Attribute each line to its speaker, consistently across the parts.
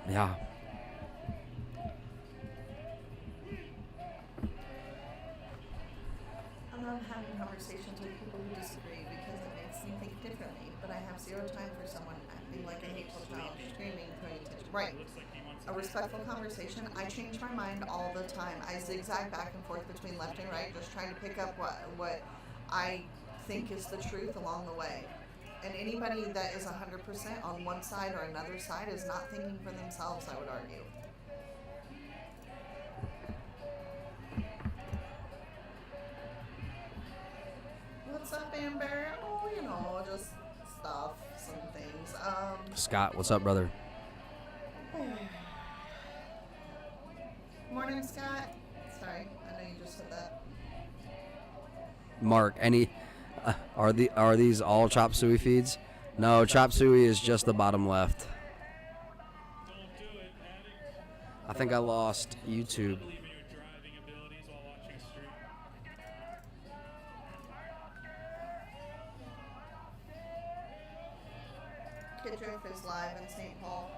Speaker 1: Yeah.
Speaker 2: I love having conversations with people who disagree because it makes me think differently, but I have zero time for someone acting like a hateful child, screaming, throwing attention. Right. A respectful conversation. I change my mind all the time. I zigzag back and forth between left and right, just trying to pick up what I think is the truth along the way. And anybody that is 100% on one side or another side is not thinking for themselves, I would argue. What's up, Amber? Oh, just stuff, some things.
Speaker 1: Scott, what's up, brother?
Speaker 2: Morning, Scott. Sorry, I know you just said that.
Speaker 1: Mark, are these all Chop Suey feeds? No, Chop Suey is just the bottom left. I think I lost YouTube.
Speaker 2: Kidriff is live in St. Paul.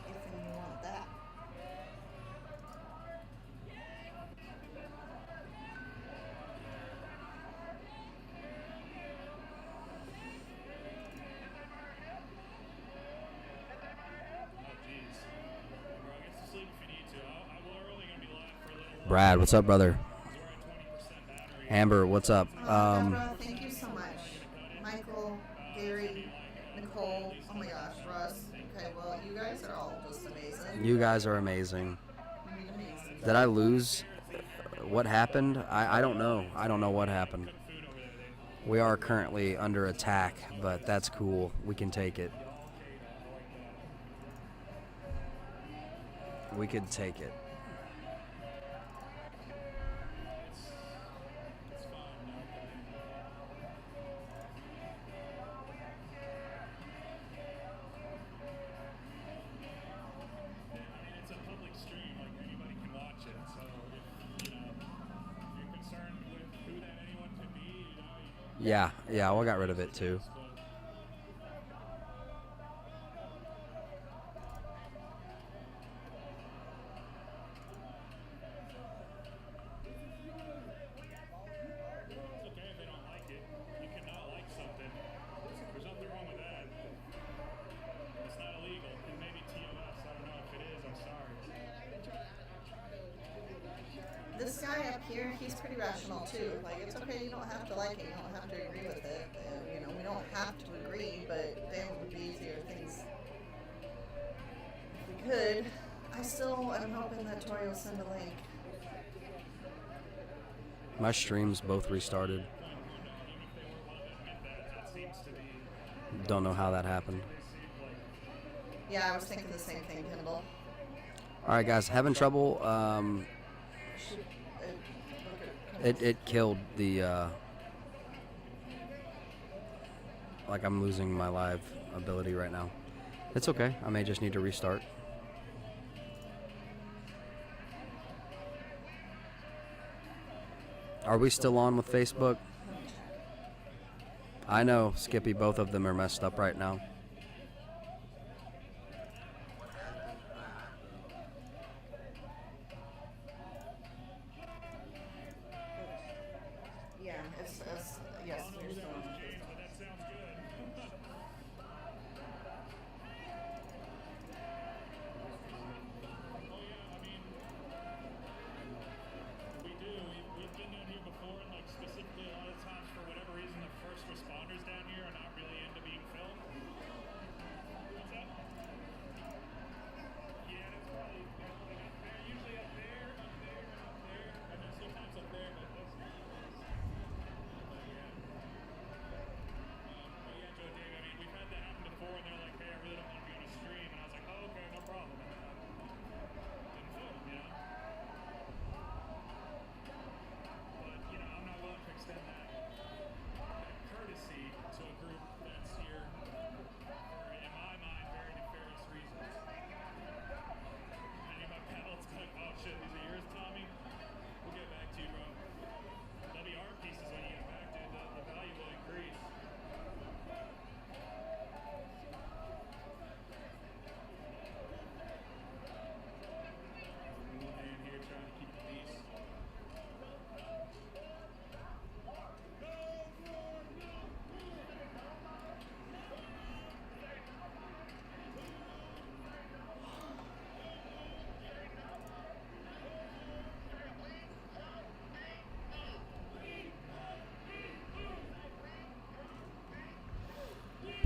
Speaker 2: If you want that.
Speaker 1: Brad, what's up, brother? Amber, what's up?
Speaker 2: Deborah, thank you so much. Michael, Gary, Nicole, oh my gosh, Russ. Okay, well, you guys are all just amazing.
Speaker 1: You guys are amazing.
Speaker 2: Amazing.
Speaker 1: Did I lose? What happened? I don't know. I don't know what happened. We are currently under attack, but that's cool. We can take it. We could take it. Yeah, well, I got rid of it too.
Speaker 2: This guy up here, he's pretty rational too. Like, it's okay, you don't have to like it, you don't have to agree with it. We don't have to agree, but damn, it would be easier if things. If we could. I still am hoping that Tori will send a link.
Speaker 1: My streams both restarted. Don't know how that happened.
Speaker 2: Yeah, I was thinking the same thing, Kendall.
Speaker 1: All right, guys, having trouble. It killed the. Like I'm losing my live ability right now. It's okay. I may just need to restart. Are we still on with Facebook? I know, Skippy, both of them are messed up right now.
Speaker 2: Yeah, it's yes, you're still on.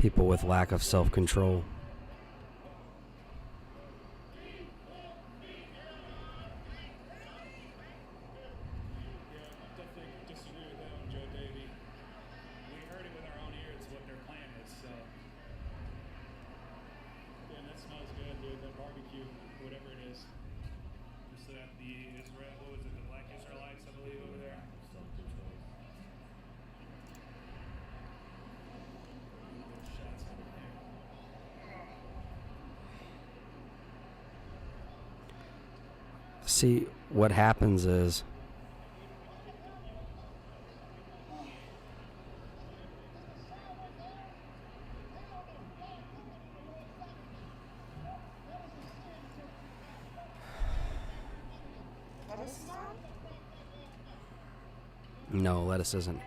Speaker 1: People with lack of self-control. See, what happens is no, lettuce isn't.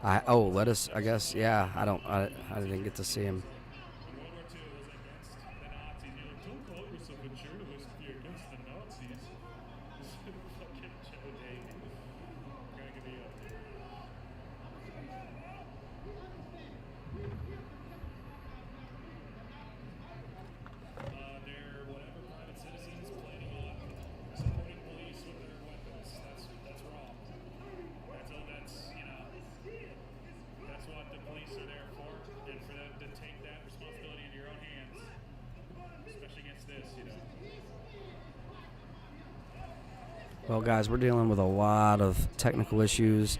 Speaker 1: Lettuce, I guess, yeah. I didn't get to see him. Well, guys, we're dealing with a lot of technical issues.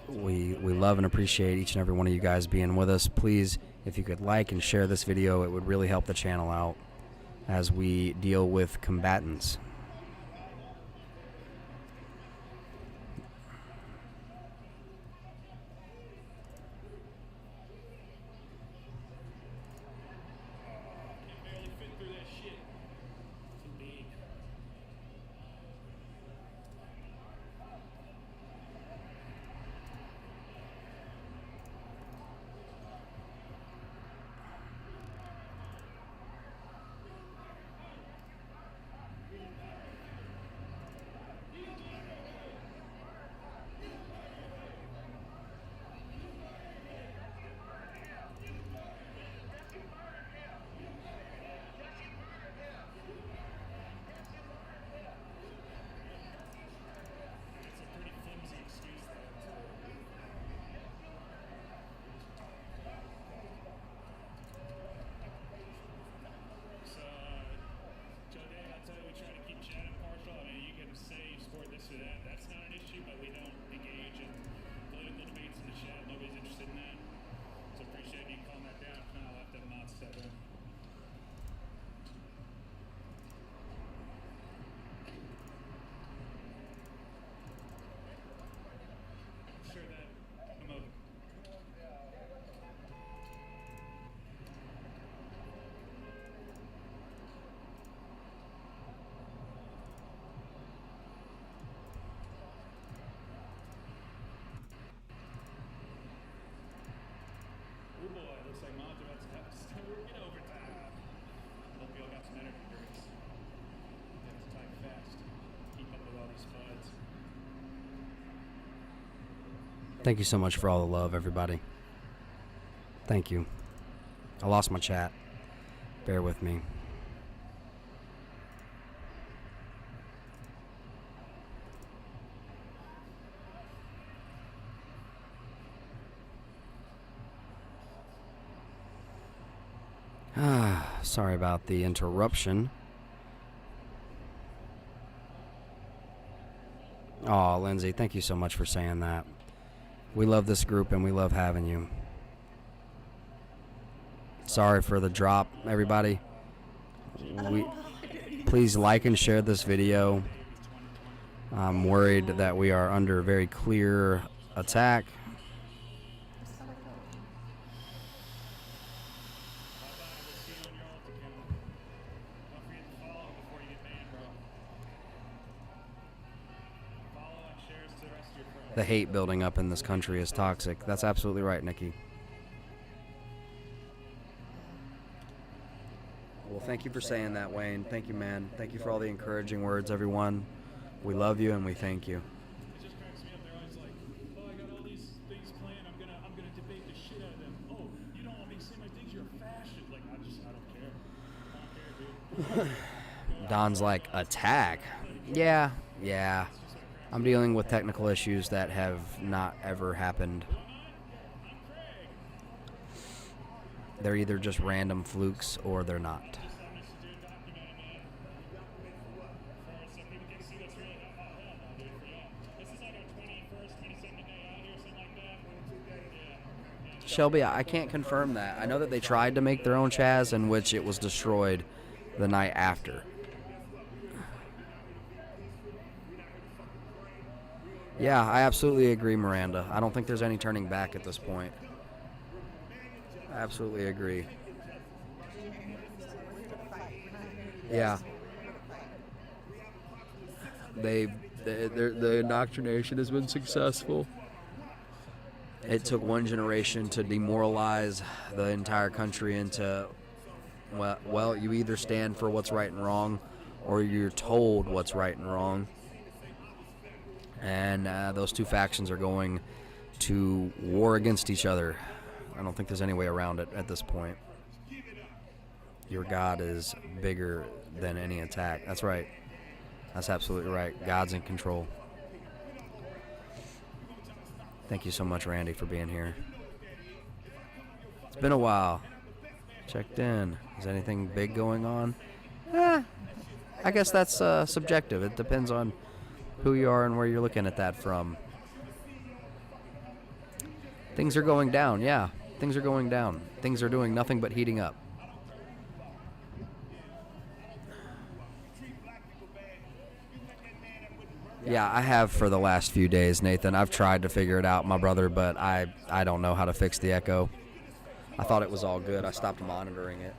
Speaker 1: We love and appreciate each and every one of you guys being with us. Please, if you could like and share this video, it would really help the channel out as we deal with combatants. Thank you so much for all the love, everybody. Thank you. I lost my chat. Bear with me. Sorry about the interruption. Oh, Lindsay, thank you so much for saying that. We love this group and we love having you. Sorry for the drop, everybody. Please like and share this video. I'm worried that we are under very clear attack. The hate building up in this country is toxic. That's absolutely right, Nikki. Well, thank you for saying that, Wayne. Thank you, man. Thank you for all the encouraging words, everyone. We love you and we thank you.
Speaker 3: It just cracks me up. They're always like, "Oh, I got all these things planned. I'm gonna debate the shit out of them." Oh,
Speaker 1: Don's like, attack? Yeah. I'm dealing with technical issues that have not ever happened. They're either just random flukes or they're not. Shelby, I can't confirm that. I know that they tried to make their own Chaz, in which it was destroyed the night after. Yeah, I absolutely agree, Miranda. I don't think there's any turning back at this point. I absolutely agree. Yeah. The indoctrination has been successful. It took one generation to demoralize the entire country into, well, you either stand for what's right and wrong, or you're told what's right and wrong. And those two factions are going to war against each other. I don't think there's any way around it at this point. Your God is bigger than any attack. That's right. That's absolutely right. God's in control. Thank you so much, Randy, for being here. It's been a while. Checked in. Is anything big going on? I guess that's subjective. It depends on who you are and where you're looking at that from. Things are going down, yeah. Things are going down. Things are doing nothing but heating up. Yeah, I have for the last few days, Nathan. I've tried to figure it out, my brother, but I don't know how to fix the echo. I thought it was all good. I stopped monitoring it.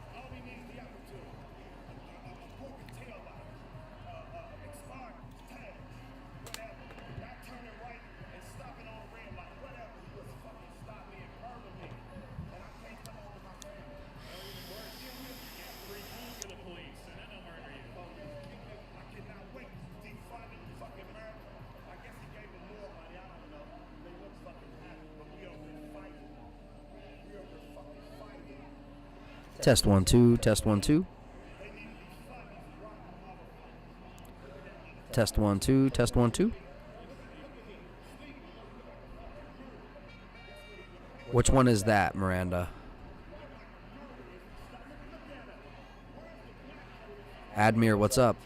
Speaker 1: Test 1 2, test 1 2. Test 1 2, test 1 2. Which one is that, Miranda? Admir, what's up?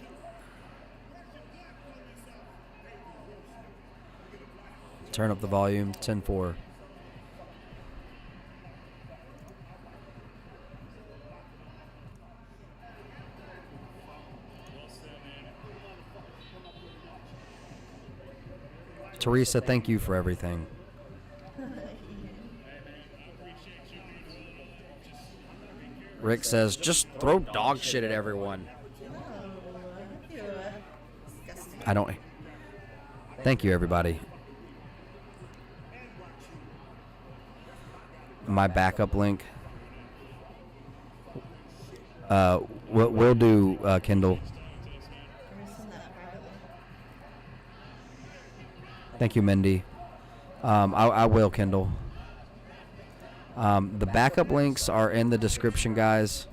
Speaker 1: Turn up the volume, 10-4. Teresa, thank you for everything. Rick says, just throw dog shit at everyone. I don't. Thank you, everybody. My backup link. We'll do Kindle. Thank you, Mindy. I will, Kindle. The backup links are in the description, guys.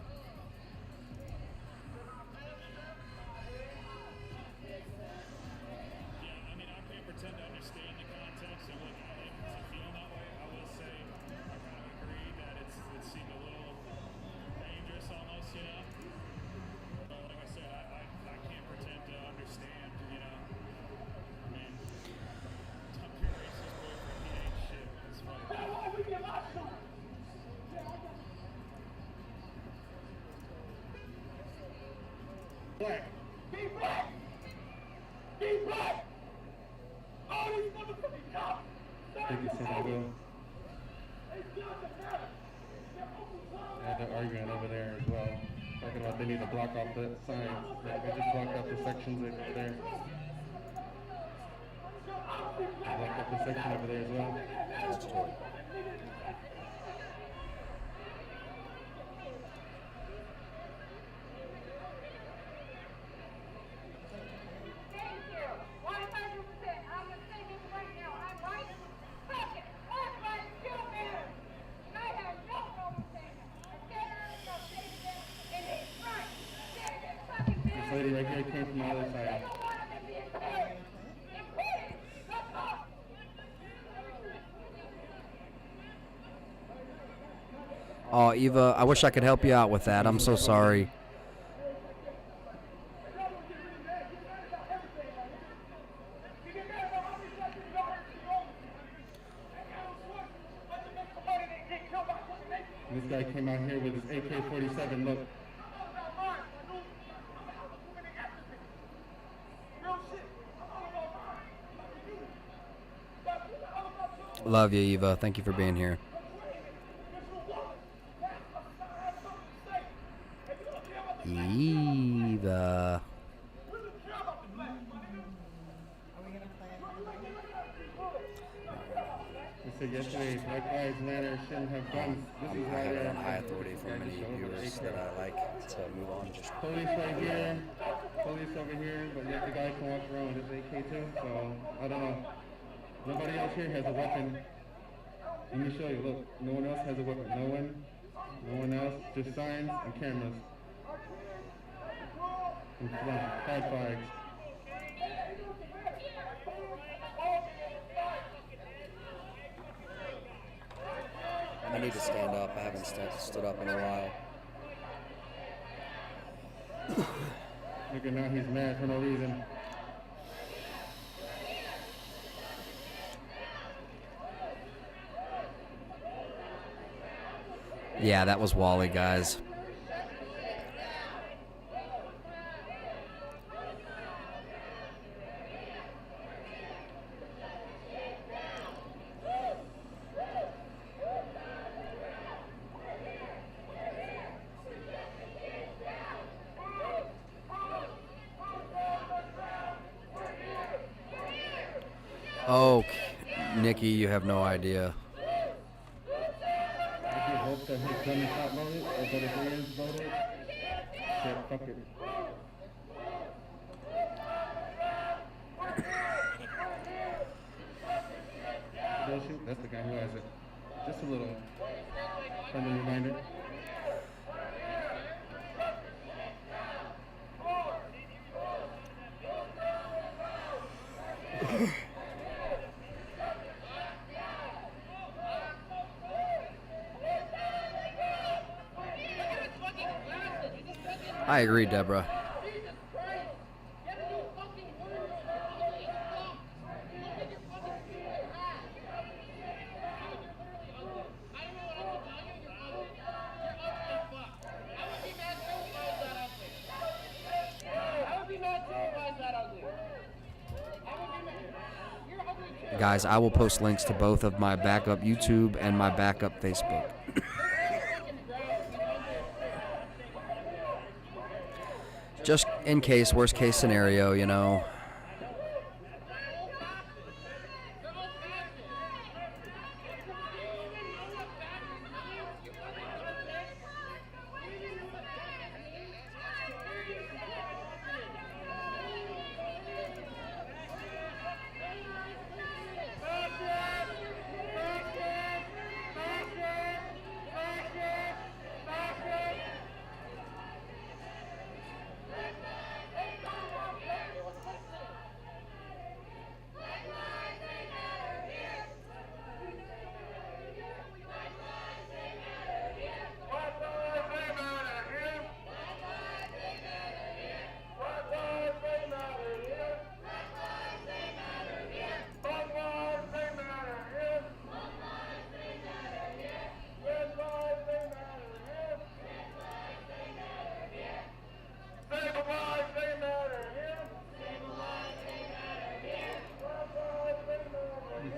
Speaker 3: They're arguing over there as well. Talking about they need to block off the signs. They just blocked off the sections over there. They blocked off the section over there as well. lady right here came from the other side.
Speaker 1: Oh, Eva, I wish I could help you out with that. I'm so sorry.
Speaker 3: This guy came out here with his AK-47 look.
Speaker 1: Love you, Eva. Thank you for being here. Eva.
Speaker 3: They said yesterday, Black Lives Matter shouldn't have guns. This is
Speaker 1: I
Speaker 3: why
Speaker 1: have it
Speaker 3: they're
Speaker 1: on high authority for many viewers that I like to move on. Just
Speaker 3: police right here, police over here, but yet the guy can walk around with his AK too, so I don't know. Nobody else here has a weapon. Let me show you, look, no one else has a weapon. No one else, just signs and cameras. And flags.
Speaker 1: I need to stand up. I haven't stood up in a while.
Speaker 3: Look at now, he's mad for no reason.
Speaker 1: Yeah, that was Wally, guys. Oh, Nikki, you have no idea.
Speaker 3: I hope that his gun is not loaded, or that if it is loaded, shit, fuck it. Does shoot? That's the guy who has it. Just a little friendly reminder.
Speaker 1: I agree, Deborah. Guys, I will post links to both of my backup YouTube and my backup Facebook. Just in case, worst case scenario, you know.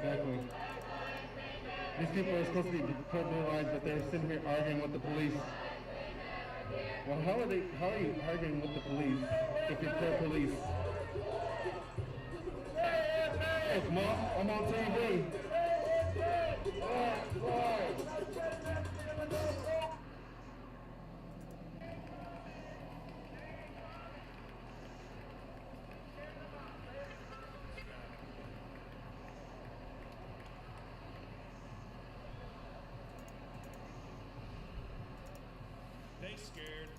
Speaker 3: Exactly. These people are supposed to be pro-lives, but they're sitting here arguing with the police. Well, how are you arguing with the police if you're pro-police? Hey, Mom, I'm on TV.
Speaker 4: They scared.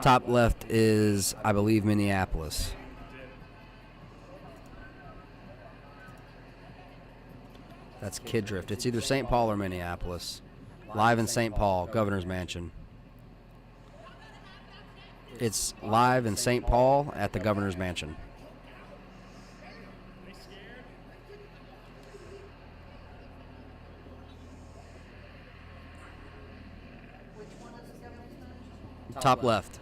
Speaker 1: Top left is, I believe, Minneapolis. That's Kid Drift. It's either St. Paul or Minneapolis. Live in St. Paul, Governor's Mansion. It's live in St. Paul at the Governor's Mansion.
Speaker 2: Which one is the governor's mansion?
Speaker 1: Top left.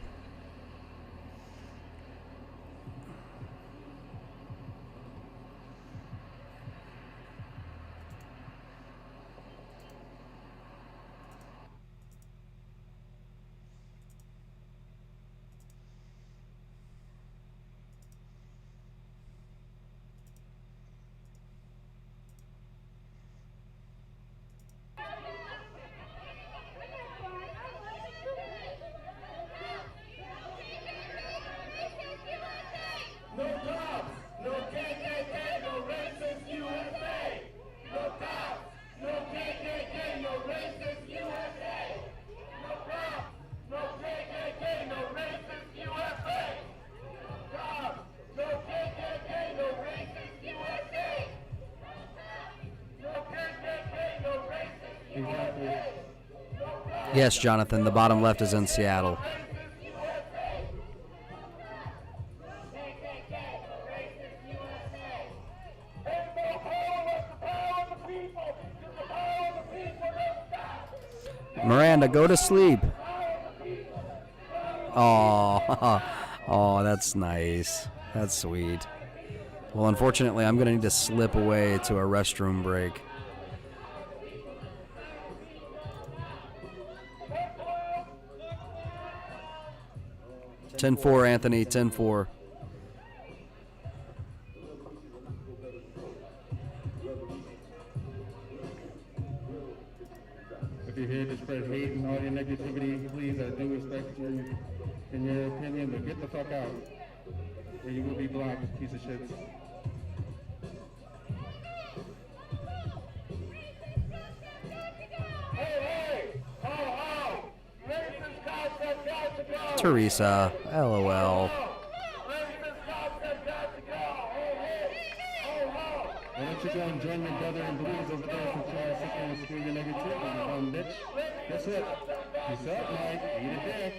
Speaker 4: No cops, no KKK, no racist USA. No cops, no KKK, no racist USA. No cops, no KKK, no racist USA. Cops, no KKK, no racist USA. No KKK, no racist USA.
Speaker 1: Yes, Jonathan, the bottom left is in Seattle. Miranda, go to sleep. Oh, oh, that's nice. That's sweet. Well, unfortunately, I'm going to need to slip away to a restroom break. (10-4), Anthony, 10-4.
Speaker 3: If you're here to spread hate and all your negativity, please, I do respect you in your opinion, but get the fuck out. Or you will be blocked, piece of shit.
Speaker 1: Teresa, LOL.
Speaker 3: Why don't you go and join your brother in blues over there since you're sitting there and screw your negativity, you dumb bitch? Guess what? Peace out, Mike. Eat a dick.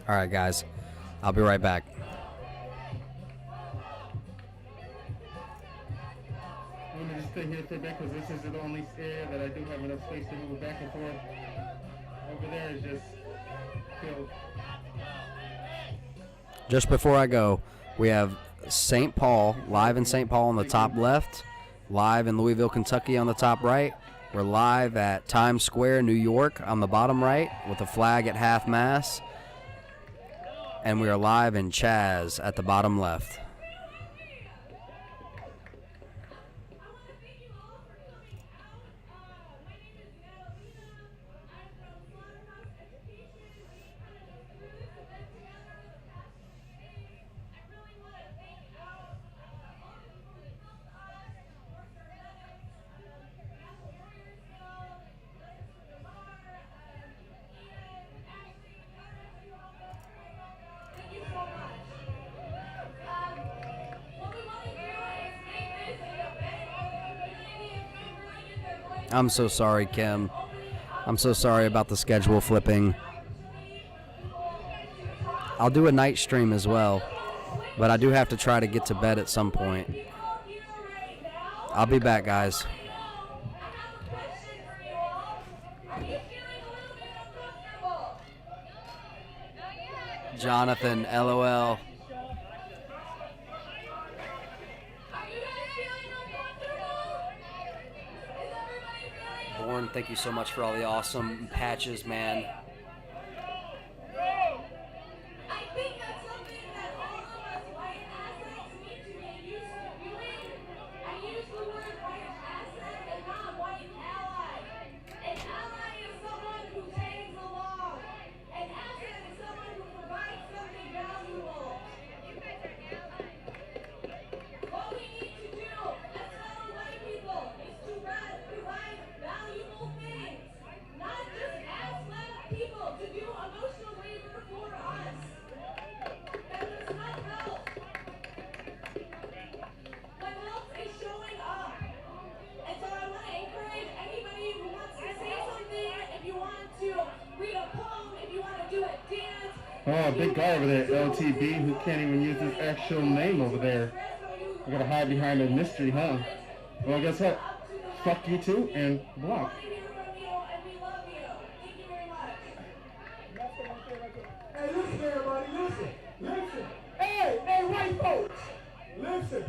Speaker 1: All right, guys. I'll be right back.
Speaker 3: I'm going to just stay here for a bit because this is the only area that I do have enough space to move back and forth. Over there is just filled.
Speaker 1: Just before I go, we have St. Paul, live in St. Paul on the top left, live in Louisville, Kentucky on the top right. We're live at Times Square, New York on the bottom right with a flag at half-mast. And we are live in Chaz at the bottom left. I'm so sorry, Kim. I'm so sorry about the schedule flipping. I'll do a night stream as well, but I do have to try to get to bed at some point. I'll be back, guys. Jonathan, LOL. Born, thank you so much for all the awesome patches, man.
Speaker 3: Oh, big guy over there, LTB, who can't even use his actual name over there. I gotta hide behind a mystery, huh? Well, guess what? Fuck you too, and block.
Speaker 4: Hey, listen, everybody, listen. Hey, white folks, listen.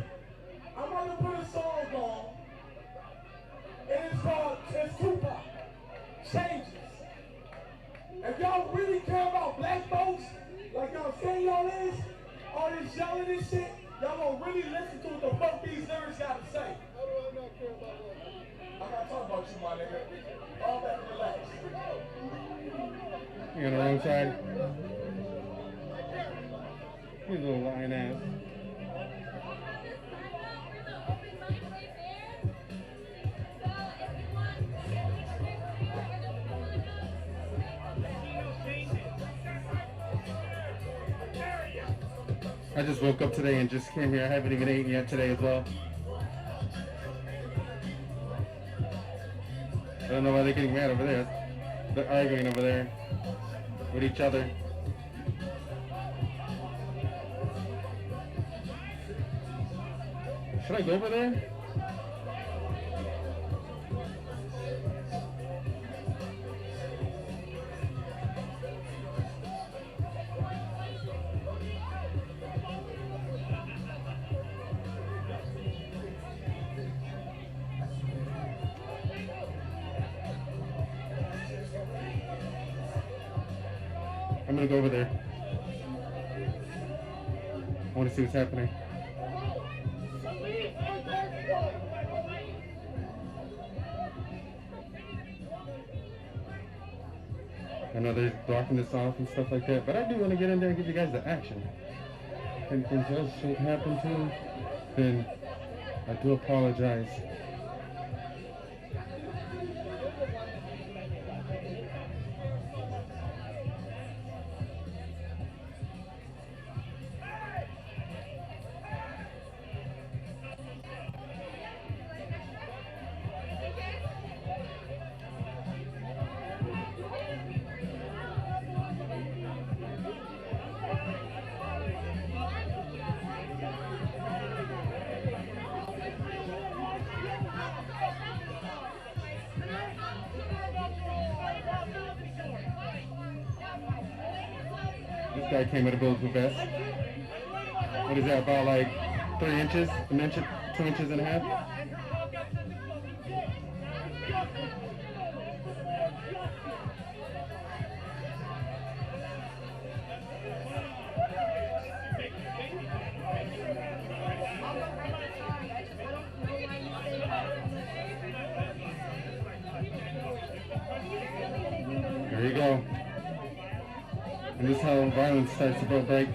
Speaker 4: I'm gonna put a song on, and it's Tupac, Changes. If y'all really care about black folks, like y'all say y'all is, all this yelling and shit, y'all gonna really listen to what the fuck these lyrics gotta say. How do I not care about what? I'm not talking about you, my nigga. All that, relax.
Speaker 3: You on the wrong side? You little lying ass. I just woke up today and just came here. I haven't even eaten yet today as well. I don't know why they're getting mad over there. They're arguing over there with each other. Should I go over there? I'm gonna go over there. I want to see what's happening. I know they're blocking this off and stuff like that, but I do want to get in there and give you guys the action. If anything else should happen to them, then I do apologize. This guy came with a bulletproof vest. What is that, about like 3 inches? An inch, 2 inches and a half? There you go. And this is how violence starts to break.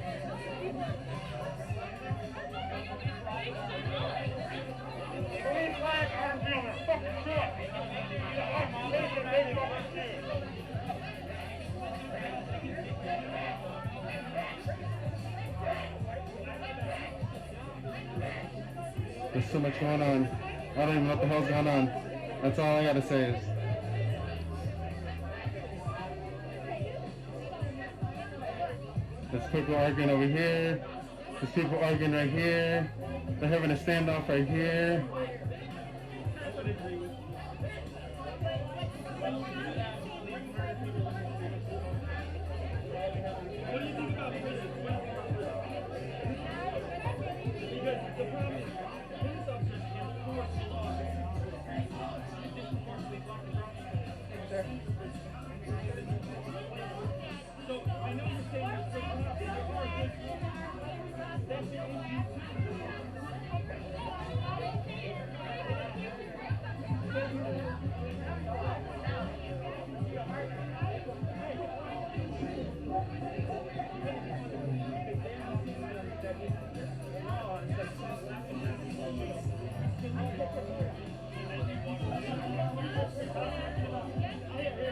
Speaker 3: There's so much going on. I don't even know what the hell's going on. That's all I gotta say is. There's people arguing over here. There's people arguing right here. They're having a standoff right here.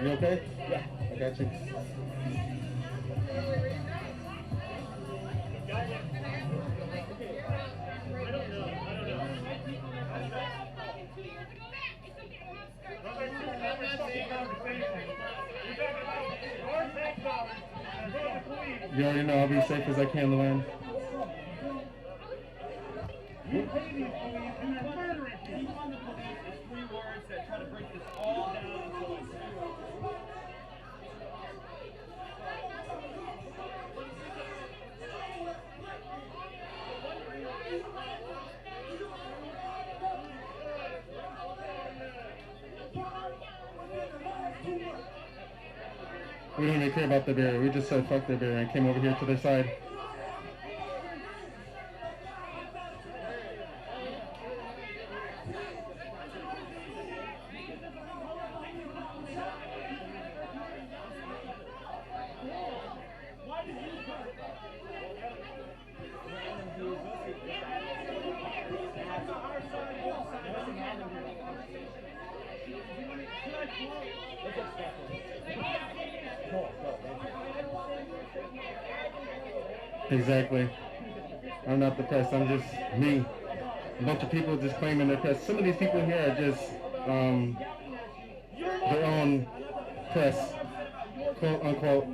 Speaker 3: You okay? Yeah, I got you. You already know I'll be safe as I can, Luann.
Speaker 5: You pay these police and they're murdering people. Defund the police is 3 words that try to break this all down into like 3 words.
Speaker 3: We don't even care about the beer. We just said fuck the beer and came over here to their side. Exactly. I'm not the press. I'm just me. A bunch of people just claiming they're press. Some of these people here are just their own press, quote unquote.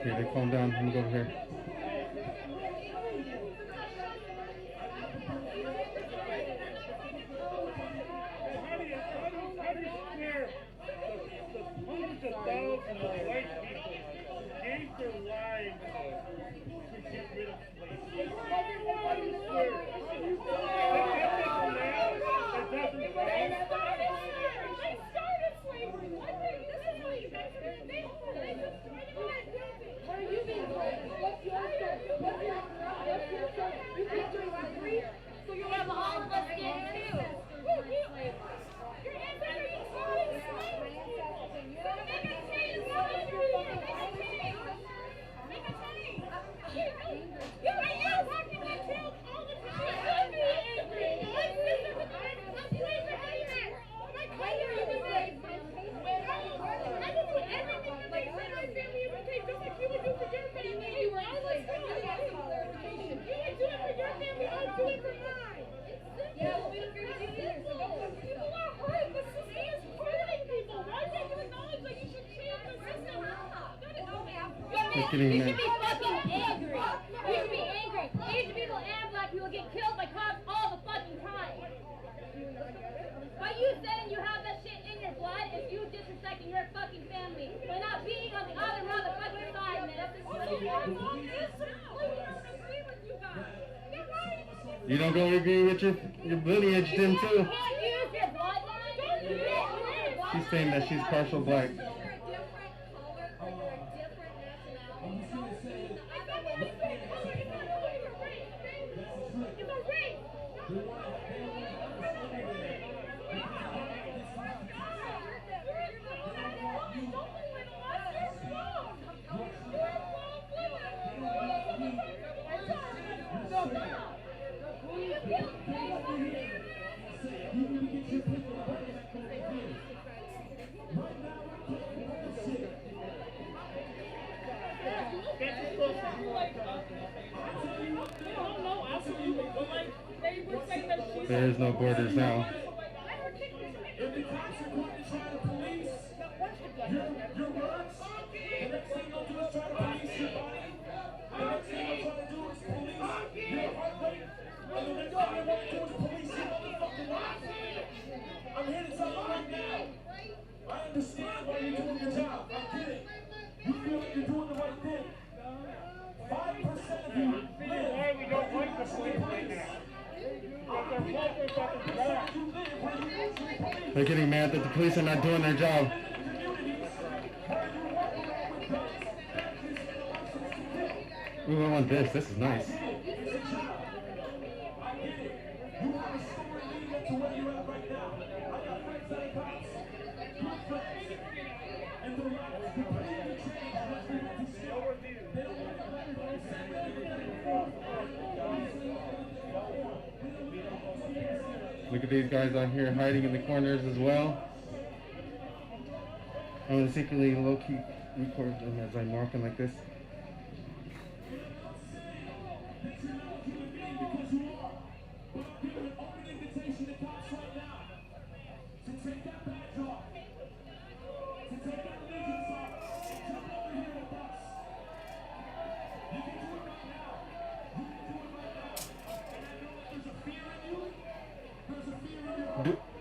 Speaker 3: Here, they calm down. Let me go over here.
Speaker 5: How do you scare the hundreds of thousands of white people who gave their lives to get rid of slavery? How do you scare them?
Speaker 3: It's getting
Speaker 6: You
Speaker 3: mad.
Speaker 6: should be fucking angry. You should be angry. Asian people and black people get killed by cops all the fucking time. But you saying you have that shit in your blood is you disrespecting your fucking family by not being on the other motherfucking side, man.
Speaker 3: You don't go agree with your lineage then too.
Speaker 6: You can't use your blood.
Speaker 3: She's saying that she's partial black. There is no borders now.
Speaker 4: If the cops are going to try to police your words, the next thing they'll do is try to police your body. The next thing they'll try to do is police your heart rate. And the next thing they want to do is police your motherfucking life. I'm here to tell you right now. I understand why you're doing your job. I get it. You feel like you're doing the right thing. 5% of you live
Speaker 5: Why we don't like the police right now?
Speaker 3: They're getting mad that the police are not doing their job. Ooh, I want this. This is nice. Look at these guys out here hiding in the corners as well. I'm going to secretly low-key record them as I'm walking like this.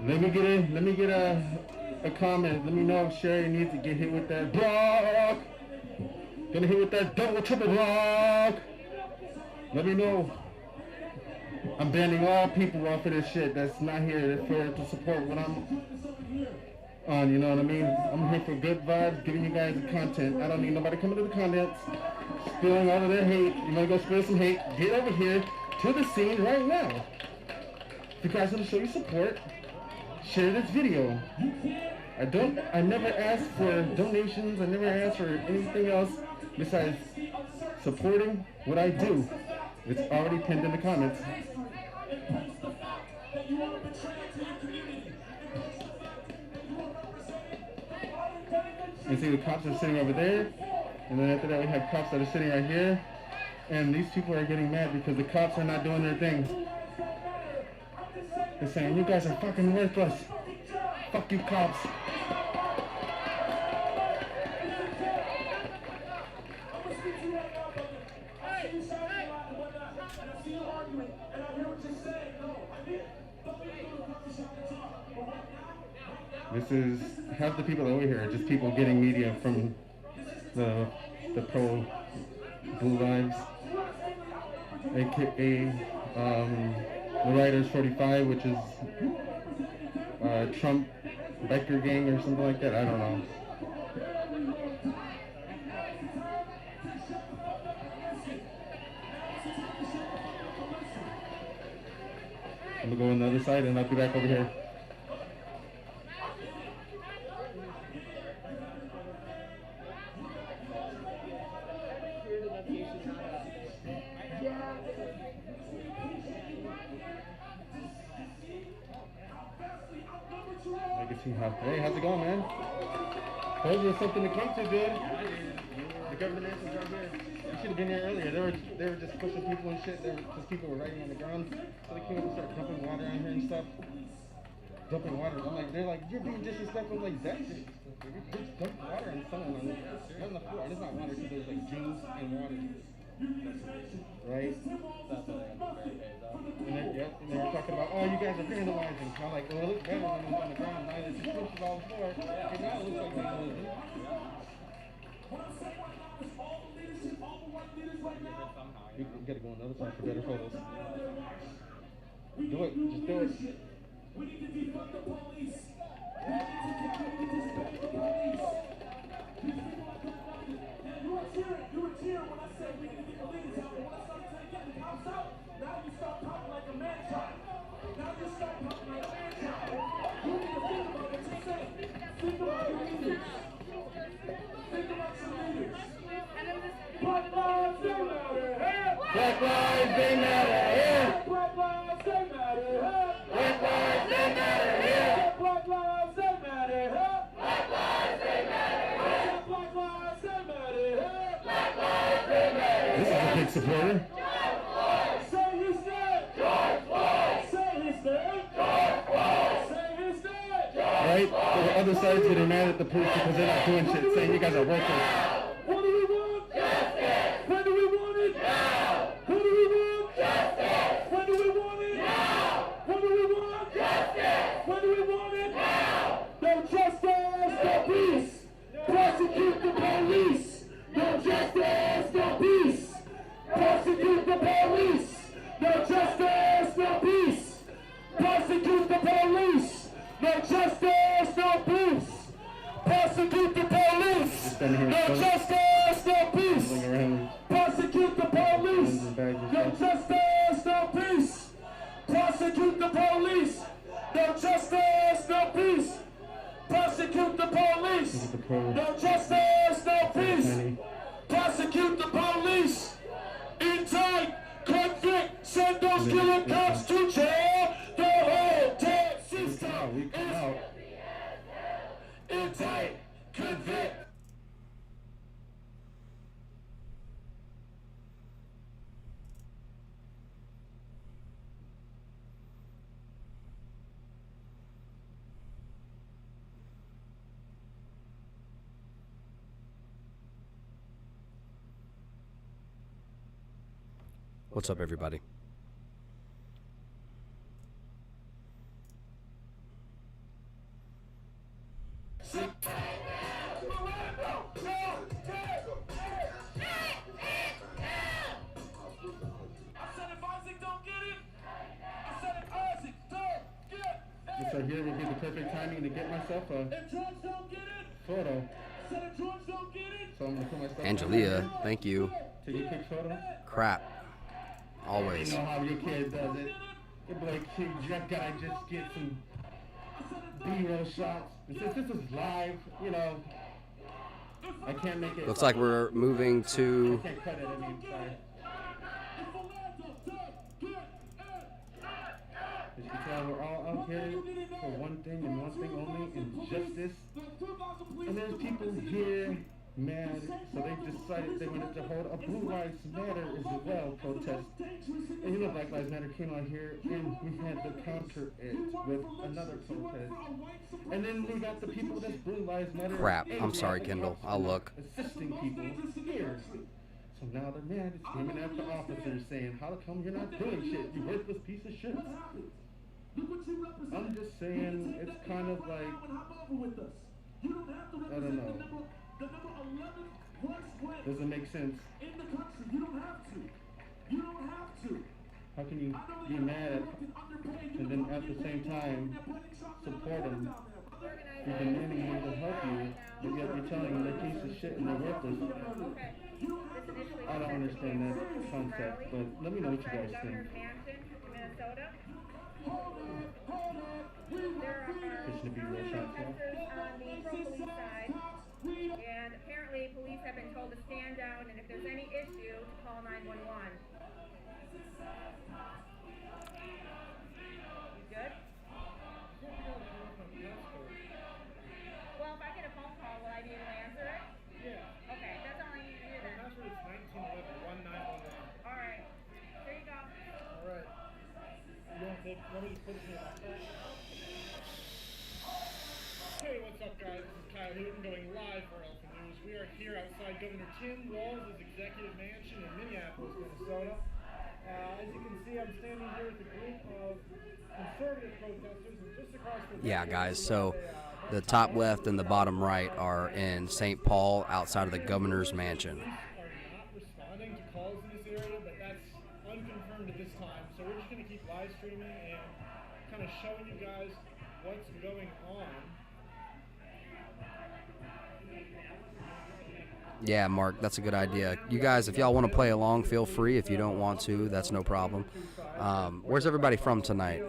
Speaker 3: Let me get a comment. Let me know if Sherry needs to get hit with that block. Gonna hit with that double triple block. Let me know. I'm banning all people off of this shit that's not here to support what I'm on, you know what I mean? I'm here for good vibes, giving you guys the content. I don't need nobody coming to the comments, spilling all of their hate. You wanna go spill some hate? Get over here to the scene right now. If you guys want to show your support, share this video. I never ask for donations. I never ask for anything else besides supporting what I do. It's already pinned in the comments. You see the cops are sitting over there, and then after that we have cops that are sitting right here, and these people are getting mad because the cops are not doing their thing. They're saying, you guys are fucking worthless. Fuck you, cops. This is half the people over here are just people getting media from the pro Blue Lives, aka the Riders 45, which is Trump biker gang or something like that. I don't know. I'm gonna go on the other side and I'll be back over here. Hey, how's it going, man? Told you there's something to come to, dude. The government answers right here. You should have been here earlier. They were just pushing people and shit. Because people were riding on the ground. So they came up and started dumping water on here and stuff. Dumping water. They're like, you're being disrespectful. I'm like, that's disrespectful. You're just dumping water on someone on the floor. And it's not water, because there's like juice and water. Right? And they were talking about, oh, you guys are vandalizing. And I'm like, well, it looks better when it's on the ground. Now it's just pushes all the floor. And now it looks like vandalism. You gotta go on the other side for better photos. Do it. Just do it. We need to defund the police. You were cheering when I said we need to get the leaders out. But when I started saying get the cops out, now you start talking like a man child. Now you start talking like a man child. You need to think about what you say. Think about your leaders. Think about your leaders. Black lives, they matter. Black lives, they matter. Black lives, they matter. Black lives, they matter. Black lives, they matter. Black lives, they matter. Black lives, they matter. Black lives, they matter. This is a big supporter. George Floyd. Say his name. George Floyd. Say his name. George Floyd. Say his name. Right? The other side's getting mad at the police because they're not doing shit, saying you guys are worthless. What do we want? Justice. When do we want it? Now. Who do we want? Justice. When do we want it? Now. What do we want? Justice. When do we want it? Now. No justice, no peace. Prosecute the police. No justice, no peace. Prosecute the police. No justice, no peace. Prosecute the police. No justice, no peace. Prosecute the police. No justice, no peace. Prosecute the police. No justice, no peace. Prosecute the police. No justice, no peace. Prosecute the police. No justice, no peace. Prosecute the police. In time, convict, send those killer cops to jail. The whole
Speaker 1: What's up, everybody?
Speaker 3: So here would be the perfect timing to get myself a photo. So I'm gonna put myself.
Speaker 1: Angelia, thank you.
Speaker 3: Take a quick photo.
Speaker 1: Crap. Always.
Speaker 3: You know how your kid does it. You'll be like, hey, gotta just get some B-roll shots. And since this is live, you know, I can't make it.
Speaker 1: Looks like we're moving to.
Speaker 3: I can't cut it. I mean, sorry. As you can tell, we're all out here for one thing and one thing only, injustice. And there's people here mad, so they decided they wanted to hold a Blue Lives Matter as well protest. And you know, Black Lives Matter came out here, and we had to counter it with another protest. And then we got the people that's Blue Lives Matter.
Speaker 1: Crap. I'm sorry, Kendall. I'll look.
Speaker 3: Assisting people here. So now they're mad, screaming at the officers, saying, how come you're not doing shit, you worthless piece of shit? I'm just saying, it's kind of like, I don't know. Doesn't make sense. How can you be mad and then at the same time support them? You're demanding them to help you, but yet you're telling them they're piece of shit and they're worthless. I don't understand that concept, but let me know what you guys think. This should be real shots,
Speaker 7: on the pro-police side, and apparently police have been told to stand down, and if there's any issue, to call 911. You good? Well, if I get a phone call, will I be able to answer it? Yeah. Okay, that's all I need to hear then. The password is 1911-1911. All right. There you go.
Speaker 5: All right. Let me just put this in my backpack. Hey, what's up, guys? This is Kyle Hooten going live for Alpha News. We are here outside Governor Tim Walz's executive mansion in Minneapolis, Minnesota. As you can see, I'm standing here with a group of conservative protesters, and just across the
Speaker 1: Yeah, guys. So the top left and the bottom right are in St. Paul outside of the governor's mansion.
Speaker 5: Are not responding to calls in this area, but that's unconfirmed at this time. So we're just going to keep live streaming and kind of showing you guys what's going on.
Speaker 1: Yeah, Mark, that's a good idea. You guys, if y'all want to play along, feel free. If you don't want to, that's no problem. Where's everybody from tonight?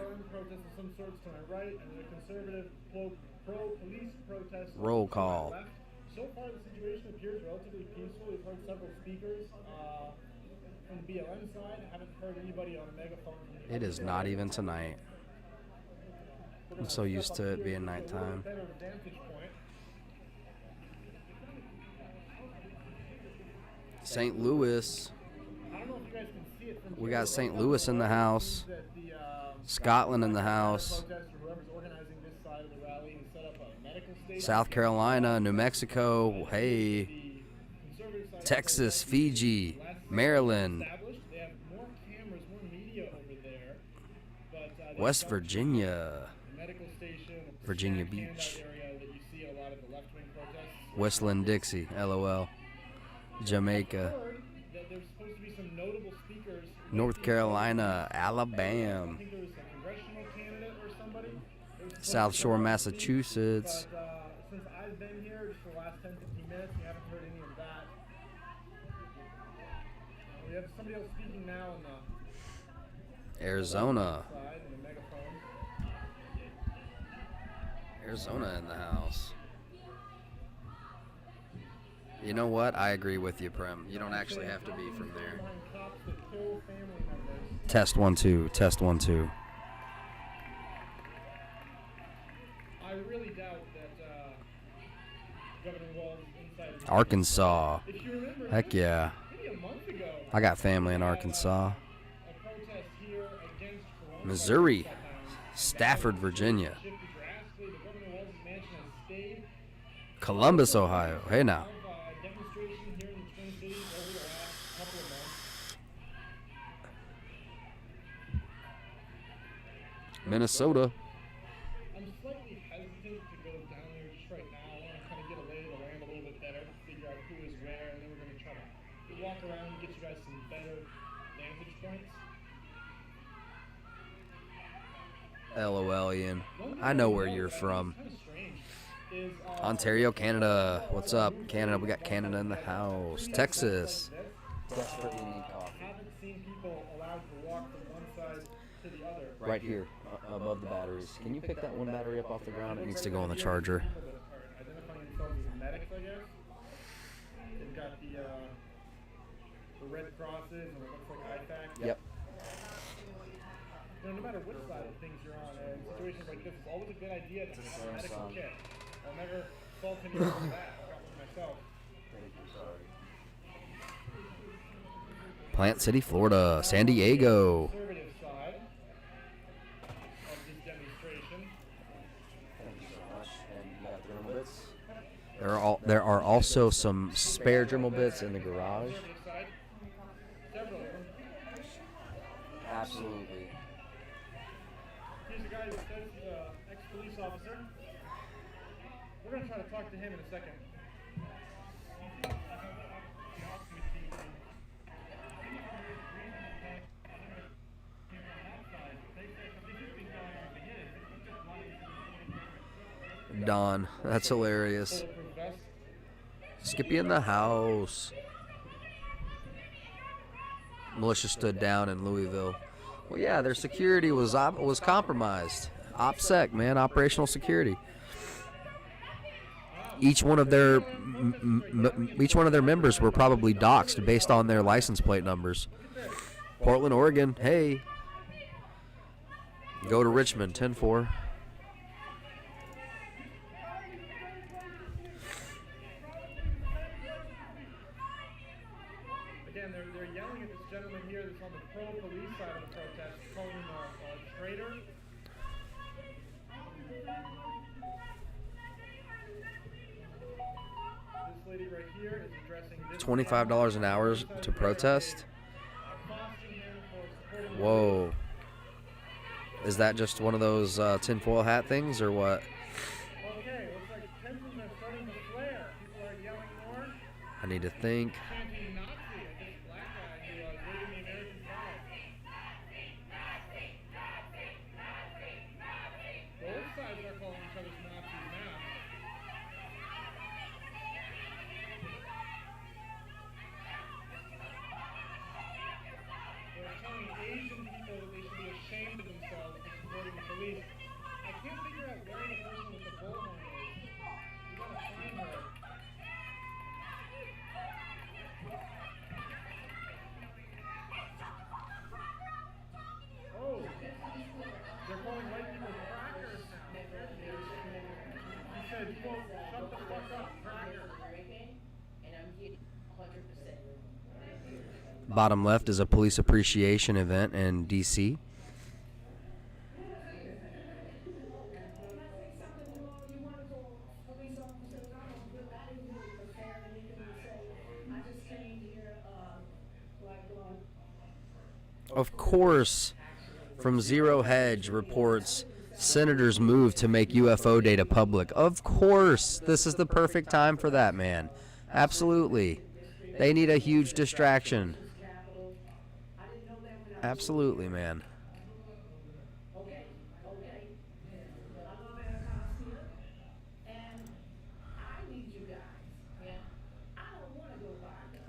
Speaker 1: Roll call.
Speaker 5: So far, the situation appears relatively peaceful. We've heard several speakers from the BLM side. Haven't heard anybody on a megaphone.
Speaker 1: It is not even tonight. I'm so used to it being nighttime. St. Louis. We got St. Louis in the house. Scotland in the house. South Carolina, New Mexico, hey. Texas, Fiji, Maryland. West Virginia. Virginia Beach. Westland, Dixie, LOL. Jamaica, North Carolina, Alabama, South Shore, Massachusetts.
Speaker 5: Since I've been here just for the last 10-15 minutes, we haven't heard any of that. We have somebody else speaking now on the
Speaker 1: Arizona.
Speaker 5: side in the megaphone.
Speaker 1: Arizona in the house. You know what? I agree with you, Prem. You don't actually have to be from there. Test 1 2. Test 1 2.
Speaker 5: I really doubt that Governor Walz inside of
Speaker 1: Arkansas.
Speaker 5: If you remember,
Speaker 1: Heck yeah.
Speaker 5: maybe a month ago,
Speaker 1: I got family in Arkansas.
Speaker 5: a protest here against coronavirus
Speaker 1: Missouri.
Speaker 5: shutdown
Speaker 1: Stafford, Virginia.
Speaker 5: shifted drastically. The Governor Walz's mansion has stayed.
Speaker 1: Columbus, Ohio. Hey now.
Speaker 5: Demonstration here in the Twin Cities over the last couple of months.
Speaker 1: Minnesota.
Speaker 5: I'm slightly hesitant to go down there just right now. I want to kind of get a lay of the land a little bit better, figure out who is where, and then we're going to try to walk around and get you guys some better vantage points.
Speaker 1: LOL, Ian. I know where you're from.
Speaker 5: Kind of strange is
Speaker 1: Ontario, Canada. What's up, Canada? We got Canada in the house. Texas. Desperately need coffee.
Speaker 5: I haven't seen people allowed to walk from one side to the other.
Speaker 1: Right here, above the batteries. Can you pick that one battery up off the ground? It needs to go on the charger.
Speaker 5: Identifying themselves as medics, I guess. They've got the red crosses and what looks like IFAC.
Speaker 1: Yep.
Speaker 5: You know, no matter which side of things you're on, in situations like this, it's always a good idea to have a medical kit. I'll never fault anyone for that. I got one myself.
Speaker 1: Plant City, Florida. San Diego.
Speaker 5: Conservative side of this demonstration.
Speaker 1: There are also some spare Dremel bits in the garage.
Speaker 5: Conservative side, several of them.
Speaker 1: Absolutely.
Speaker 5: Here's a guy that says he's an ex-police officer. We're going to try to talk to him in a second.
Speaker 1: Don, that's hilarious.
Speaker 5: Bulletproof vest.
Speaker 1: Skippy in the house. Militia stood down in Louisville. Well, yeah, their security was compromised. OPSEC, man, operational security. Each one of their members were probably doxxed based on their license plate numbers. Portland, Oregon, hey. Go to Richmond, 10-4.
Speaker 5: Again, they're yelling at this gentleman here that's on the pro-police side of the protest, calling him a traitor. This lady right here is addressing this
Speaker 1: $25 an hour to protest?
Speaker 5: accosting him for supporting
Speaker 1: Whoa. Is that just one of those tinfoil hat things or what?
Speaker 5: Okay, looks like tensions are starting to flare. People are yelling more,
Speaker 1: I need to think.
Speaker 5: chanting Nazi at this black guy who was waving the American flag. Both sides are calling each other's Nazis now. They're telling Asian people that they should be ashamed of themselves for supporting the police. I can't figure out where the person with the bullhorn is. We gotta find her. Oh, they're calling white people crackers now. He said, quote, shut the fuck up, cracker.
Speaker 1: Bottom left is a police appreciation event in D.C. Of course, from Zero Hedge reports senators move to make UFO data public. Of course, this is the perfect time for that, man. Absolutely. They need a huge distraction. Absolutely, man.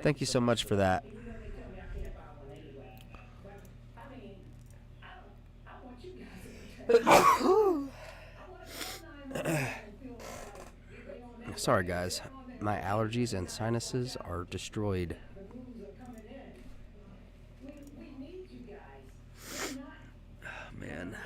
Speaker 1: Thank you so much for that. Sorry, guys. My allergies and sinuses are destroyed. Oh, man.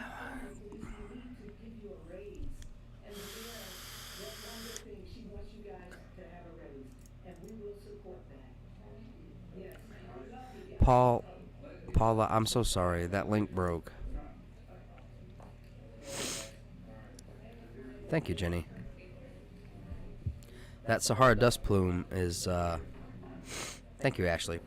Speaker 1: Paula, I'm so sorry. That link broke. Thank you, Jenny. That Sahara dust plume is, thank you, Ashley.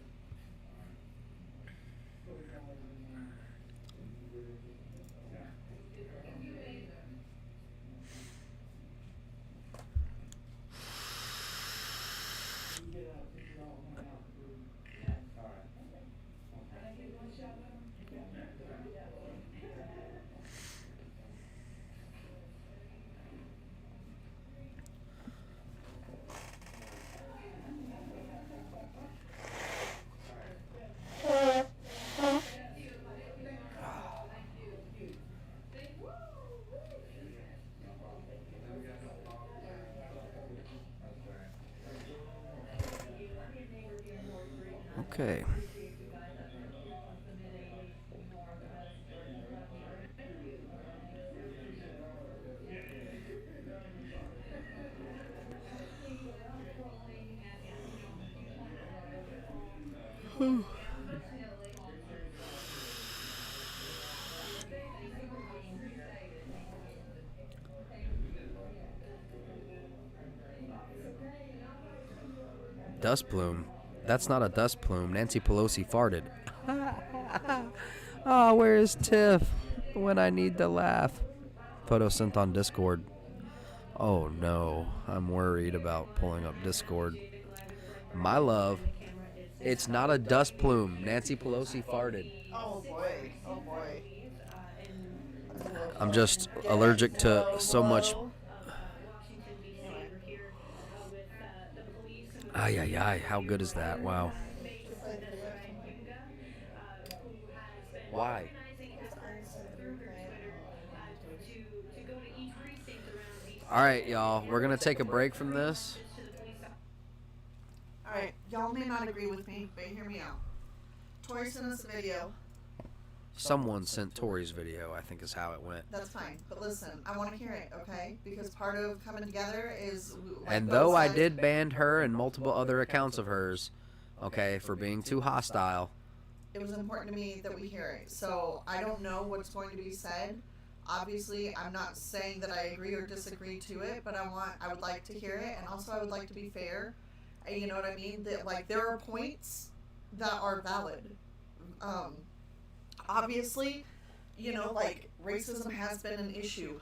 Speaker 1: Okay. Dust plume. That's not a dust plume. Nancy Pelosi farted. Oh, where is Tiff when I need to laugh? Photo sent on Discord. Oh no, I'm worried about pulling up Discord. My love, it's not a dust plume. Nancy Pelosi farted.
Speaker 2: Oh boy. Oh boy. That's a little
Speaker 1: I'm
Speaker 2: far.
Speaker 1: just
Speaker 2: Get
Speaker 1: allergic to
Speaker 2: slow,
Speaker 1: so much.
Speaker 2: blow. Anyway.
Speaker 1: Ay, ay, ay. How good is that? Wow.
Speaker 2: Just like the rest of my-
Speaker 1: Why?
Speaker 2: Because I said you're playing.
Speaker 1: All right, y'all. We're going to take a break from this.
Speaker 2: Alright, y'all may not agree with me, but hear me out. Tori sent us a video.
Speaker 1: Someone sent Tori's video, I think is how it went.
Speaker 2: That's fine, but listen, I want to hear it, okay? Because part of coming together is. Like
Speaker 1: And
Speaker 2: Bo
Speaker 1: though I
Speaker 2: said,
Speaker 1: did ban her and multiple other accounts of hers, okay, for being too hostile,
Speaker 2: it was important to me that we hear it. So I don't know what's going to be said. Obviously, I'm not saying that I agree or disagree to it, but I would like to hear it, and also I would like to be fair. And you know what I mean? That like there are points that are valid. Obviously, you know, like racism has been an issue.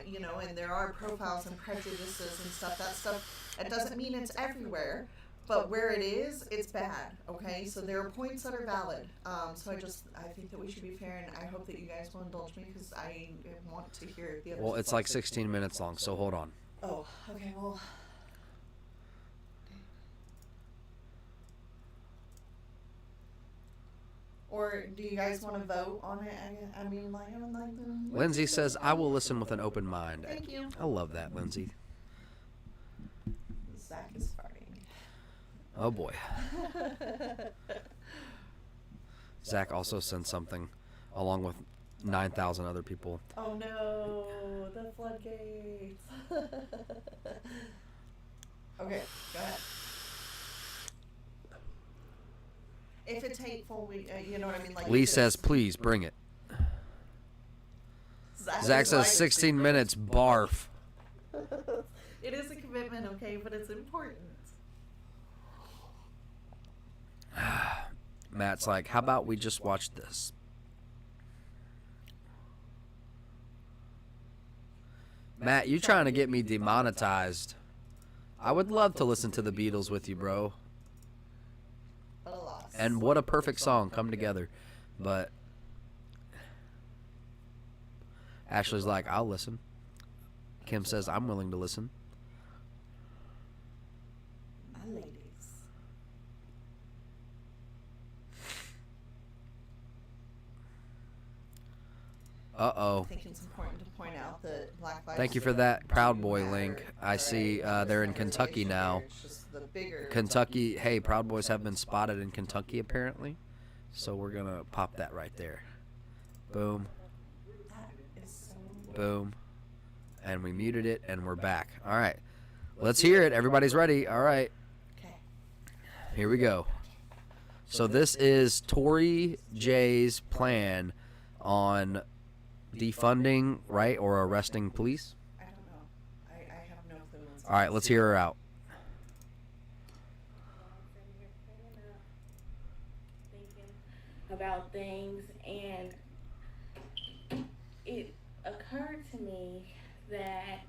Speaker 2: You know, and there are profiles and prejudices and stuff. That stuff. It doesn't mean it's everywhere. But where it is, it's bad, okay? So there are points that are valid. So I think that we should be fair, and I hope that you guys will indulge me because I want to hear the other
Speaker 1: well, it's like 16 minutes long, so hold on.
Speaker 2: Oh, okay, well. Or do you guys want to vote on it? I mean, like, I would like to.
Speaker 1: Lindsay says, I will listen with an open mind.
Speaker 2: Thank you.
Speaker 1: I love that, Lindsay.
Speaker 2: Zach is farting.
Speaker 1: Oh, boy. Zach also sent something along with 9,000 other people.
Speaker 2: Oh no, the floodgates. Okay, go ahead. If it's hateful, you know what I mean? Like
Speaker 1: Lee
Speaker 2: if
Speaker 1: says,
Speaker 2: it's-
Speaker 1: please bring it. Zach
Speaker 2: is
Speaker 1: says
Speaker 2: like-
Speaker 1: 16 minutes, barf.
Speaker 2: It is a commitment, okay, but it's important.
Speaker 1: Matt's like, how about we just watch this? Matt, you trying to get me demonetized. I would love to listen to the Beatles with you, bro.
Speaker 2: But alas.
Speaker 1: And what a perfect song, Come Together. But Ashley's like, I'll listen. Kim says, I'm willing to listen.
Speaker 2: My ladies.
Speaker 1: Uh-oh.
Speaker 2: I think it's important to point out that Black Lives
Speaker 1: Thank you for that Proud Boy link. I see they're in Kentucky now.
Speaker 2: It's just the bigger
Speaker 1: Kentucky, hey, Proud Boys have been spotted in Kentucky apparently. So we're going to pop that right there. Boom.
Speaker 2: That is so
Speaker 1: Boom. And we muted it and we're back. All right. Let's hear it. Everybody's ready. All right.
Speaker 2: okay.
Speaker 1: Here we go. So this is Tory J's plan on defunding, right, or arresting police.
Speaker 2: I don't know. I have no clue.
Speaker 1: All right, let's hear her out.
Speaker 8: Thinking about things, and it occurred to me that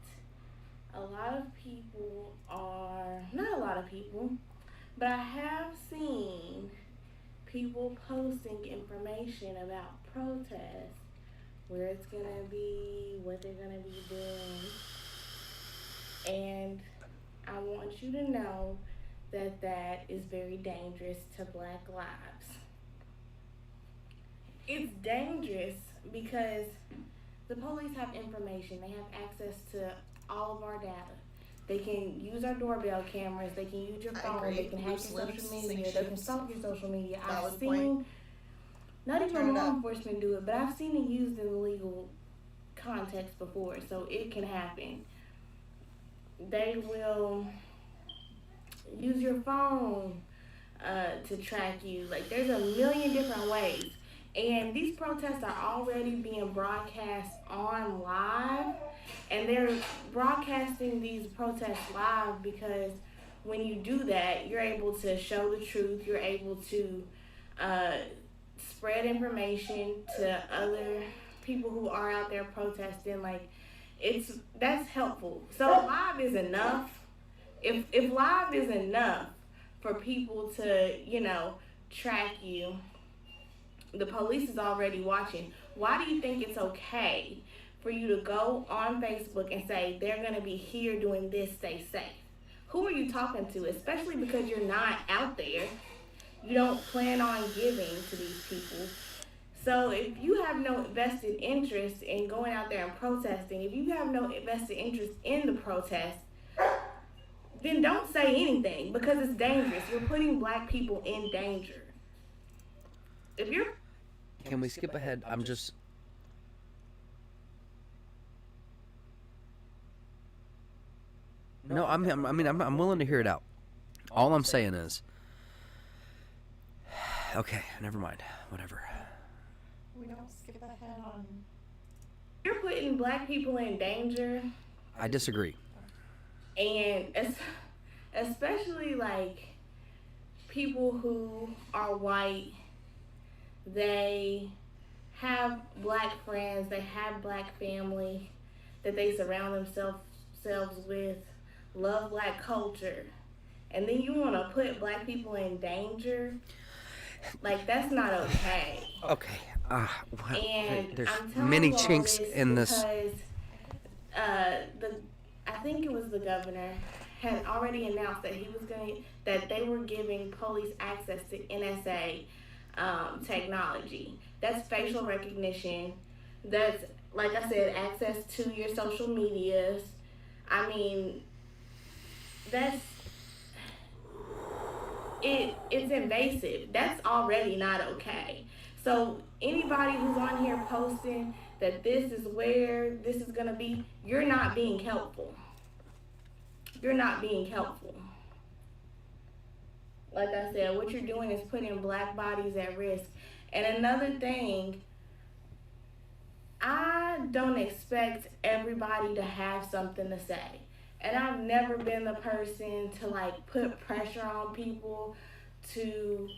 Speaker 8: a lot of people are, not a lot of people, but I have seen people posting information about protests, where it's gonna be, what they're gonna be doing, and I want you to know that that is very dangerous to Black lives. It's dangerous because the police have information. They have access to all of our data. They can use our doorbell cameras. They can use your
Speaker 2: I
Speaker 8: phone.
Speaker 2: agree.
Speaker 8: They can hack your
Speaker 2: Loose
Speaker 8: social
Speaker 2: lips,
Speaker 8: media. They can
Speaker 2: sanctions.
Speaker 8: stalk your social media.
Speaker 2: Valid
Speaker 8: I've
Speaker 2: point.
Speaker 8: seen, not
Speaker 2: Turn
Speaker 8: even
Speaker 2: it
Speaker 8: law
Speaker 2: up.
Speaker 8: enforcement do it, but I've seen it used in legal context before, so it can happen. They will use your phone to track you. Like, there's a million different ways. And these protests are already being broadcast on live. And they're broadcasting these protests live because when you do that, you're able to show the truth. You're able to spread information to other people who are out there protesting. Like, that's helpful. So live is enough. If live is enough for people to, track you, the police is already watching. Why do you think it's okay for you to go on Facebook and say they're going to be here doing this, stay safe? Who are you talking to? Especially because you're not out there. You don't plan on giving to these people. So if you have no vested interest in going out there and protesting, if you have no vested interest in the protest, then don't say anything because it's dangerous. You're putting black people in danger. If you're...
Speaker 1: Can we skip ahead? I'm just... No, I'm willing to hear it out. All I'm saying is... Okay, never mind. Whatever.
Speaker 2: We don't skip ahead on.
Speaker 8: You're putting black people in danger.
Speaker 1: I disagree.
Speaker 8: And especially, like, people who are white, they have black friends, they have black family that they surround themselves with, love black culture, and then you want to put black people in danger. Like, that's not okay.
Speaker 1: Okay.
Speaker 8: And
Speaker 1: there's
Speaker 8: I'm telling
Speaker 1: many
Speaker 8: you all
Speaker 1: chinks in this.
Speaker 8: Because I think it was the governor had already announced that they were giving police access to NSA technology. That's facial recognition. That's, like I said, access to your social medias. I mean, it's invasive. That's already not okay. So anybody who's on here posting that this is where this is going to be, you're not being helpful. You're not being helpful. Like I said, what you're doing is putting black bodies at risk. And another thing, I don't expect everybody to have something to say. And I've never been the person to, like, put pressure on people to,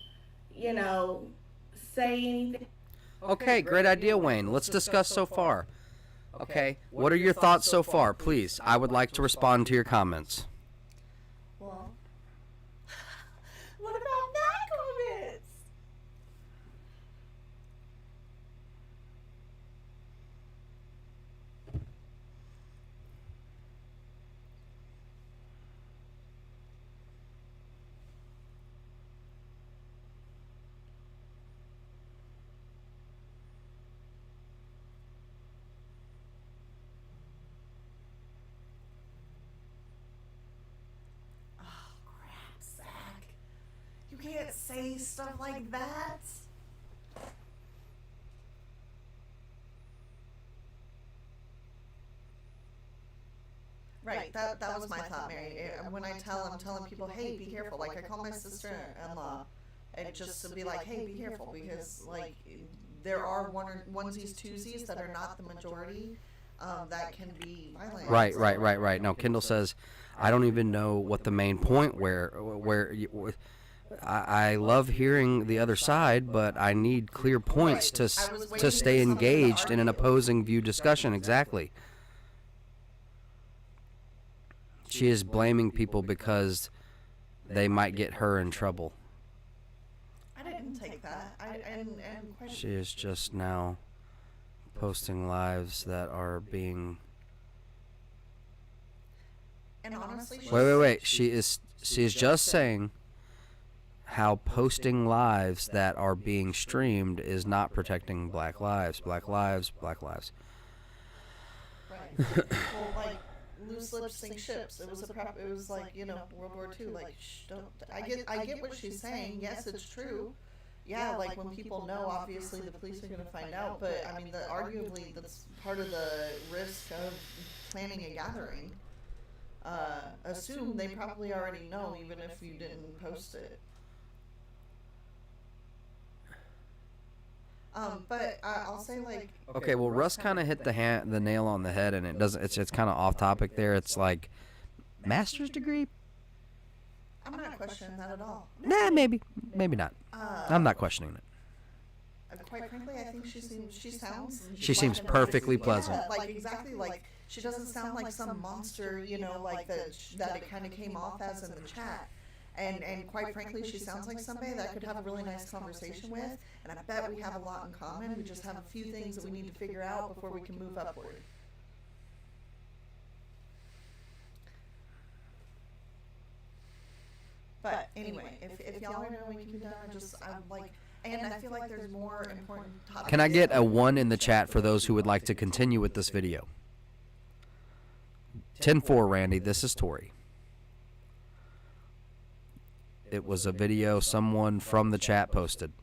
Speaker 8: say anything.
Speaker 1: Okay, great idea, Wayne. Let's discuss so far. Okay, what are your thoughts so far? Please, I would like to respond to your comments.
Speaker 2: Well, what about that comments? You can't say stuff like that. Right, that was my thought, Mary. When I'm telling people, hey, be careful. Like, I call my sister-in-law, and just to be like, hey, be careful, because, like, there are onesies, twosies that are not the majority that can be violent.
Speaker 1: Right. Now, Kendall says, I don't even know what the main point I love hearing the other side, but I need clear points to stay engaged in an opposing view discussion. Exactly. She is blaming people because they might get her in trouble.
Speaker 2: I didn't take that.
Speaker 1: She is just now posting lives that are being...
Speaker 2: And honestly...
Speaker 1: Wait. She is just saying how posting lives that are being streamed is not protecting black lives. Black lives.
Speaker 2: Right. Well, like, loose lips sink ships. It was it was like, you know, World War II. Like, shh, don't. I get what she's saying. Yes, it's true. Yeah, like when people know, obviously the police are going to find out. But I mean, arguably that's part of the risk of planning a gathering. Assume they probably already know, even if you didn't post it. But I'll say, like,
Speaker 1: Okay, well, Russ kind of hit the nail on the head, and it doesn't. It's kind of off topic there. It's like master's degree.
Speaker 2: I'm not questioning that at all.
Speaker 1: Nah, maybe not. I'm not questioning it.
Speaker 2: Quite frankly, I think
Speaker 1: She seems perfectly pleasant.
Speaker 2: Yeah, like exactly, like she doesn't sound like some monster, you know, like that it kind of came off as in the chat. And quite frankly, she sounds like somebody that I could have a really nice conversation with, and I bet we have a lot in common. We just have a few things that we need to figure out before we can move upward. But anyway, if y'all are doing what can be done, I'm like, and I feel like there's more important topics.
Speaker 1: Can I get a 1 in the chat for those who would like to continue with this video? 10-4, Randy. This is Tori. It was a video someone from the chat posted.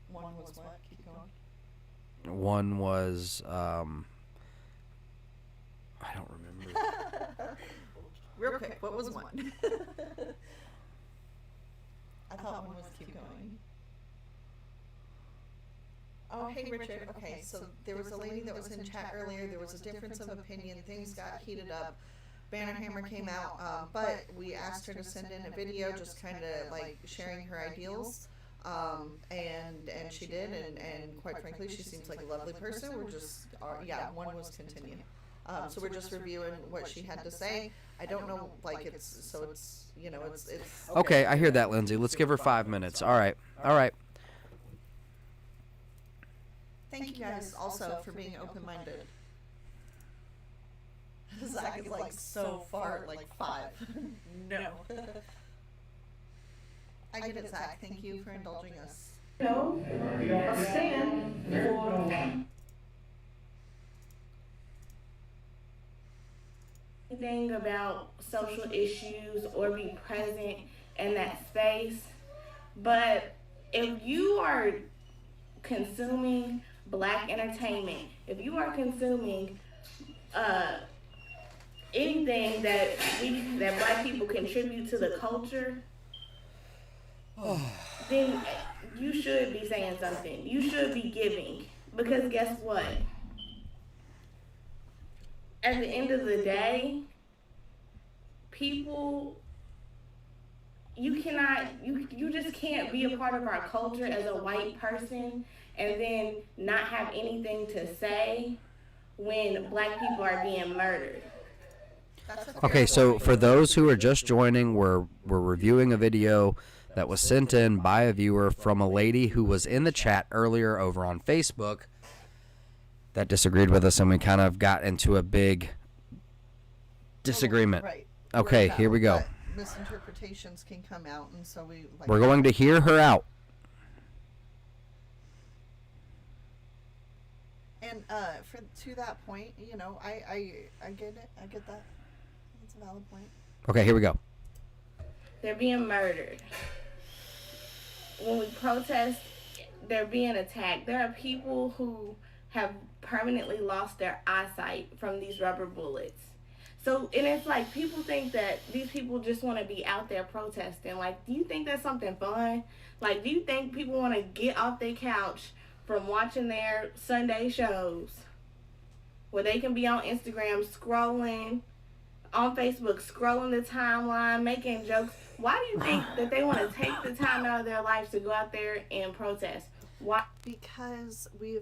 Speaker 2: One was what? Keep going.
Speaker 1: One was, I don't remember.
Speaker 2: Real quick, what was one? I thought one was keep going. Oh, hey Richard. Okay, so there was a lady that was in chat earlier. There was a difference of opinion. Things got heated up. Bannerhammer came out, but we asked her to send in a video, just kind of like sharing her ideals. And she did, and quite frankly, she seems like a lovely person. We're just, yeah, one was continue. So we're just reviewing what she had to say. I don't know, like it's, you know, it's.
Speaker 1: Okay, I hear that, Lindsay. Let's give her 5 minutes. All right.
Speaker 2: Thank you guys also for being open-minded. Zach is like so far, like 5. No. I get it, Zach. Thank you for indulging us.
Speaker 8: No, stand for anything about social issues or be present in that space. But if you are consuming Black entertainment, if you are consuming anything that Black people contribute to the culture, then you should be saying something. You should be giving. Because guess what? At the end of the day, people, you just can't be a part of our culture as a white person and then not have anything to say when Black people are being murdered.
Speaker 1: Okay, so for those who are just joining, we're reviewing a video that was sent in by a viewer from a lady who was in the chat earlier over on Facebook that disagreed with us, and we kind of got into a big disagreement.
Speaker 2: Right.
Speaker 1: Okay, here we go.
Speaker 2: Misinterpretations can come out, and so
Speaker 1: we're going to hear her out.
Speaker 2: And to that point, you know, I get it. I get that. That's a valid point.
Speaker 1: Okay, here we go.
Speaker 8: They're being murdered. When we protest, they're being attacked. There are people who have permanently lost their eyesight from these rubber bullets. So, and it's like people think that these people just want to be out there protesting. Like, do you think that's something fun? Like, do you think people want to get off their couch from watching their Sunday shows where they can be on Instagram scrolling, on Facebook scrolling the timeline, making jokes? Why do you think that they want to take the time out of their lives to go out there and protest? Why?
Speaker 2: Because we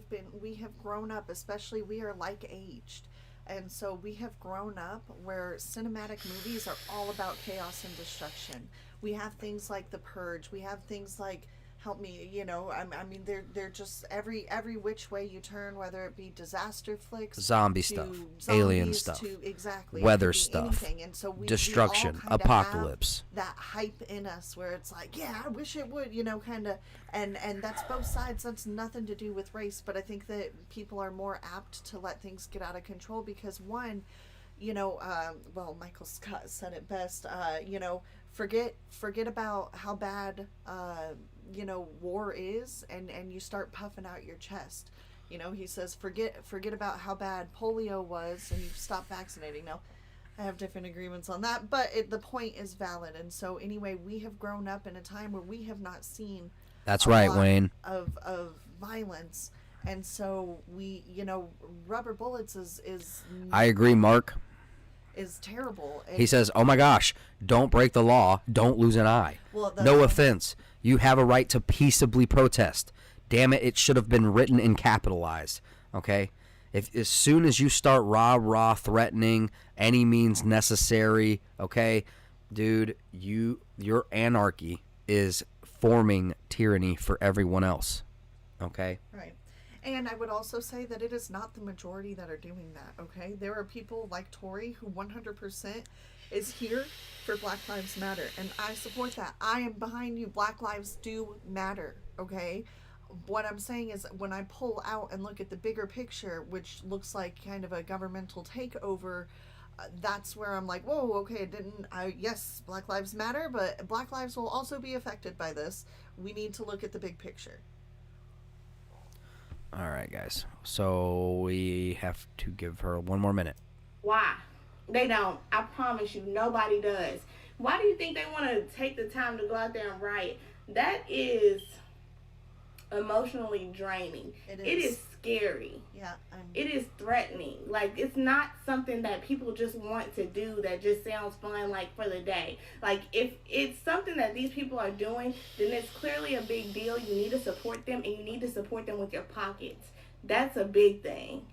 Speaker 2: have grown up, especially we are like aged. And so we have grown up where cinematic movies are all about chaos and destruction. We have things like The Purge. We have things like help me, I mean, they're just every which way you turn, whether it be disaster flicks,
Speaker 1: Zombie
Speaker 2: to
Speaker 1: stuff,
Speaker 2: zombies,
Speaker 1: alien stuff,
Speaker 2: to exactly
Speaker 1: weather
Speaker 2: it could be
Speaker 1: stuff,
Speaker 2: anything. And so we
Speaker 1: destruction,
Speaker 2: all kinda
Speaker 1: apocalypse.
Speaker 2: have that hype in us where it's like, yeah, I wish it would, kind of, and that's both sides. That's nothing to do with race, but I think that people are more apt to let things get out of control because one, well, Michael Scott said it best. Forget about how bad war is, and you start puffing out your chest. He says forget about how bad polio was, and you stop vaccinating. Now, I have different agreements on that, but the point is valid. And so anyway, we have grown up in a time where we have not seen
Speaker 1: That's
Speaker 2: a
Speaker 1: right,
Speaker 2: lot
Speaker 1: Wayne.
Speaker 2: of violence, and so we rubber bullets is
Speaker 1: I agree, Mark.
Speaker 2: is terrible.
Speaker 1: He says, oh my gosh, don't break the law, don't lose an eye.
Speaker 2: Well,
Speaker 1: No offense. You have a right to peaceably protest. Damn it, it should have been written and capitalized. Okay? As soon as you start rah threatening any means necessary, okay, dude, your anarchy is forming tyranny for everyone else. Okay?
Speaker 2: Right. And I would also say that it is not the majority that are doing that, okay? There are people like Tori who 100% is here for Black Lives Matter, and I support that. I am behind you. Black lives do matter, okay? What I'm saying is when I pull out and look at the bigger picture, which looks like kind of a governmental takeover, that's where I'm like, whoa, okay, yes, Black Lives Matter, but Black lives will also be affected by this. We need to look at the big picture.
Speaker 1: All right, guys. So we have to give her 1 more minute.
Speaker 8: Why? They don't. I promise you, nobody does. Why do you think they want to take the time to go out there and riot? That is emotionally draining. It is scary.
Speaker 2: Yeah.
Speaker 8: It is threatening. Like, it's not something that people just want to do that just sounds fun, like, for the day. Like, if it's something that these people are doing, then it's clearly a big deal. You need to support them, and you need to support them with your pockets. That's a big thing.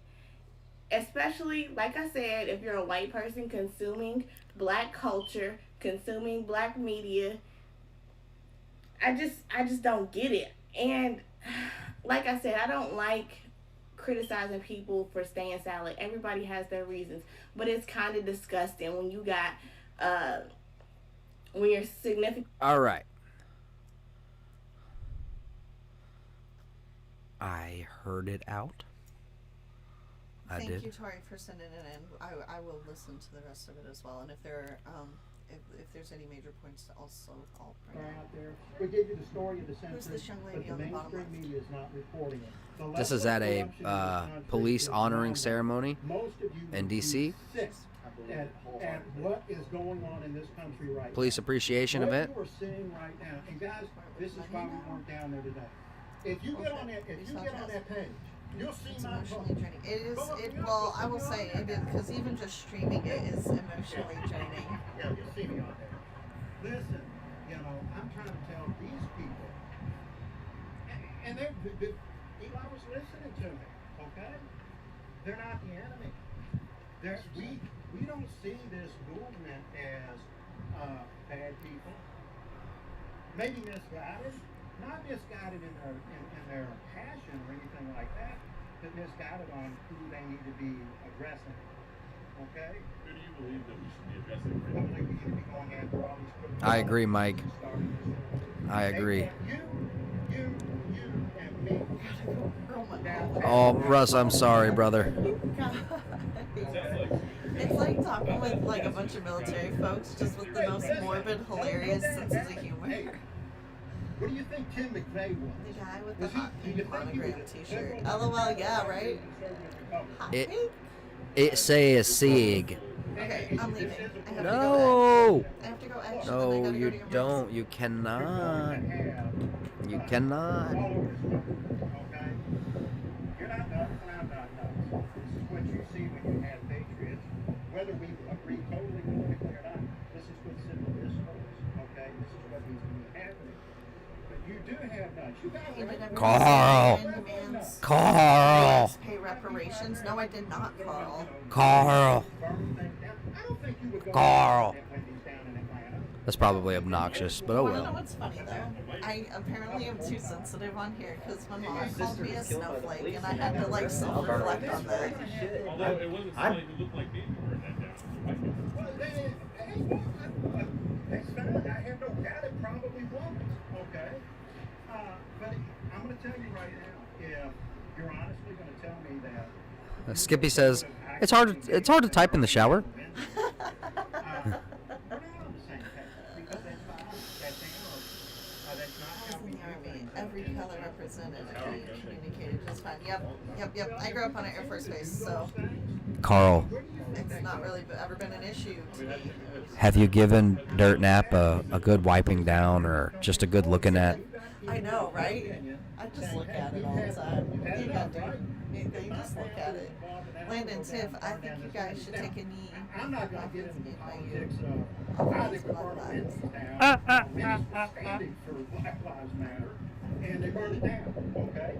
Speaker 8: Especially, like I said, if you're a white person consuming Black culture, consuming Black media, I just don't get it. And like I said, I don't like criticizing people for staying silent. Everybody has their reasons, but it's kind of disgusting when you got when you're significant.
Speaker 1: All right. I heard it out.
Speaker 2: Thank you, Tori, for sending it in. I will listen to the rest of it as well, and if there if there's any major points, I'll bring it
Speaker 9: out there. We give you the story of the census,
Speaker 2: this young lady
Speaker 9: but the
Speaker 2: on the bottom
Speaker 9: mainstream media is not reporting it.
Speaker 1: This is at a police honoring ceremony in D.C.
Speaker 9: At what is going on in this country right
Speaker 1: Police
Speaker 9: now.
Speaker 1: appreciation event.
Speaker 9: What you are seeing right now, and guys, this is why we weren't down there today. If you get on that page, you'll see
Speaker 2: It's
Speaker 9: my
Speaker 2: emotionally draining. Well, I will say it is, because even just streaming it is emotionally draining.
Speaker 9: Yeah, you'll see me on there. Listen, I'm trying to tell these people, and Eli was listening to me, okay? They're not the enemy. We don't see this movement as bad people. Maybe misguided. Not misguided in their passion or anything like that, but misguided on who they need to be addressing. Okay? Who do you believe that we should be addressing? I believe we should be going after all these criminals.
Speaker 1: I agree, Mike. I agree.
Speaker 9: You and me.
Speaker 1: Oh, Russ, I'm sorry, brother.
Speaker 2: It's like talking with like a bunch of military folks, just with the most morbid, hilarious senses of humor.
Speaker 9: What do you think Tim McVeigh was?
Speaker 2: The guy with the hot pink monogram t-shirt. LOL, yeah, right? Hot pink?
Speaker 1: It say a sig.
Speaker 2: Okay, I'm leaving. I have
Speaker 1: No!
Speaker 2: I have to go edge.
Speaker 1: No, you don't. You cannot. You cannot.
Speaker 9: Okay? You're not nuts, and I'm not nuts. This is what you see when you have patriots. Whether we agree totally politically or not, this is what's in the discourse. Okay? This is what needs to be happening. You do have nuts. You got
Speaker 1: Carl.
Speaker 2: Pay reparations. No, I did not, Carl.
Speaker 1: Carl.
Speaker 9: I don't think you would go
Speaker 1: Carl.
Speaker 9: down in Atlanta.
Speaker 1: That's probably obnoxious, but oh
Speaker 2: Want to know
Speaker 1: well.
Speaker 2: what's funny though? I apparently am too sensitive on here because my mom called me a snowflake, and I had to like self-reflect on that.
Speaker 10: Although it wasn't somebody who looked like me who heard that down.
Speaker 9: Well, that's fine. I have no doubt it probably was. Okay. But I'm going to tell you right now, if you're honestly going to tell me that.
Speaker 1: Skippy says, it's hard to type in the shower.
Speaker 9: We're not on the same page because that's fine. That's analog. That's not
Speaker 2: I
Speaker 9: how
Speaker 2: was
Speaker 9: we
Speaker 2: in
Speaker 9: do
Speaker 2: the Army.
Speaker 9: things.
Speaker 2: Every color represented and communicated just fine. Yep. I grew up on an Air Force base, so
Speaker 1: Carl,
Speaker 2: it's not really ever been an issue to me.
Speaker 1: have you given Dirt Nap a good wiping down or just a good looking at?
Speaker 2: I know, right? I just look at it all the time. You have to. You just look at it. Landon, Tiff, I think you guys should take a knee.
Speaker 9: I'm not going to get into the politics of
Speaker 2: I'll
Speaker 9: I think the
Speaker 2: Black
Speaker 9: parliament
Speaker 2: Lives.
Speaker 9: is down. Many standing for Black Lives Matter, and they burned it down. Okay,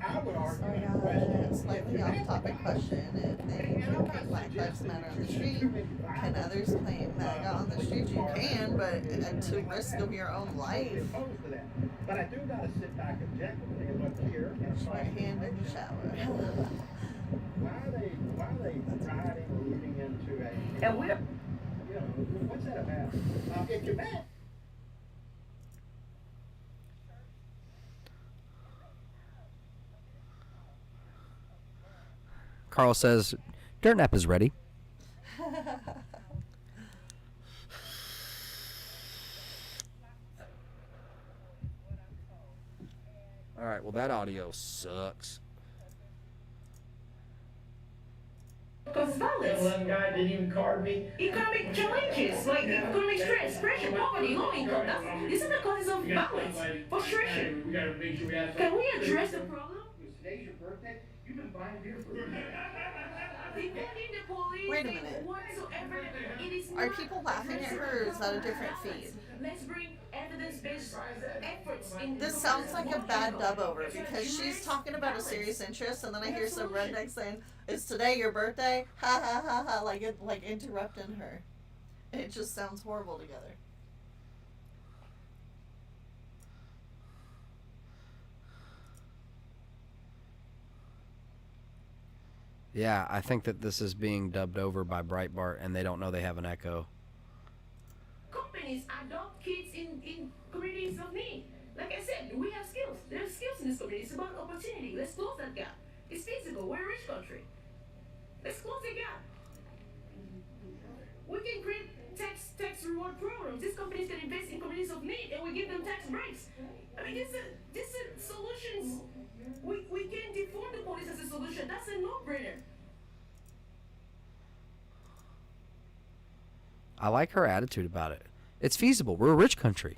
Speaker 9: I would argue.
Speaker 2: So I got a slightly off-topic question. If they can paint Black Lives Matter on the street, can others paint MAGA on the street? You can, but at to risk of your own life.
Speaker 9: Opposed to that. But I do got to sit back objectively and look here.
Speaker 2: Wash my hand in the shower.
Speaker 9: Why are they riding or leading into a?
Speaker 11: And we're.
Speaker 9: You know, what's that about? If you're mad.
Speaker 1: Carl says, Dirt Nap is ready. All right, well, that audio sucks.
Speaker 11: Because violence. One guy didn't even card me. Economic challenges like economic stress, pressure, poverty, low income. These are the causes of violence, frustration.
Speaker 10: We gotta make sure we have.
Speaker 11: Can we address the problem?
Speaker 9: Today's your birthday. You've been buying beer for a minute.
Speaker 11: Defunding the police.
Speaker 2: Wait a minute.
Speaker 11: Whatsoever. It is
Speaker 2: Are
Speaker 11: not
Speaker 2: people laughing at her, or is that a different feed?
Speaker 11: Let's bring evidence-based efforts in
Speaker 2: This sounds like a bad dub over because she's talking about a serious interest, and then I hear some redneck saying, "Is today your birthday?" Ha ha ha ha, like interrupting her. It just sounds horrible together.
Speaker 1: Yeah, I think that this is being dubbed over by Breitbart, and they don't know they have an echo.
Speaker 11: Companies adopt kids in communities of need. Like I said, we have skills. There are skills in this community. It's about opportunity. Let's close that gap. It's feasible. We're a rich country. Let's close the gap. We can create tax reward programs. These companies can invest in communities of need, and we give them tax breaks. I mean, these are solutions. We can defund the police as a solution. That's a no-brainer.
Speaker 1: I like her attitude about it. It's feasible. We're a rich country.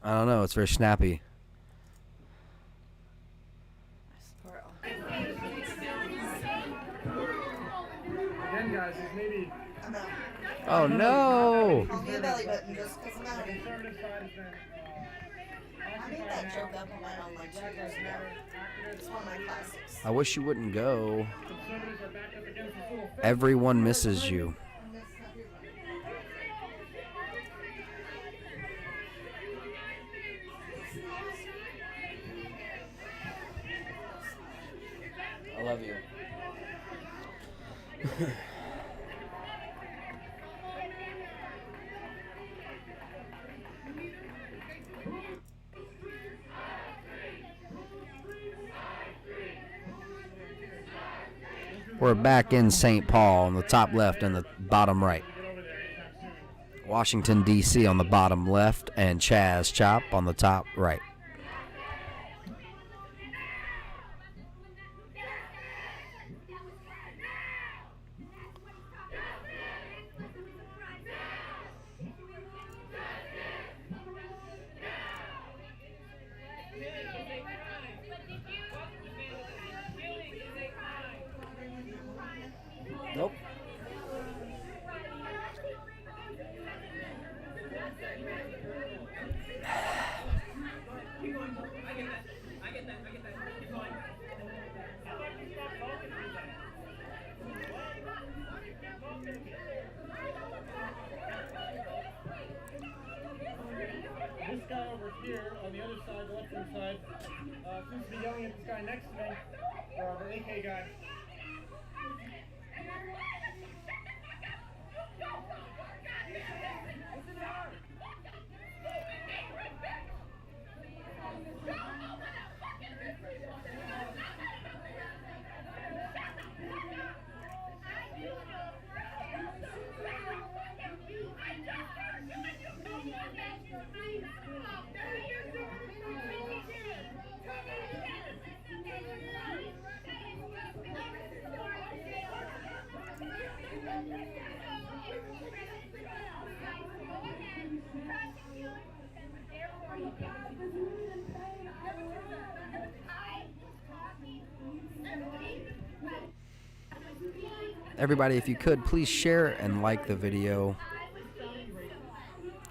Speaker 1: I don't know. It's very snappy.
Speaker 5: Again, guys, is maybe
Speaker 2: I'm out.
Speaker 1: Oh, no.
Speaker 2: Call me a belly button just because I'm out.
Speaker 5: conservative side has been
Speaker 2: I made that joke up on my own like 2 years ago. It's one of my classics.
Speaker 1: I wish you wouldn't go.
Speaker 5: conservatives are backed up against this little fence.
Speaker 1: Everyone misses you. I love you. We're back in St. Paul on the top left and the bottom right. Washington, D.C. on the bottom left and Chaz Chop on the top right. Nope.
Speaker 5: here on the other side, the left-hand side, seems to be yelling at this guy next to me, the AK guy.
Speaker 1: Everybody, if you could, please share and like the video.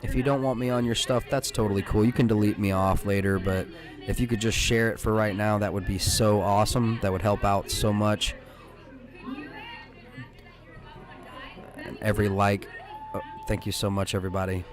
Speaker 1: If you don't want me on your stuff, that's totally cool. You can delete me off later, but if you could just share it for right now, that would be so awesome. That would help out so much. And every like, thank you so much, everybody.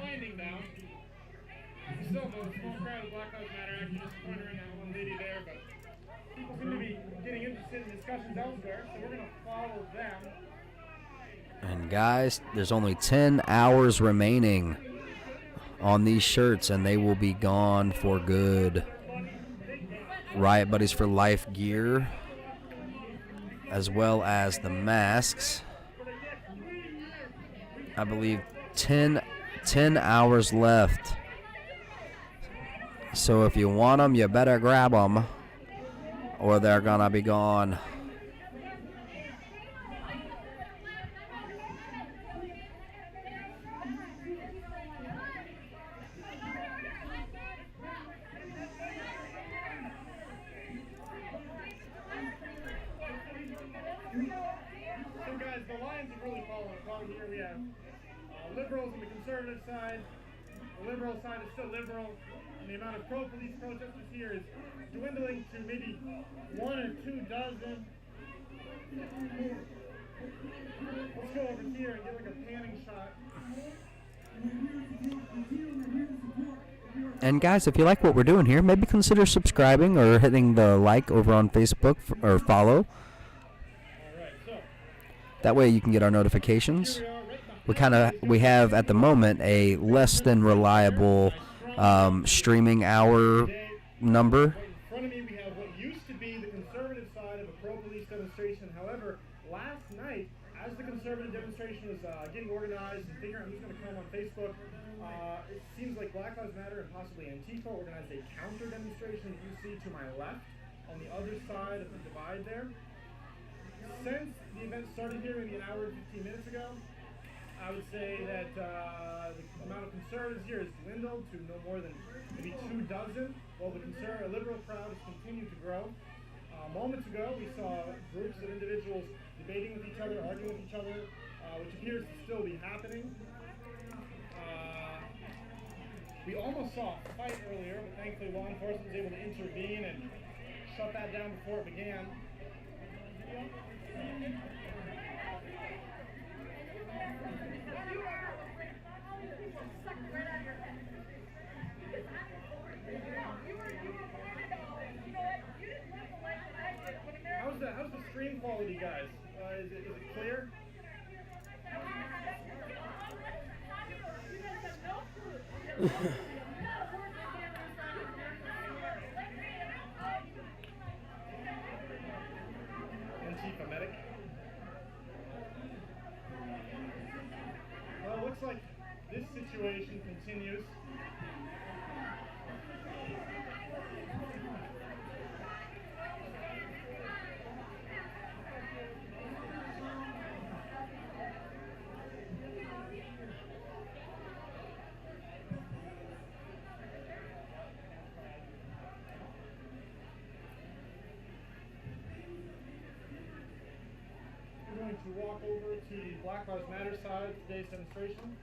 Speaker 5: Winding down. Still, the small crowd of Black Lives Matter actually just cornering that one lady there, but people seem to be getting interested in discussions elsewhere, so we're going to follow them.
Speaker 1: And guys, there's only 10 hours remaining on these shirts, and they will be gone for good. Riot Buddies for Life gear, as well as the masks. I believe 10 hours left. So if you want them, you better grab them, or they're gonna be gone.
Speaker 5: So guys, the lines have really fallen apart here. We have liberals on the conservative side. The liberal side is still liberal. And the amount of pro-police protesters here is dwindling to maybe 1 or 2 dozen. Let's go over here and get like a panning shot.
Speaker 1: And guys, if you like what we're doing here, maybe consider subscribing or hitting the like over on Facebook or follow. That way you can get our notifications. We have at the moment a less than reliable streaming hour number.
Speaker 5: In front of me we have what used to be the conservative side of a pro-police demonstration. However, last night, as the conservative demonstration was getting organized and figuring out who's going to come on Facebook, it seems like Black Lives Matter and possibly Antifa organized a counter demonstration that you see to my left on the other side of the divide there. Since the event started here maybe an hour and 15 minutes ago, I would say that the amount of conservatives here has dwindled to no more than maybe 2 dozen, while the liberal crowd has continued to grow. Moments ago, we saw groups of individuals debating with each other, arguing with each other, which appears to still be happening. We almost saw a fight earlier, but thankfully law enforcement was able to intervene and shut that down before it began. How's the screen quality, guys? Is it clear? Antifa medic. Well, it looks like this situation continues. walk over to the Black Lives Matter side of today's demonstration.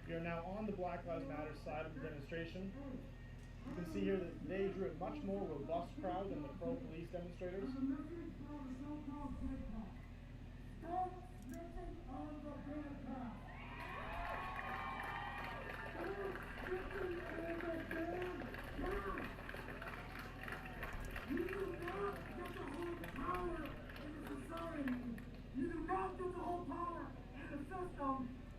Speaker 5: We are now on the Black Lives Matter side of the demonstration. You can see here that they drew a much more robust crowd than the pro-police demonstrators.
Speaker 4: You do not get the whole power in the system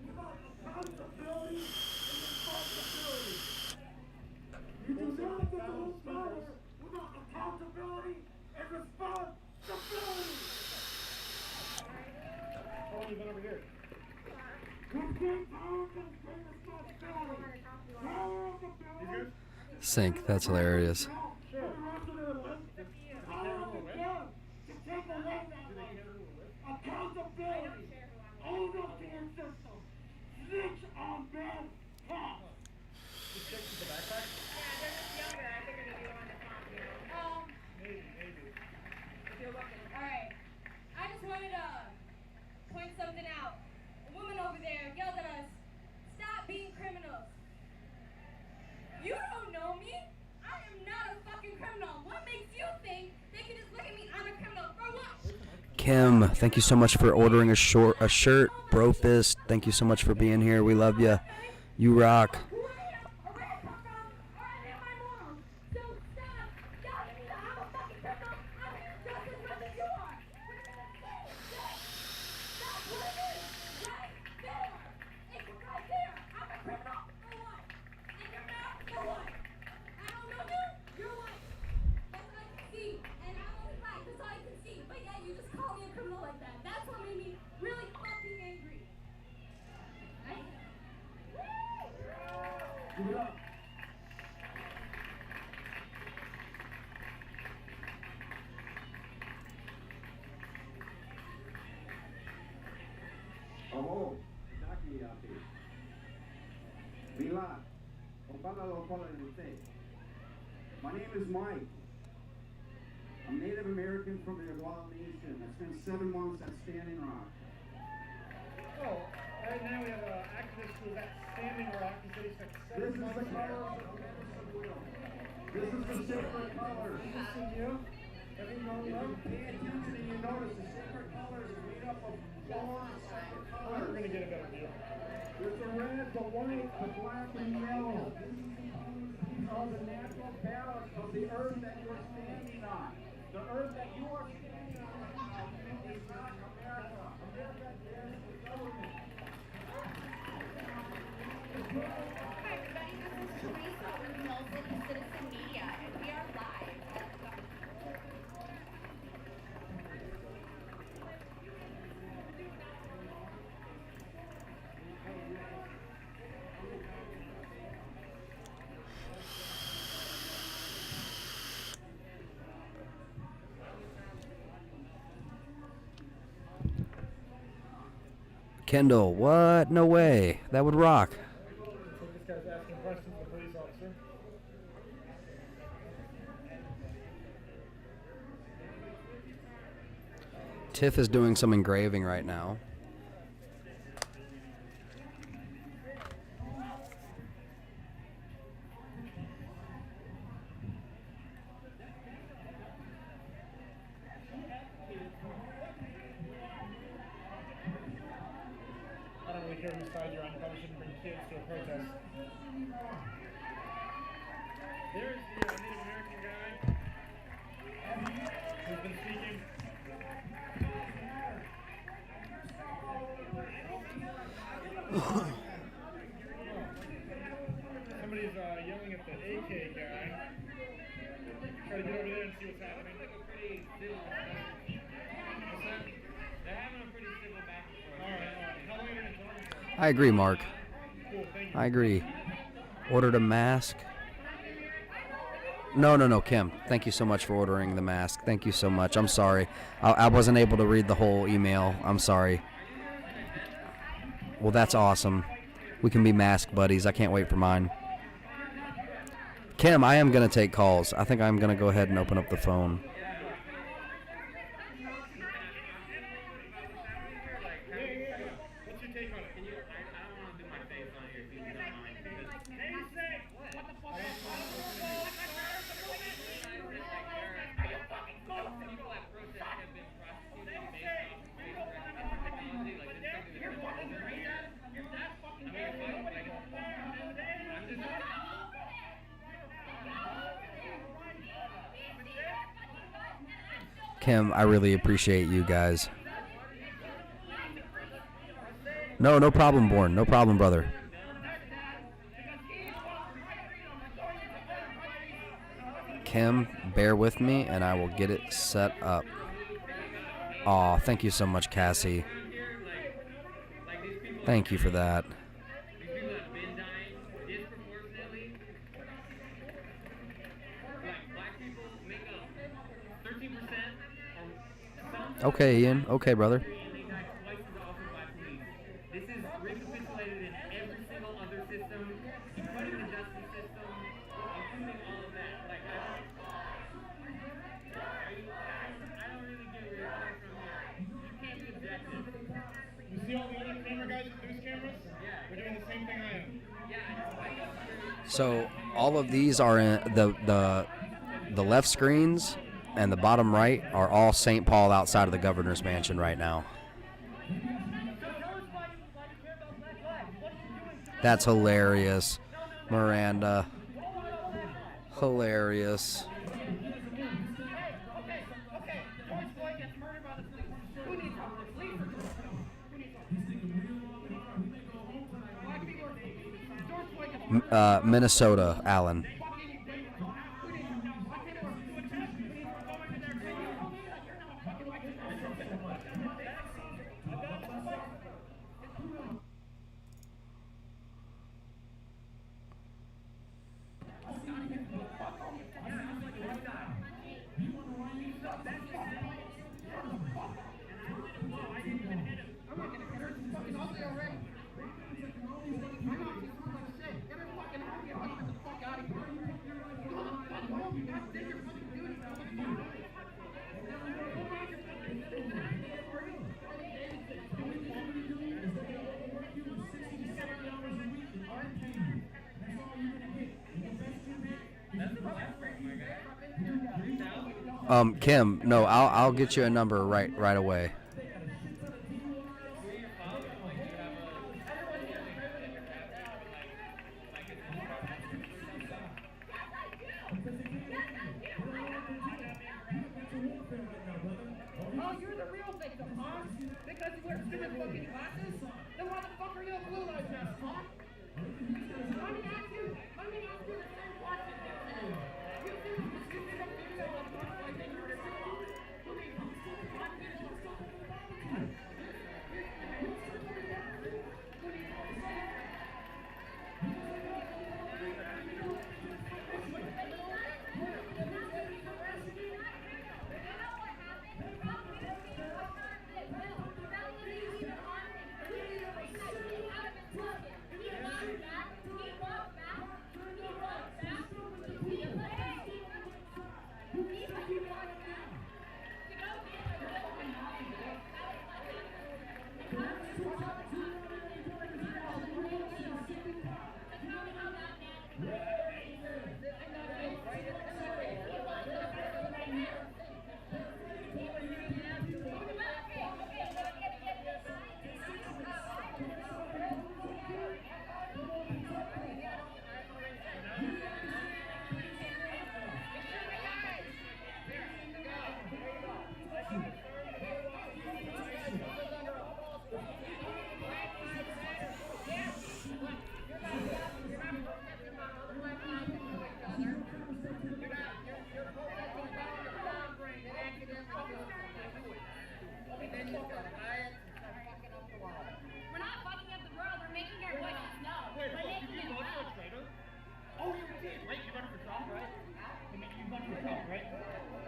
Speaker 4: without accountability and responsibility. You do not get the whole power without accountability and responsibility.
Speaker 5: How long have you been over here?
Speaker 4: With great power comes great responsibility. Power of the bill.
Speaker 1: Sync, that's hilarious.
Speaker 4: Power of the bill to take away that right. Accountability. Own up to your system. Snitch on bad cops.
Speaker 5: You stick to the backpack?
Speaker 7: Yeah, they're just younger. I figured it'd be on the top, you know.
Speaker 5: Maybe.
Speaker 7: If you're looking.
Speaker 6: Alright, I just wanted to point something out. A woman over there yelled at us, "Stop being criminals." You don't know me. I am not a fucking criminal. What makes you think they can just look at me? I'm a criminal. For what?
Speaker 1: Kim, thank you so much for ordering a shirt. Brofist, thank you so much for being here. We love you. You rock.
Speaker 4: Give it up.
Speaker 3: Oh, Jackie aquí. Mila, my name is Mike. I'm Native American from the Oglala Nation. I spent 7 months at Standing Rock.
Speaker 5: Oh, right now we have an activist who is at Standing Rock. He said he spent
Speaker 3: This
Speaker 5: 7
Speaker 3: is
Speaker 5: months
Speaker 3: the color of the medicine wheel. This is the sacred colors.
Speaker 5: This is you. Everyone
Speaker 3: If
Speaker 5: knows.
Speaker 3: you pay attention and you notice, the sacred colors is made up of 4 separate
Speaker 5: We're
Speaker 3: colors.
Speaker 5: going to get a better view.
Speaker 3: There's the red, the white, the black, and yellow. These are the natural balance of the earth that you're standing on. The earth that you are standing on right now is not America. America is the government.
Speaker 7: Hi, everybody. This is Teresa with Mill City Citizen Media, and we are live.
Speaker 1: Kendall, what? No way. That would rock.
Speaker 5: So this guy's asking questions of the police officer.
Speaker 1: Tiff is doing some engraving right now.
Speaker 5: I don't really care whose side you're on. You probably shouldn't bring kids to a protest. There's the Native American guy who's been speaking. Somebody's yelling at the AK guy. Try to get over there and see what's happening. What's that?
Speaker 10: They're having a pretty civil back and forth.
Speaker 5: Alright. How long are you going to talk for?
Speaker 1: I agree, Mark.
Speaker 5: Cool, thank you.
Speaker 1: I agree. Ordered a mask. No, Kim. Thank you so much for ordering the mask. Thank you so much. I'm sorry. I wasn't able to read the whole email. I'm sorry. Well, that's awesome. We can be mask buddies. I can't wait for mine. Kim, I am going to take calls. I think I'm going to go ahead and open up the phone.
Speaker 5: What's your take on it? I don't want to do my face on here if you don't mind. What the fuck? People at protest have been prosecuted based off face recognition technology. Like, this is something that's been
Speaker 1: Kim, I really appreciate you guys. No problem, Born. No problem, brother. Kim, bear with me, and I will get it set up. Aw, thank you so much, Cassie. Thank you for that. Okay, Ian. Okay, brother.
Speaker 5: This is recapitulated in every single other system, including the justice system, including all of that. Like, I don't really get where you're coming from here. You can't be objective.
Speaker 3: You see all the other camera guys with news cameras?
Speaker 5: Yeah.
Speaker 3: They're doing the same thing I am.
Speaker 5: Yeah.
Speaker 1: So all of these are in the left screens and the bottom right are all St. Paul outside of the governor's mansion right now. That's hilarious, Miranda. Hilarious. Minnesota, Allen. Kim, no, I'll get you a number right away.
Speaker 12: Oh, you're the real victim, huh? Because you wear stupid fucking glasses? Then why the fuck are you a blue light vest, huh? Let me ask you the same question. You think the stupid video of the like they were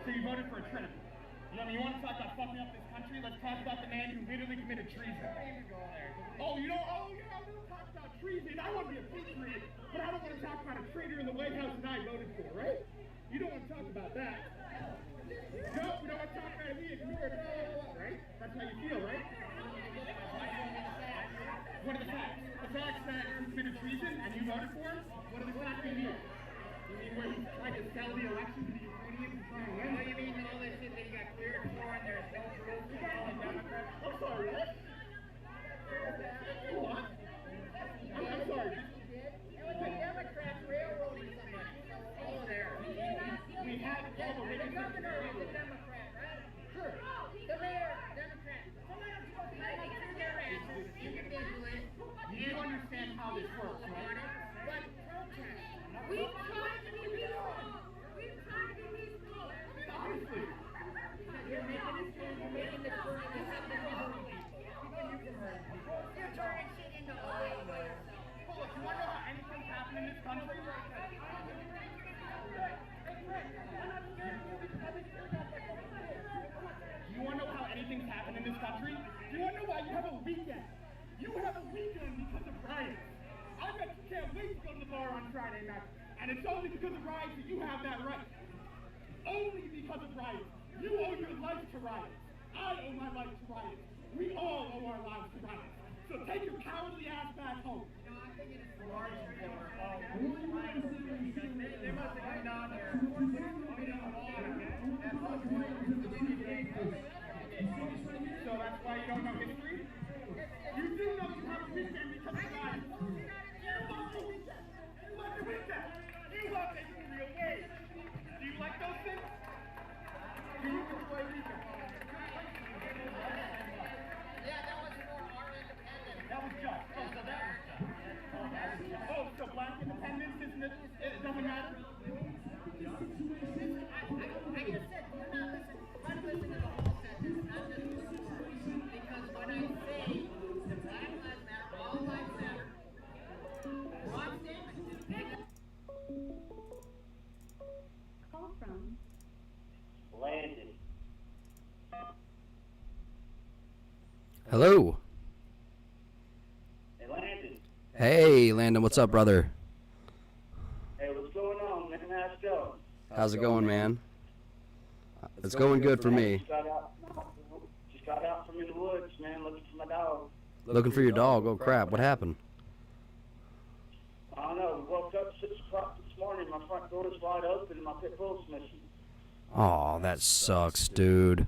Speaker 5: So you voted for a Trinity. You want to talk about fucking up this
Speaker 12: country, let's talk about the man who literally committed treason. Oh, you know, I don't talk about treason. I want to be a patriot, but I don't want to talk about a traitor in the White House that I voted for, right? You don't want to talk about that. No, you don't want to talk about me ignored, right? That's how you feel, right? What are the facts? The facts that he committed treason and you voted for him? What are the facts you mean? You mean where he tried to sell the election to the Ukrainians and try and win? Oh, you mean all this shit that he got cleared for and there's no proof to all the Democrats? I'm sorry, what? What? I'm sorry. It was the Democrats railroading somebody. Oh, there. We had all the witnesses. The governor is a Democrat, right? Sure. The mayor, Democrat. So let them go behind their asses individually. You understand how this works, right? But protest. We've tried to be peaceful. We've tried to be peaceful. Honestly. You're making this burning this something hurting people. You're turning shit into oil. Hold on, you want to know how anything's happened in this country? You want to know how anything's happened in this country? Do you want to know why you have a weekend? You have a weekend because of riots. I bet you can't wait to go to the bar on Friday night. And it's only because of riots that you have that right. Only because of riots. You owe your life to riots. I owe my life to riots. We all owe our lives to riots. So take your cowardly ass back home. You know, I think it's the margin that we're all riots. They must have come down here. So that's why you don't know history? You do know you have a weekend because of riots. You love the weekend. You love the weekend. You love taking real wage. Do you like those things? Do you enjoy weekends? Yeah, that was for our independence. That was just. Oh, so that was just. Oh, so black independence isn't it? It doesn't matter? I just said, do not listen. Try to listen to the whole sentence, not just the words. Because when I say the Black Lives Matter, all lives matter, wrong statement.
Speaker 13: Call from
Speaker 14: Landon.
Speaker 1: Hello.
Speaker 14: Hey, Landon.
Speaker 1: Hey, Landon. What's up, brother?
Speaker 14: Hey, what's going on, man? How's it going?
Speaker 1: How's it going, man? It's going good for me.
Speaker 14: Just got out from in the woods, man, looking for my dog.
Speaker 1: Looking for your dog? Oh, crap. What happened?
Speaker 14: I don't know. We woke up 6 o'clock this morning. My front door is wide open and my pit bull's missing.
Speaker 1: Oh, that sucks, dude.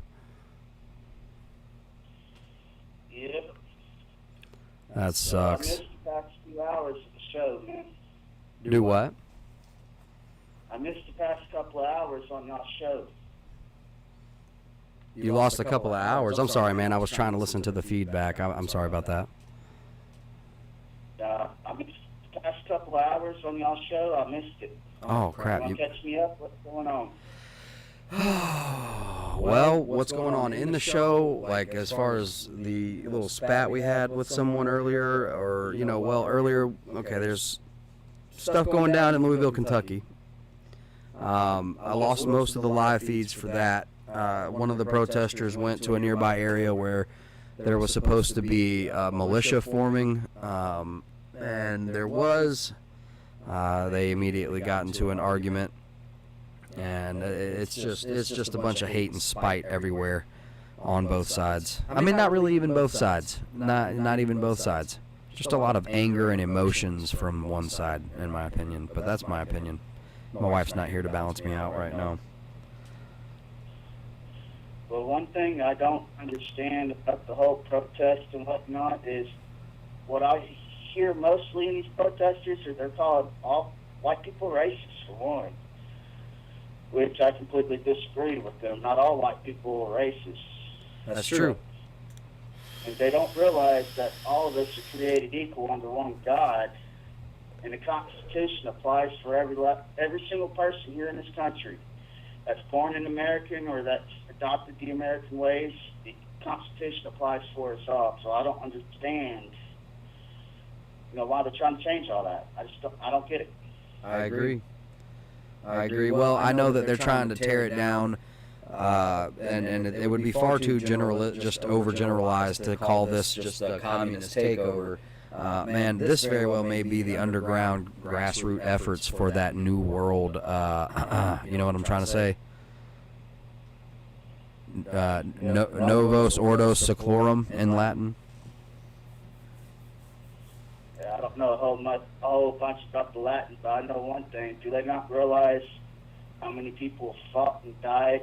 Speaker 14: Yep.
Speaker 1: That sucks.
Speaker 14: I missed the past few hours of the show.
Speaker 1: Do what?
Speaker 14: I missed the past couple of hours on y'all's show.
Speaker 1: You lost a couple of hours. I'm sorry, man. I was trying to listen to the feedback. I'm sorry about that.
Speaker 14: I missed the past couple of hours on y'all's show. I missed it.
Speaker 1: Oh, crap.
Speaker 14: You catch me up? What's going on?
Speaker 1: Well, what's going on in the show, like as far as the little spat we had with someone earlier, or, you know, well, earlier, okay, there's stuff going down in Louisville, Kentucky. I lost most of the live feeds for that. One of the protesters went to a nearby area where there was supposed to be a militia forming, and there was. They immediately got into an argument, and it's just a bunch of hate and spite everywhere on both sides. I mean, not really even both sides. Not even both sides. Just a lot of anger and emotions from one side, in my opinion. But that's my opinion. My wife's not here to balance me out right now.
Speaker 14: Well, one thing I don't understand about the whole protest and whatnot is what I hear mostly in these protesters are they're called all white people racist, for one, which I completely disagree with them. Not all white people are racist.
Speaker 1: That's true.
Speaker 14: And they don't realize that all of us are created equal under one God, and the Constitution applies for every single person here in this country that's born an American or that's adopted the American ways. The Constitution applies for us all. So I don't understand, why they're trying to change all that. I don't get it.
Speaker 1: I agree. Well, I know that they're trying to tear it down and it would be far too just overgeneralized to call this just a communist takeover. Man, this very well may be the underground grassroots efforts for that new world. You know what I'm trying to say? Novus Ordo Seclorum in Latin.
Speaker 14: Yeah, I don't know a whole bunch about the Latin, but I know one thing. Do they not realize how many people fought and died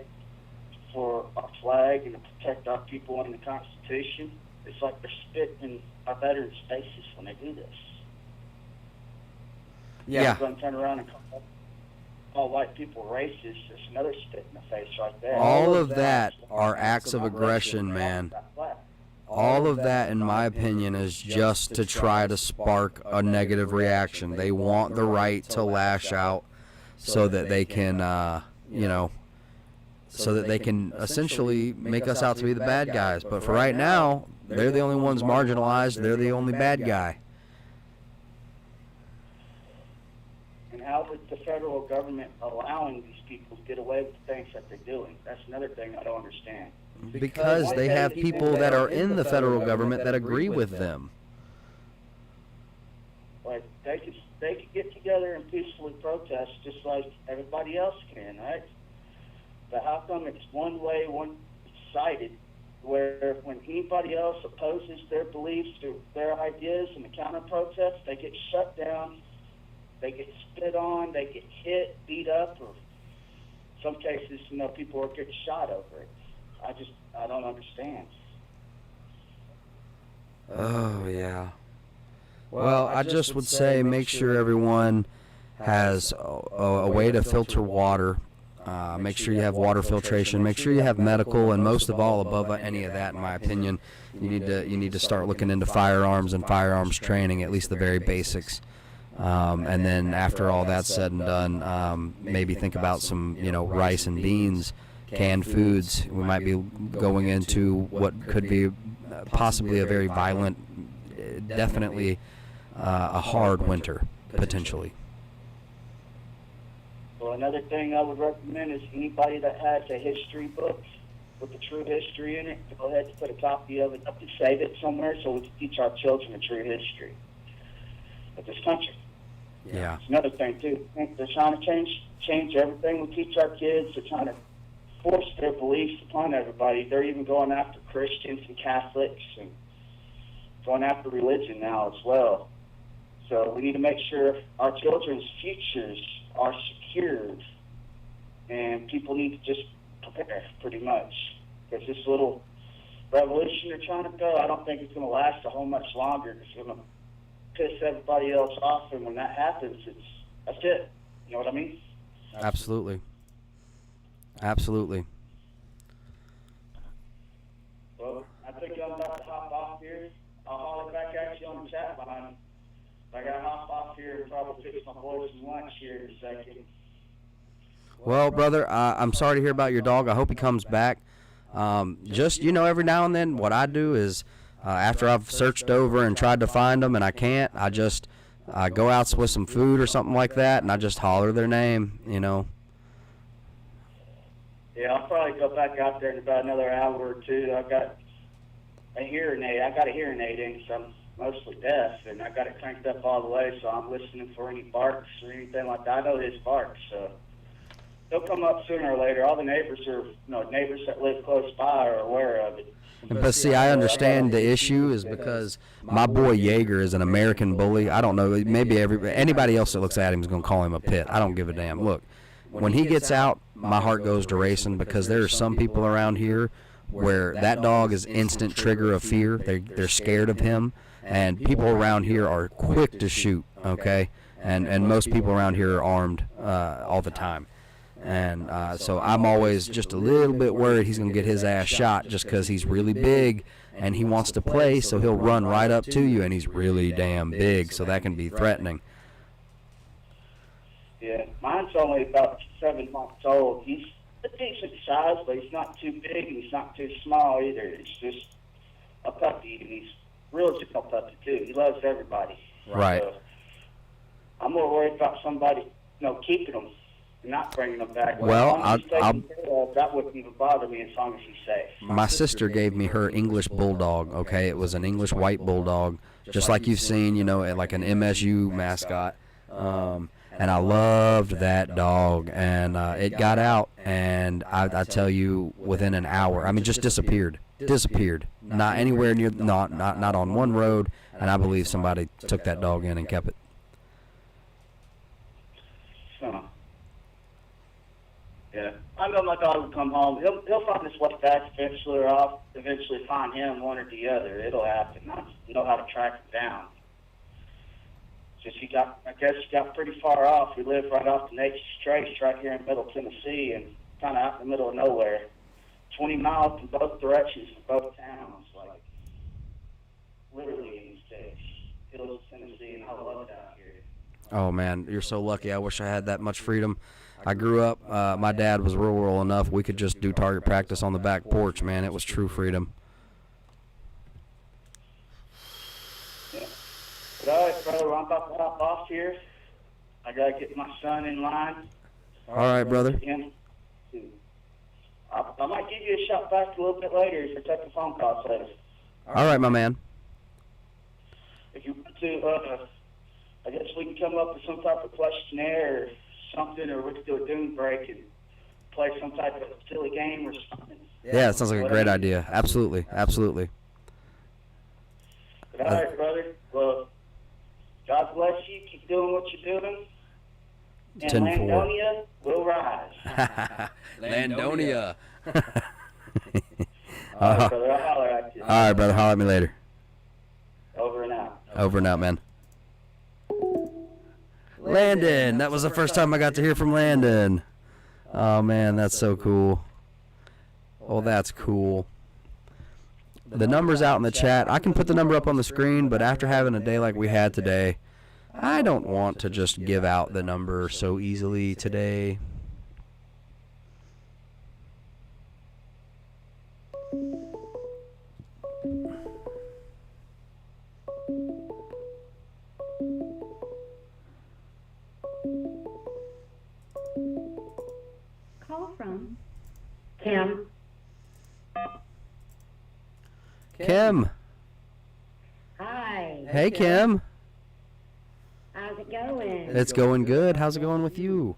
Speaker 14: for our flag and to protect our people and the Constitution? It's like they're spitting in our veterans' faces when they do this.
Speaker 1: Yeah.
Speaker 14: They're going to turn around and call white people racist. There's another spit in the face right there.
Speaker 1: All of that are acts of aggression, man. All of that, in my opinion, is just to try to spark a negative reaction. They want the right to lash out so that they can, so that they can essentially make us out to be the bad guys. But for right now, they're the only ones marginalized. They're the only bad guy.
Speaker 14: And how is the federal government allowing these people to get away with the things that they're doing? That's another thing I don't understand.
Speaker 1: Because they have people that are in the federal government that agree with them.
Speaker 14: Like they could get together and peacefully protest just like everybody else can, right? But how come it's one way, one-sided, where when anybody else opposes their beliefs or their ideas in the counter-protest, they get shut down, they get spit on, they get hit, beat up, or in some cases, people are getting shot over it. I don't understand.
Speaker 1: Oh, yeah. Well, I just would say make sure everyone has a way to filter water. Make sure you have water filtration. Make sure you have medical, and most of all, above any of that, in my opinion, you need to start looking into firearms and firearms training, at least the very basics. And then after all that's said and done, maybe think about some, rice and beans, canned foods. We might be going into what could be possibly a very violent, definitely a hard winter, potentially.
Speaker 14: Well, another thing I would recommend is anybody that has a history book with the true history in it, go ahead and put a copy of it up and save it somewhere so we can teach our children the true history of this country.
Speaker 1: Yeah.
Speaker 14: It's another thing, too. They're trying to change everything we teach our kids. They're trying to force their beliefs upon everybody. They're even going after Christians and Catholics and going after religion now as well. So we need to make sure our children's futures are secured, and people need to just prepare pretty much. Because this little revolution they're trying to go, I don't think it's going to last a whole much longer. It's going to piss everybody else off, and when that happens, that's it. You know what I mean?
Speaker 1: Absolutely. Absolutely.
Speaker 14: Well, I think I'm about to hop off here. I'll holler back at you on the chat line. I got to hop off here and probably fix my boys some lunch here in a second.
Speaker 1: Well, brother, I'm sorry to hear about your dog. I hope he comes back. Just, every now and then what I do is after I've searched over and tried to find them and I can't, I go out with some food or something like that, and I just holler their name,
Speaker 14: Yeah, I'll probably go back out there in about another hour or two. I got a hearing aid in, so I'm mostly deaf, and I got it cranked up all the way, so I'm listening for any barks or anything like that. I know his barks, so they'll come up sooner or later. All the neighbors neighbors that live close by are aware of it.
Speaker 1: But see, I understand the issue is because my boy Jaeger is an American bully. I don't know, maybe anybody else that looks at him is going to call him a pit. I don't give a damn. Look, when he gets out, my heart goes to racing because there are some people around here where that dog is instant trigger of fear. They're scared of him, and people around here are quick to shoot, okay? And most people around here are armed all the time. And so I'm always just a little bit worried he's going to get his ass shot just because he's really big and he wants to play, so he'll run right up to you, and he's really damn big, so that can be threatening.
Speaker 14: Yeah, mine's only about 7 months old. He's a decent size, but he's not too big and he's not too small either. It's just a puppy, and he's real just a puppy too. He loves everybody.
Speaker 1: Right.
Speaker 14: So I'm more worried about somebody, keeping him not bringing them back.
Speaker 1: Well,
Speaker 14: as long as he's taken care of, that wouldn't even bother me as long as he's safe.
Speaker 1: My sister gave me her English bulldog, okay? It was an English white bulldog, just like you've seen, you know, like an MSU mascot. And I loved that dog, and it got out, and I tell you, within an hour, I mean, just disappeared. Not anywhere near, not on one road, and I believe somebody took that dog in and kept it.
Speaker 14: Huh. Yeah, I know my dog will come home. He'll find his way back eventually, or I'll eventually find him, one or the other. It'll happen. I know how to track him down. Just I guess he got pretty far off. We live right off the Nature's Trace right here in Middle Tennessee, and kind of out in the middle of nowhere. 20 miles in both directions from both towns, like literally in the States. Hills, Tennessee, and I love it out here.
Speaker 1: Oh, man, you're so lucky. I wish I had that much freedom. I grew up, my dad was rural enough, we could just do target practice on the back porch, man. It was true freedom.
Speaker 14: Yeah. But all right, brother, I'm about to hop off here. I got to get my son in line.
Speaker 1: All right, brother.
Speaker 14: I might give you a shot back a little bit later if you take the phone call later.
Speaker 1: All right, my man.
Speaker 14: If you want to, I guess we can come up with some type of questionnaire or something, or we can do a dune break and play some type of silly game or something.
Speaker 1: Yeah, it sounds like a great idea. Absolutely, absolutely.
Speaker 14: But all right, brother. Well, God bless you. Keep doing what you're doing. And
Speaker 1: 10-4.
Speaker 14: Landonia will rise.
Speaker 1: Landonia.
Speaker 14: All right, brother. I'll holler at you.
Speaker 1: All right, brother. Holler at me later.
Speaker 14: Over and out.
Speaker 1: Over and out, man. Landon. That was the first time I got to hear from Landon. Oh, man, that's so cool. Oh, that's cool. The number's out in the chat. I can put the number up on the screen, but after having a day like we had today, I don't want to just give out the number so easily today.
Speaker 13: Call from
Speaker 15: Kim.
Speaker 1: Kim.
Speaker 15: Hi.
Speaker 1: Hey, Kim.
Speaker 15: How's it going?
Speaker 1: It's going good. How's it going with you?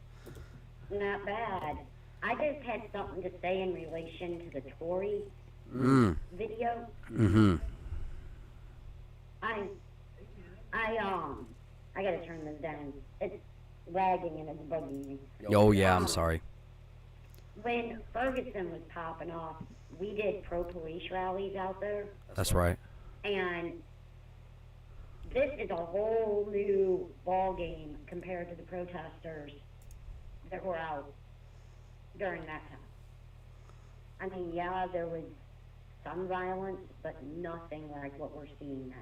Speaker 15: Not bad. I just had something to say in relation to the Tory video.
Speaker 1: Mm-hmm.
Speaker 15: I gotta turn this down. It's lagging and it's bugging me.
Speaker 1: Oh, yeah, I'm sorry.
Speaker 15: When Ferguson was popping off, we did pro-police rallies out there.
Speaker 1: That's right.
Speaker 15: And this is a whole new ball game compared to the protesters that were out during that time. I mean, yeah, there was some violence, but nothing like what we're seeing now.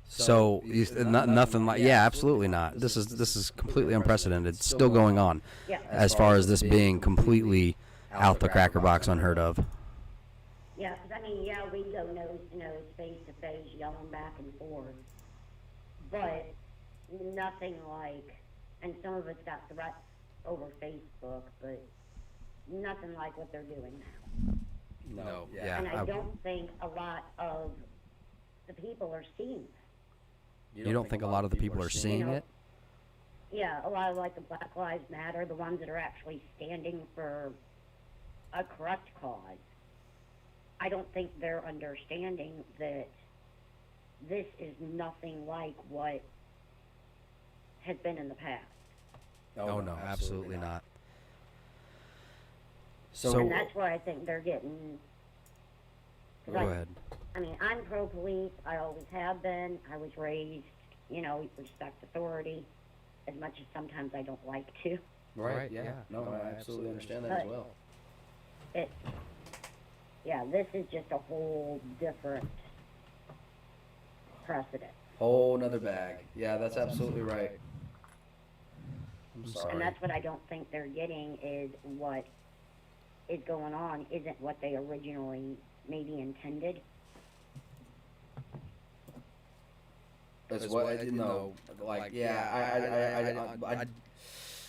Speaker 1: So nothing like, yeah, absolutely not. This is completely unprecedented. It's still going on, as far as this being completely out the cracker box, unheard of.
Speaker 15: Yeah, 'cause I mean, yeah, we go nose to nose, face to face, yelling back and forth, but nothing like, and some of it's got threats over Facebook, but nothing like what they're doing now.
Speaker 1: No, yeah.
Speaker 15: And I don't think a lot of the people are seeing that.
Speaker 1: You don't think a lot of the people are seeing it?
Speaker 15: Yeah, a lot of like the Black Lives Matter, the ones that are actually standing for a correct cause. I don't think they're understanding that this is nothing like what has been in the past.
Speaker 1: Oh, no, absolutely not.
Speaker 15: And that's where I think they're getting...
Speaker 1: Go ahead.
Speaker 15: I mean, I'm pro-police. I always have been. I was raised, respect authority, as much as sometimes I don't like to.
Speaker 1: Right, yeah. No, I absolutely understand that as well.
Speaker 15: This is just a whole different precedent.
Speaker 1: Whole nother bag. Yeah, that's absolutely right. I'm sorry.
Speaker 15: And that's what I don't think they're getting, is what is going on isn't what they originally maybe intended.
Speaker 1: Is what, like, yeah,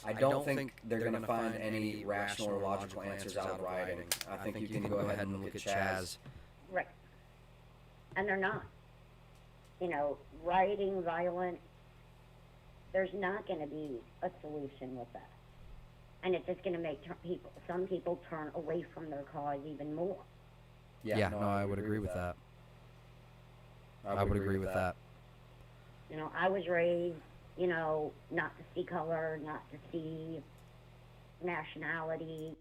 Speaker 1: I don't think they're going to find any rational or logical answers out of rioting. I think you can go ahead and look at Chaz.
Speaker 15: Right. And they're not. Rioting, violence, there's not going to be a solution with that. And it's just going to make some people turn away from their cause even more.
Speaker 1: Yeah, no, I would agree with that. I would agree with that.
Speaker 15: I was raised, not to see color, not to see nationality,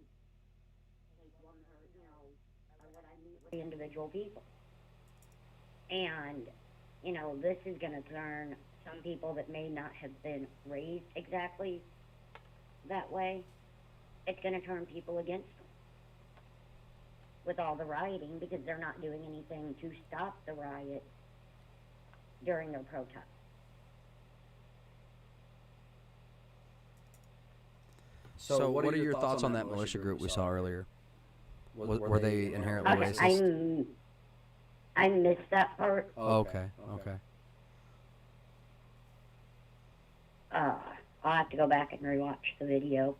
Speaker 15: individual people. And, this is going to turn some people that may not have been raised exactly that way, it's going to turn people against them with all the rioting, because they're not doing anything to stop the riot during their protest.
Speaker 1: So what are your thoughts on that militia group we saw earlier? Were they inherently racist?
Speaker 15: I missed that part.
Speaker 1: Oh, okay.
Speaker 15: I'll have to go back and rewatch the video,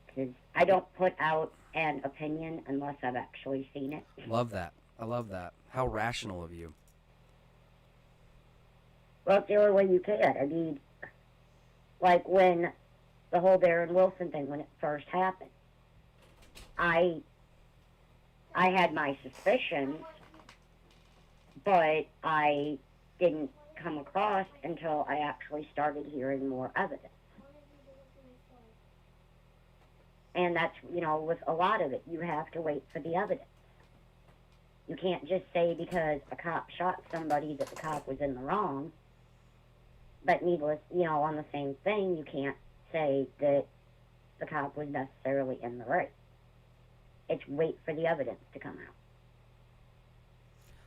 Speaker 15: because I don't put out an opinion unless I've actually seen it.
Speaker 1: Love that. I love that. How rational of you.
Speaker 15: Well, it's the only way you can. I mean, like when the whole Darren Wilson thing, when it first happened, I had my suspicions, but I didn't come across until I actually started hearing more evidence. And that's, with a lot of it, you have to wait for the evidence. You can't just say because a cop shot somebody that the cop was in the wrong. But needless, on the same thing, you can't say that the cop was necessarily in the right. It's wait for the evidence to come out.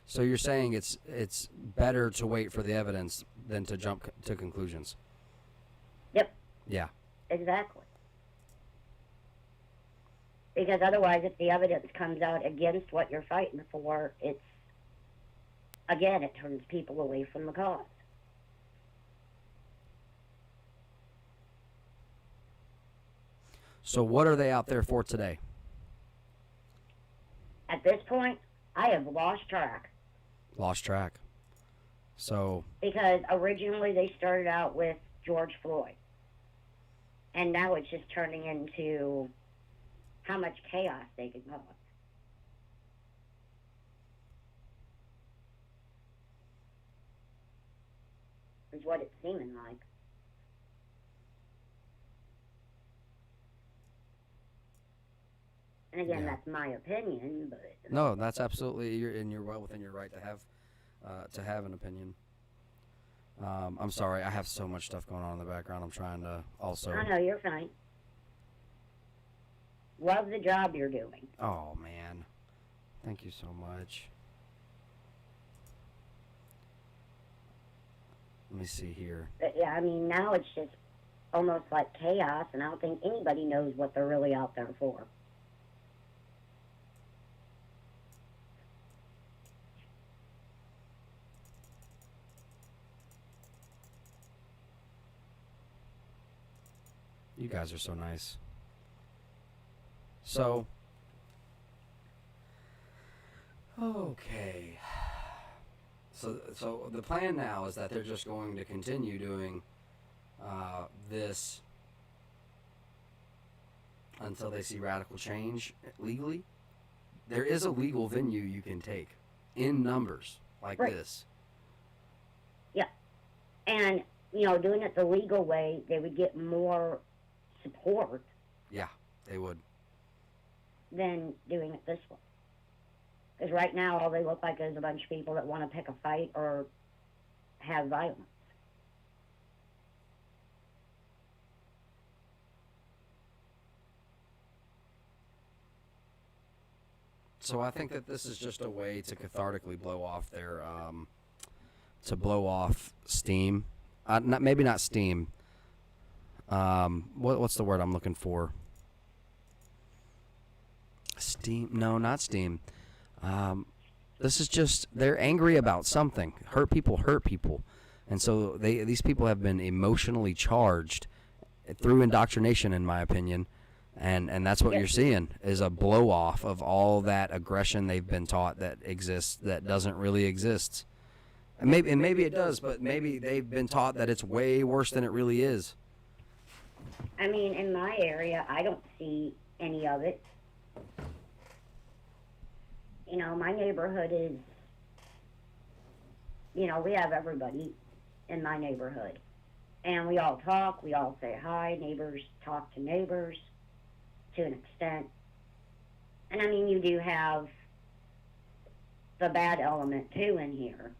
Speaker 1: So you're saying it's better to wait for the evidence than to jump to conclusions?
Speaker 15: Yep.
Speaker 1: Yeah.
Speaker 15: Exactly. Because otherwise, if the evidence comes out against what you're fighting for, it turns people away from the cause.
Speaker 1: So what are they out there for today?
Speaker 15: At this point, I have lost track.
Speaker 1: Lost track. So... Because
Speaker 15: originally they started out with George Floyd. And now it's just turning into how much chaos they can cause. Is what it's seeming like. And again, that's my opinion, but...
Speaker 1: No, that's absolutely... You're well within your right to have an opinion. I'm sorry, I have so much stuff going on in the background. I'm trying to also...
Speaker 15: I know, you're fine. Love the job you're doing.
Speaker 1: Oh, man. Thank you so much. Let me see here.
Speaker 15: But yeah, I mean, now it's just almost like chaos, and I don't think anybody knows what they're really out there for.
Speaker 1: You guys are so nice. So, okay. So the plan now is that they're just going to continue doing this until they see radical change legally. There is a legal venue you can take in numbers like this.
Speaker 15: Yeah. And, doing it the legal way, they would get more support.
Speaker 1: Yeah, they would.
Speaker 15: Than doing it this way. Because right now, all they look like is a bunch of people that want to pick a fight or have violence.
Speaker 1: So I think that this is just a way to cathartically blow off their, to blow off steam. Maybe not steam. What's the word I'm looking for? Steam? No, not steam. This is just, they're angry about something. Hurt people. And so these people have been emotionally charged through indoctrination, in my opinion. And that's what you're seeing is a blow off of all that aggression they've been taught that exists that doesn't really exist. And maybe it does, but maybe they've been taught that it's way worse than it really is.
Speaker 15: I mean, in my area, I don't see any of it. You know, my neighborhood is, you know, we have everybody in my neighborhood. And we all talk, we all say hi, neighbors talk to neighbors to an extent. And I mean, you do have the bad element too in here,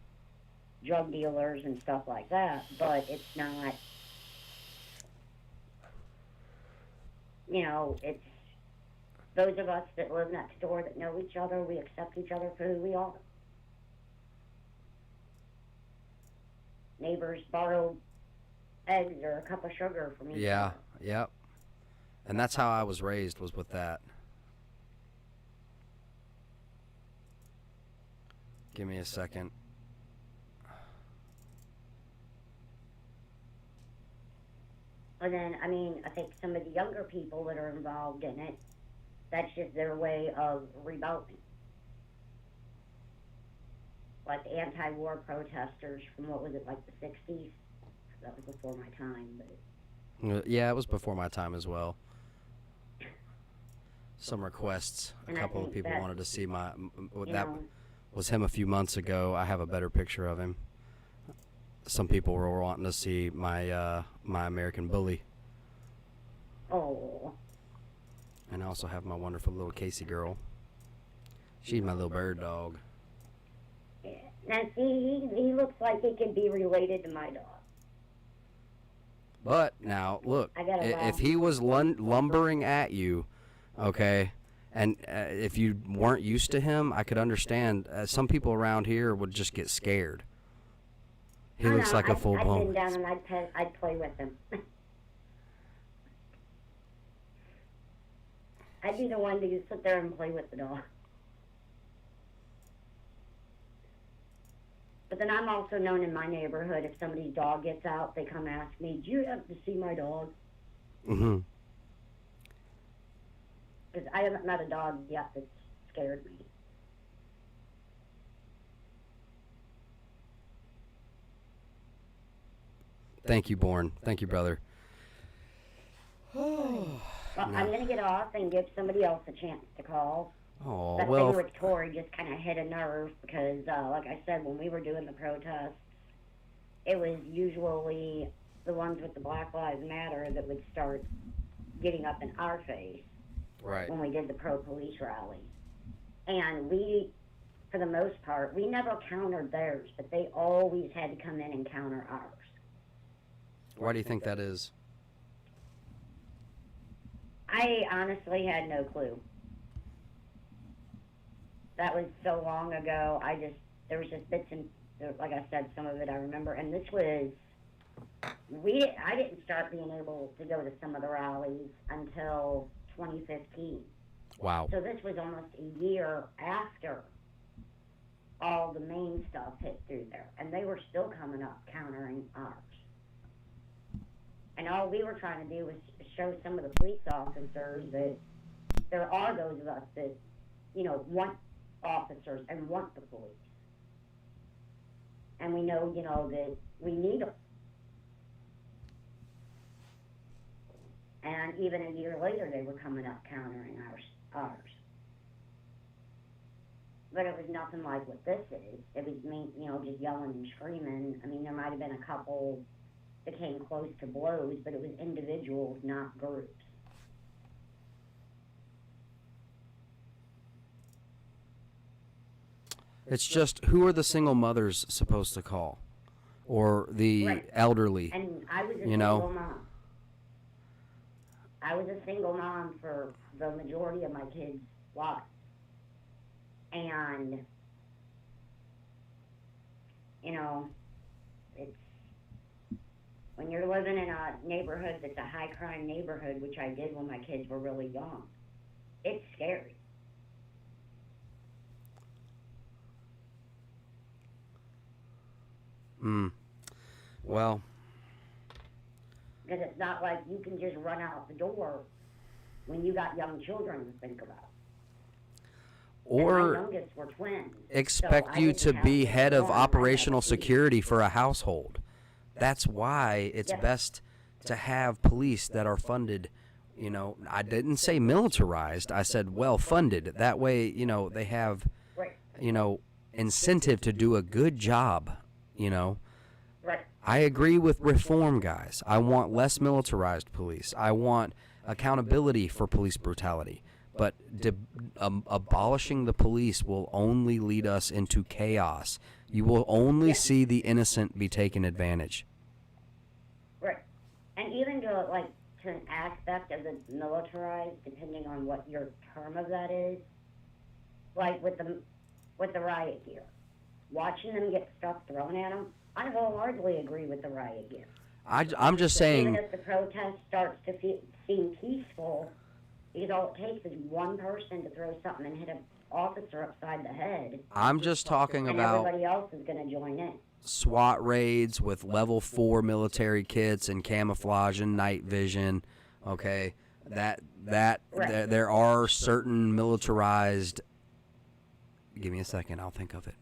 Speaker 15: drug dealers and stuff like that, but it's not, you know, it's those of us that live next door that know each other, we accept each other for who we are. Neighbors borrow eggs or a cup of sugar from each other.
Speaker 1: Yep. And that's how I was raised, was with that. Give me a second.
Speaker 15: And then, I mean, I think some of the younger people that are involved in it, that's just their way of rebelling. Like the anti-war protesters from, what was it, like the 60s? That was before my time, but...
Speaker 1: Yeah, it was before my time as well. Some requests. A couple of people wanted to see my... That was him a few months ago. I have a better picture of him. Some people were wanting to see my my American Bully.
Speaker 15: Oh.
Speaker 1: And I also have my wonderful little Casey girl. She's my little bird dog.
Speaker 15: Yeah. Now, see, he looks like he could be related to my dog.
Speaker 1: But now, look, if he was lumbering at you, okay, and if you weren't used to him, I could understand. Some people around here would just get scared. He looks like a full-blown...
Speaker 15: I'd bend down and I'd play with him. I'd be the one to just sit there and play with the dog. But then I'm also known in my neighborhood, if somebody's dog gets out, they come ask me, do you have to see my dog?
Speaker 1: Mm-hmm.
Speaker 15: Because I haven't met a dog yet that's scared me.
Speaker 1: Thank you, Born. Thank you, brother.
Speaker 15: Well, I'm going to get off and give somebody else a chance to call.
Speaker 1: Oh,
Speaker 15: that
Speaker 1: well...
Speaker 15: thing with Tori just kind of hit a nerve because, like I said, when we were doing the protests, it was usually the ones with the Black Lives Matter that would start getting up in our face when we did the pro-police rallies. And we, for the most part, we never countered theirs, but they always had to come in and counter ours.
Speaker 1: Why do you think that is?
Speaker 15: I honestly had no clue. That was so long ago. There was just bits and, like I said, some of it I remember. And this was, I didn't start being able to go to some of the rallies until 2015.
Speaker 1: Wow.
Speaker 15: So this was almost a year after all the main stuff hit through there. And they were still coming up countering ours. And all we were trying to do was show some of the police officers that there are those of us that, you know, want officers and want the police. And we know, you know, that we need them. And even a year later, they were coming up countering ours. But it was nothing like what this is. It was me, you know, just yelling and screaming. I mean, there might have been a couple that came close to blows, but it was individuals, not groups.
Speaker 1: It's just, who are the single mothers supposed to call? Or the elderly?
Speaker 15: And I was a single mom. I was a single mom for the majority of my kids' lives. And, you know, it's, when you're living in a neighborhood that's a high crime neighborhood, which I did when my kids were really young, it's scary.
Speaker 1: Well.
Speaker 15: Because it's not like you can just run out the door when you got young children to think about.
Speaker 1: Or
Speaker 15: and my youngest were twins.
Speaker 1: expect you to be head of operational security for a household. That's why it's best to have police that are funded. You know, I didn't say militarized. I said well funded. That way, you know, they have, you know, incentive to do a good job, you know.
Speaker 15: Right.
Speaker 1: I agree with reform, guys. I want less militarized police. I want accountability for police brutality. But abolishing the police will only lead us into chaos. You will only see the innocent be taken advantage.
Speaker 15: Right. And even to, like, to an aspect of the militarized, depending on what your term of that is, like with the riot gear. Watching them get stuff thrown at them, I wholeheartedly agree with the riot gear.
Speaker 1: I'm just saying.
Speaker 15: Even if the protest starts to seem peaceful, because all it takes is one person to throw something and hit an officer upside the head.
Speaker 1: I'm just talking about.
Speaker 15: Everybody else is going to join in.
Speaker 1: SWAT raids with level 4 military kits and camouflage and night vision. Okay, there are certain militarized. Give me a second. I'll think of it.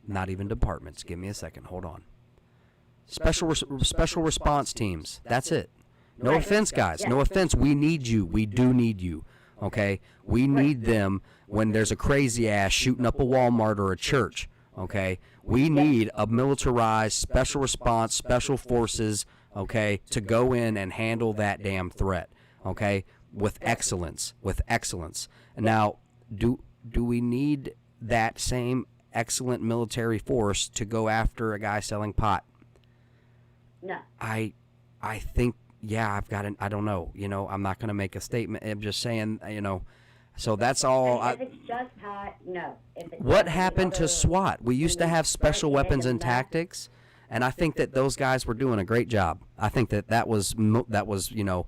Speaker 1: Not even departments. Give me a second. Hold on. Special response teams. That's it. No offense, guys. No offense. We need you. We do need you. Okay? We need them when there's a crazy ass shooting up a Walmart or a church. Okay? We need a militarized special response, special forces, okay, to go in and handle that damn threat. Okay? With excellence. With excellence. Now, do we need that same excellent military force to go after a guy selling pot?
Speaker 15: No.
Speaker 1: I think, yeah, I've got I don't know. You know, I'm not going to make a statement. I'm just saying, you know, so that's all.
Speaker 15: If it's just pot, no.
Speaker 1: What happened to SWAT? We used to have special weapons and tactics, and I think that those guys were doing a great job. I think that was you know,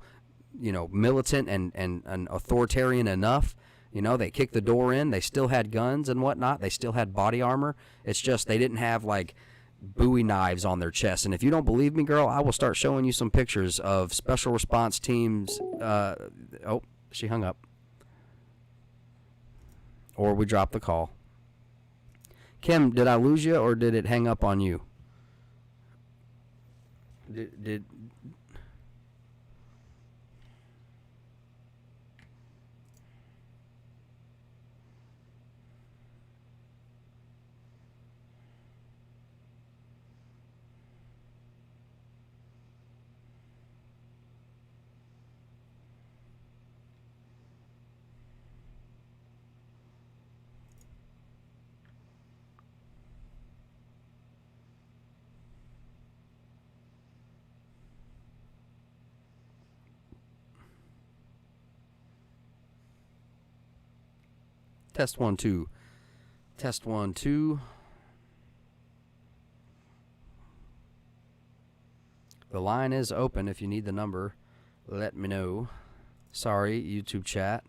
Speaker 1: militant and authoritarian enough. You know, they kicked the door in. They still had guns and whatnot. They still had body armor. It's just they didn't have, like, Bowie knives on their chest. And if you don't believe me, girl, I will start showing you some pictures of special response teams. Oh, she hung up. Or we dropped the call. Kim, did I lose you or did it hang up on you? Did Test 1 2. Test 1 2. The line is open. If you need the number, let me know. Sorry, YouTube chat.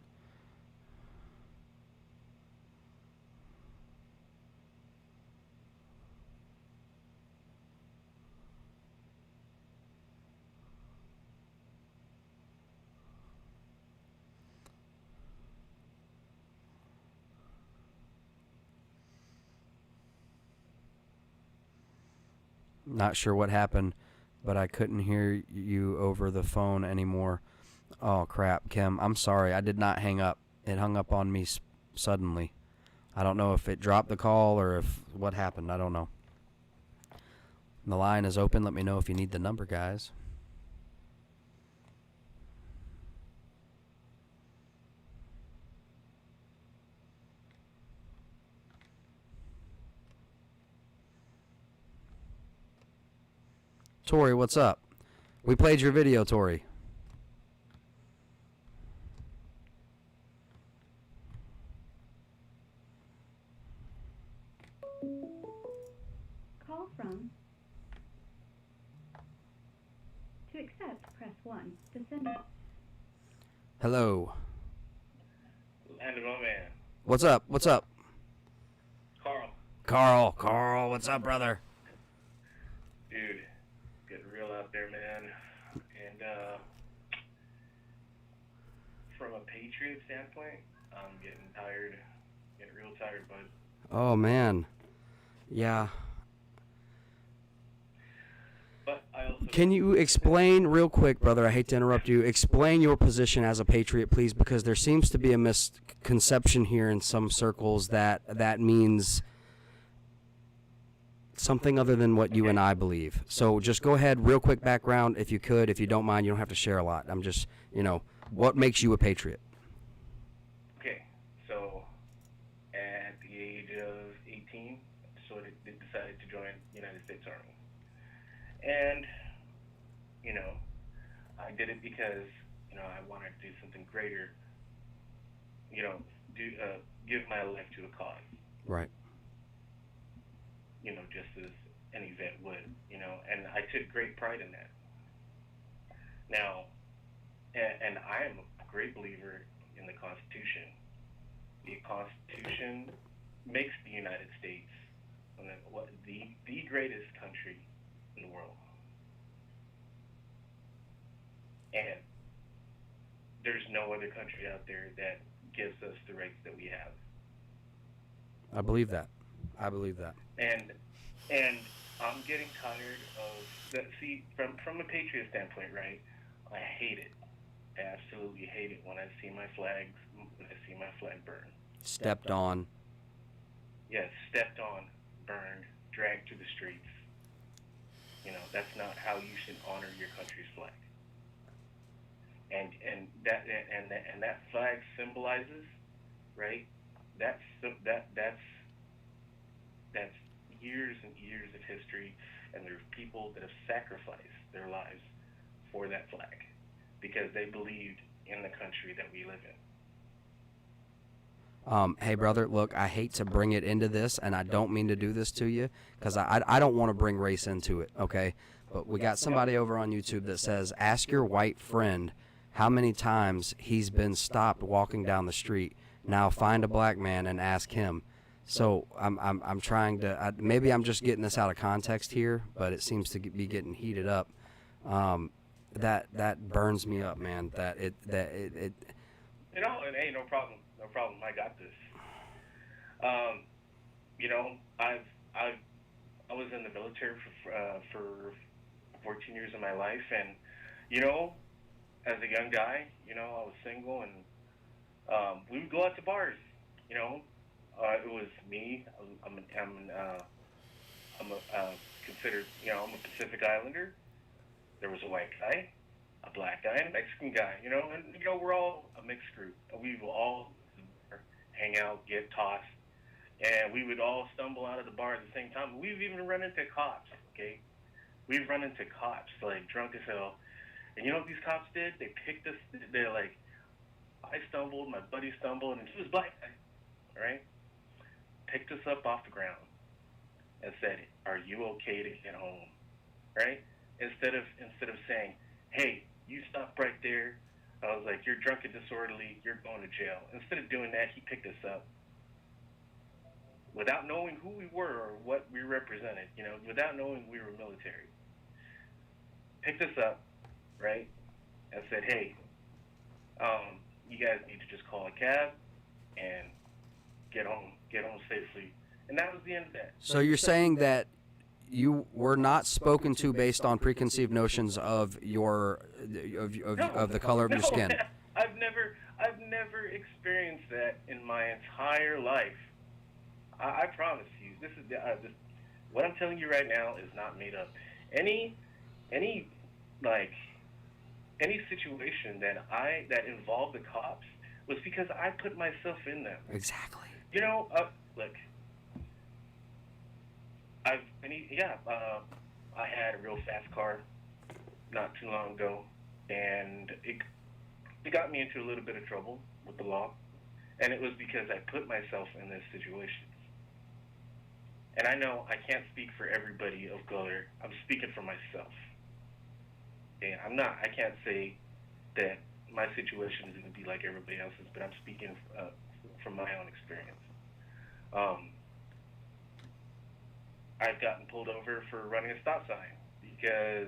Speaker 1: Not sure what happened, but I couldn't hear you over the phone anymore. Oh, crap, Kim. I'm sorry. I did not hang up. It hung up on me suddenly. I don't know if it dropped the call or if what happened. I don't know. The line is open. Let me know if you need the number, guys. Tori, what's up? We played your video, Tori.
Speaker 13: Call from. To accept, press 1. To send.
Speaker 1: Hello.
Speaker 10: And my man.
Speaker 1: What's up? What's up?
Speaker 10: Carl,
Speaker 1: Carl, what's up, brother?
Speaker 16: Dude, getting real out there, man. And from a Patriot standpoint, I'm getting tired, getting real tired, bud.
Speaker 1: Oh, man. Yeah.
Speaker 16: But I also
Speaker 1: Can you explain real quick, brother? I hate to interrupt you. Explain your position as a patriot, please, because there seems to be a misconception here in some circles that that means something other than what you and I believe. So just go ahead, real quick background, if you could. If you don't mind, you don't have to share a lot. I'm just, what makes you a patriot?
Speaker 16: Okay, so at the age of 18, I decided to join the United States Army. And, I did it because, I wanted to do something greater, give my life to a cause.
Speaker 1: Right.
Speaker 16: Just as any vet would, and I took great pride in that. Now, and I am a great believer in the Constitution. The Constitution makes the United States the greatest country in the world. And there's no other country out there that gives us the rights that we have.
Speaker 1: I believe that.
Speaker 16: And I'm getting tired of that. See, from a patriot standpoint, right? I hate it. I absolutely hate it when I see my flag burn.
Speaker 1: Stepped on.
Speaker 16: Yes, stepped on, burned, dragged to the streets. That's not how you should honor your country's flag. And that flag symbolizes, right? That's years and years of history, and there's people that have sacrificed their lives for that flag because they believed in the country that we live in.
Speaker 1: Hey, brother, look, I hate to bring it into this, and I don't mean to do this to you because I don't want to bring race into it, okay? But we got somebody over on YouTube that says, ask your white friend how many times he's been stopped walking down the street. Now find a black man and ask him. So I'm trying to maybe I'm just getting this out of context here, but it seems to be getting heated up. That burns me up, man. It.
Speaker 16: And hey, no problem. I got this. I was in the military for 14 years of my life, and as a young guy, I was single, and we would go out to bars. It was me. I'm considered, I'm a Pacific Islander. There was a white guy, a black guy, and a Mexican guy. And we're all a mixed group. We will all hang out, get tossed, and we would all stumble out of the bar at the same time. We've even run into cops. Okay, we've run into cops like drunk as hell. And you know what these cops did? They picked us. They're like, I stumbled, my buddy stumbled, and he was black, right? Picked us up off the ground and said, "Are you okay to get home?" Right? Instead of saying, "Hey, you stop right there." I was like, "You're drunk and disorderly. You're going to jail." Instead of doing that, he picked us up without knowing who we were or what we represented. Without knowing we were military. Picked us up, right, and said, "Hey, you guys need to just call a cab and get home safely." And that was the end of that.
Speaker 1: So you're saying that you were not spoken to based on preconceived notions of the color of your skin?
Speaker 16: I've never experienced that in my entire life. I promise you, this is what I'm telling you right now is not made up. Any situation that involved the cops was because I put myself in them.
Speaker 1: Exactly.
Speaker 16: Look, I had a real fast car not too long ago, and it got me into a little bit of trouble with the law, and it was because I put myself in this situation. And I know I can't speak for everybody of color. I'm speaking for myself. Okay, I can't say that my situation is going to be like everybody else's, but I'm speaking from my own experience. I've gotten pulled over for running a stop sign. because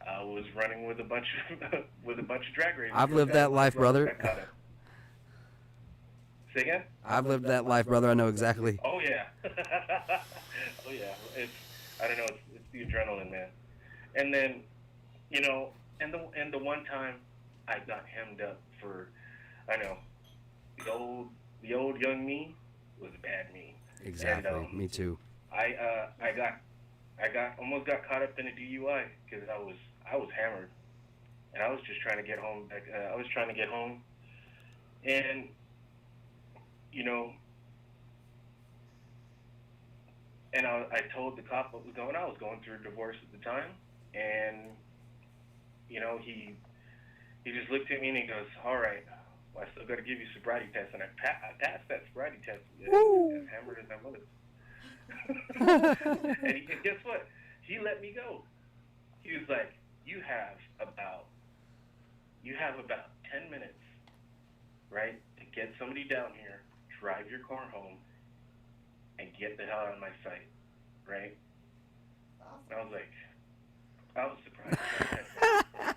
Speaker 16: I was running with a bunch of drag racers.
Speaker 1: I've lived that life, brother.
Speaker 16: Say again?
Speaker 1: I've lived that life, brother. I know exactly.
Speaker 16: Oh yeah. Oh yeah. I don't know. It's the adrenaline, man. And then, you know, and the one time I got hemmed up for, I know, the old young me was bad me.
Speaker 1: Exactly.
Speaker 16: And,
Speaker 1: me too.
Speaker 16: I almost got caught up in a DUI because I was hammered, and I was just trying to get home. I was trying to get home, and you know, and I told the cop what was going on. I was going through a divorce at the time, and you know, he just looked at me and he goes, "All right, well, I still got to give you a sobriety test," and I passed that sobriety test. As hammered as I was. And guess what? He let me go. He was like, you have about 10 minutes, right, to get somebody down here, drive your car home, and get the hell out of my sight, right? And I was surprised.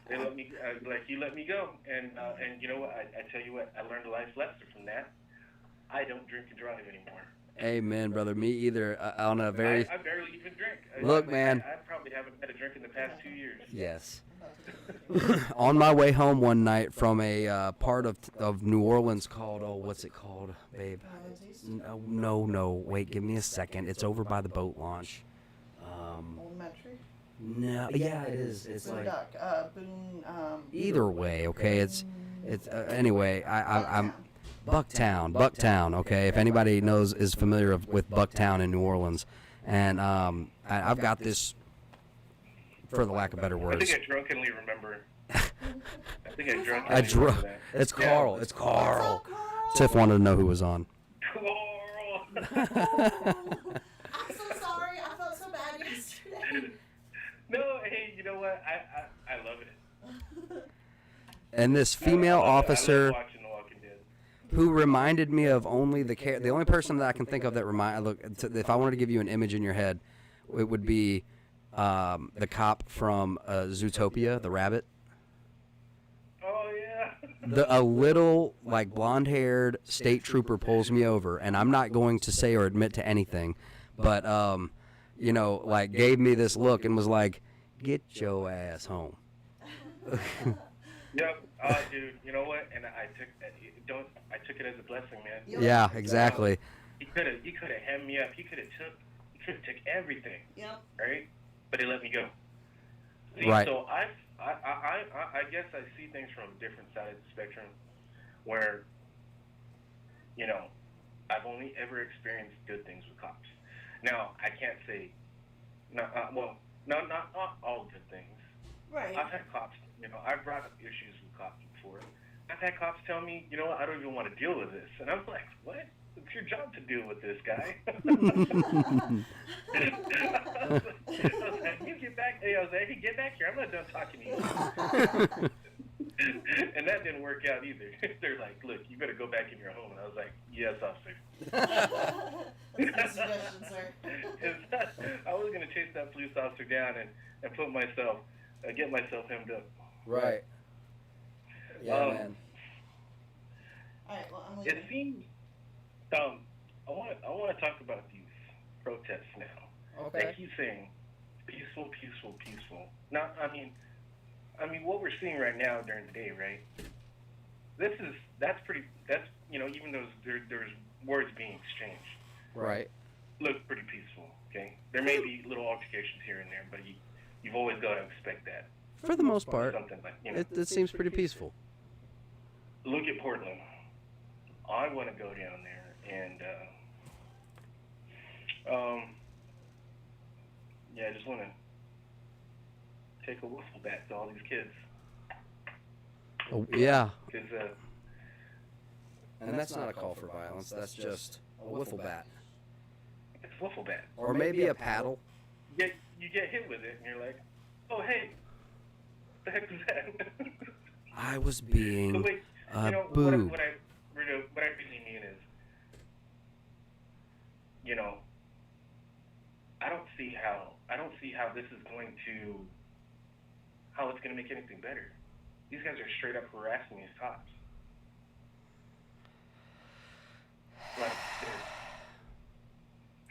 Speaker 16: They let me, he let me go, and you know what? I tell you what, I learned a life lesson from that. I don't drink and drive anymore.
Speaker 1: Amen, brother. Me either. On a very.
Speaker 16: I barely even drink.
Speaker 1: Look, man.
Speaker 16: I probably haven't had a drink in the past 2 years.
Speaker 1: Yes. On my way home one night from a part of New Orleans called, what's it called, babe? No. Wait, give me a second. It's over by the boat launch.
Speaker 2: Elementary?
Speaker 1: No, yeah, it is. It's like
Speaker 2: Boone.
Speaker 1: Either way, okay. It's anyway. I'm. Bucktown, okay, if anybody is familiar with Bucktown in New Orleans. And I've got this, for the lack of better words.
Speaker 16: I think I drunkenly remember. Remember that.
Speaker 1: It's Carl. It's Carl. Tiff wanted to know who was on.
Speaker 16: Carl!
Speaker 2: I'm so sorry. I felt so bad yesterday.
Speaker 16: No, hey, you know what? I love it.
Speaker 1: And this female officer...
Speaker 16: I love watching The Walking Dead.
Speaker 1: Who reminded me of the only person that I can think of that if I wanted to give you an image in your head, it would be the cop from Zootopia, the rabbit.
Speaker 16: Oh yeah.
Speaker 1: A little like blonde-haired state trooper pulls me over, and I'm not going to say or admit to anything, but you know, like gave me this look and was like, "Get your ass home."
Speaker 16: Yep, dude. You know what? And I took it as a blessing, man.
Speaker 1: Yeah, exactly.
Speaker 16: He could have hemmed me up. He could have took everything.
Speaker 2: Yep.
Speaker 16: Right? But he let me go. See,
Speaker 1: right.
Speaker 16: So I guess I see things from a different side of the spectrum, where, you know, I've only ever experienced good things with cops. Now I can't say, not all good things.
Speaker 2: Right.
Speaker 16: I've had cops. You know, I've brought up issues with cops before. I've had cops tell me, you know what, I don't even want to deal with this. And I was like, what? It's your job to deal with this guy. I was like, you get back. I was like, hey, get back here. I'm not done talking to you. And that didn't work out either. They're like, look, you better go back in your home. And I was like, yes, officer.
Speaker 2: Good suggestion, sir.
Speaker 16: I was going to chase that police officer down and put myself, get myself hemmed up.
Speaker 1: Right. Yeah, man.
Speaker 2: All right, well, I'm leaving.
Speaker 16: It seems, I want to talk about these protests now.
Speaker 1: Okay.
Speaker 16: They keep saying peaceful. Now, I mean, what we're seeing right now during the day, right? That's you know, even though there's words being exchanged.
Speaker 1: Right.
Speaker 16: Look pretty peaceful. Okay. There may be little altercations here and there, but you've always got to expect that.
Speaker 1: For the most part,
Speaker 16: something like, you know,
Speaker 1: it seems pretty peaceful.
Speaker 16: Look at Portland. I want to go down there and, I just want to take a wiffle bat to all these kids.
Speaker 1: Oh, yeah.
Speaker 16: Because,
Speaker 1: and that's not a call for violence. That's just a wiffle bat.
Speaker 16: It's wiffle bat.
Speaker 1: Or maybe a paddle.
Speaker 16: You get hit with it, and you're like, oh, hey, what the heck was that?
Speaker 1: I was being
Speaker 16: But wait, you know,
Speaker 1: booed.
Speaker 16: what I really mean is, you know, I don't see how I don't see how this is going to, how it's going to make anything better. These guys are straight up harassing these cops. Like, they're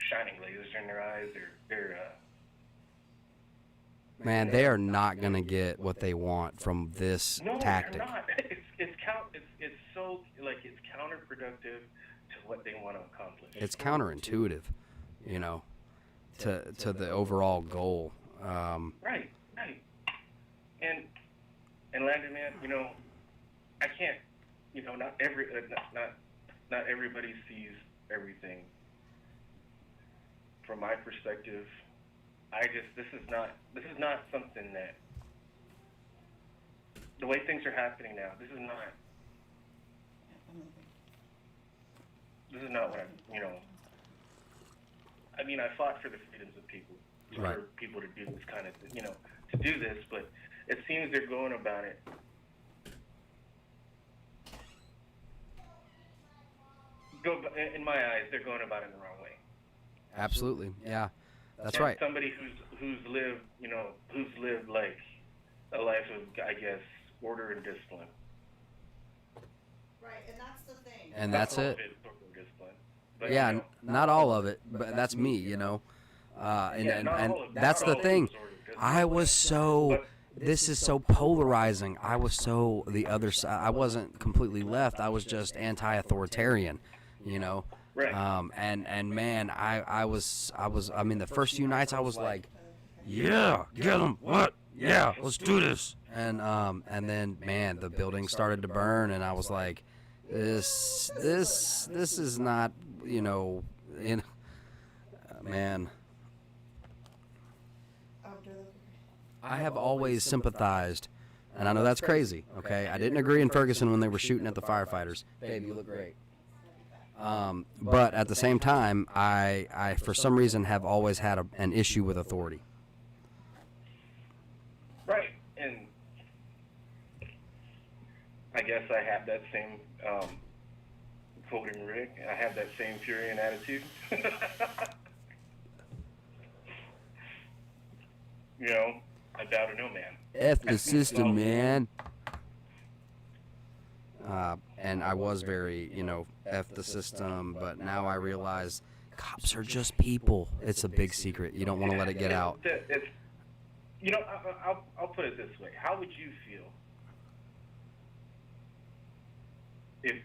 Speaker 16: shining lasers in their eyes. They're
Speaker 1: Man, they are not going to get what they want from this tactic.
Speaker 16: No, they're not. It's so, like, it's counterproductive to what they want to accomplish.
Speaker 1: It's counterintuitive, you know, to the overall goal.
Speaker 16: Right. And Landon, man, you know, I can't, you know, not everybody sees everything. From my perspective, this is not something that, the way things are happening now, this is not what I, you know, I mean, I fought for the freedoms of people,
Speaker 1: right,
Speaker 16: for people to do this kind of, you know, to do this, but it seems they're going about it in my eyes, they're going about it the wrong way.
Speaker 1: Absolutely, yeah, that's
Speaker 16: and
Speaker 1: right.
Speaker 16: Somebody who's lived like a life of, I guess, order and discipline.
Speaker 2: Right, and that's the thing.
Speaker 1: And that's it.
Speaker 16: But,
Speaker 1: yeah,
Speaker 16: you know,
Speaker 1: not all of it, but that's me, you know. And that's the thing. This is so polarizing. I was so the other side. I wasn't completely left. I was just anti-authoritarian, you know.
Speaker 16: Right.
Speaker 1: And man, I mean, the first few nights I was like, yeah, get them. What? Yeah, let's do this. And then, man, the building started to burn, and I was like, this is not, you know, man. I have always sympathized, and I know that's crazy, okay? I didn't agree in Ferguson when they were shooting at the firefighters. Babe, you look great. But at the same time, I for some reason have always had an issue with authority.
Speaker 16: Right, and I guess I have that same, quoting Rick, I have that same fury and attitude. You know, I bow to no man.
Speaker 1: F the system, man. And I was very, you know, F the system, but now I realize cops are just people. It's a big secret. You don't want to let it get out.
Speaker 16: You know, I'll put it this way. How would you feel if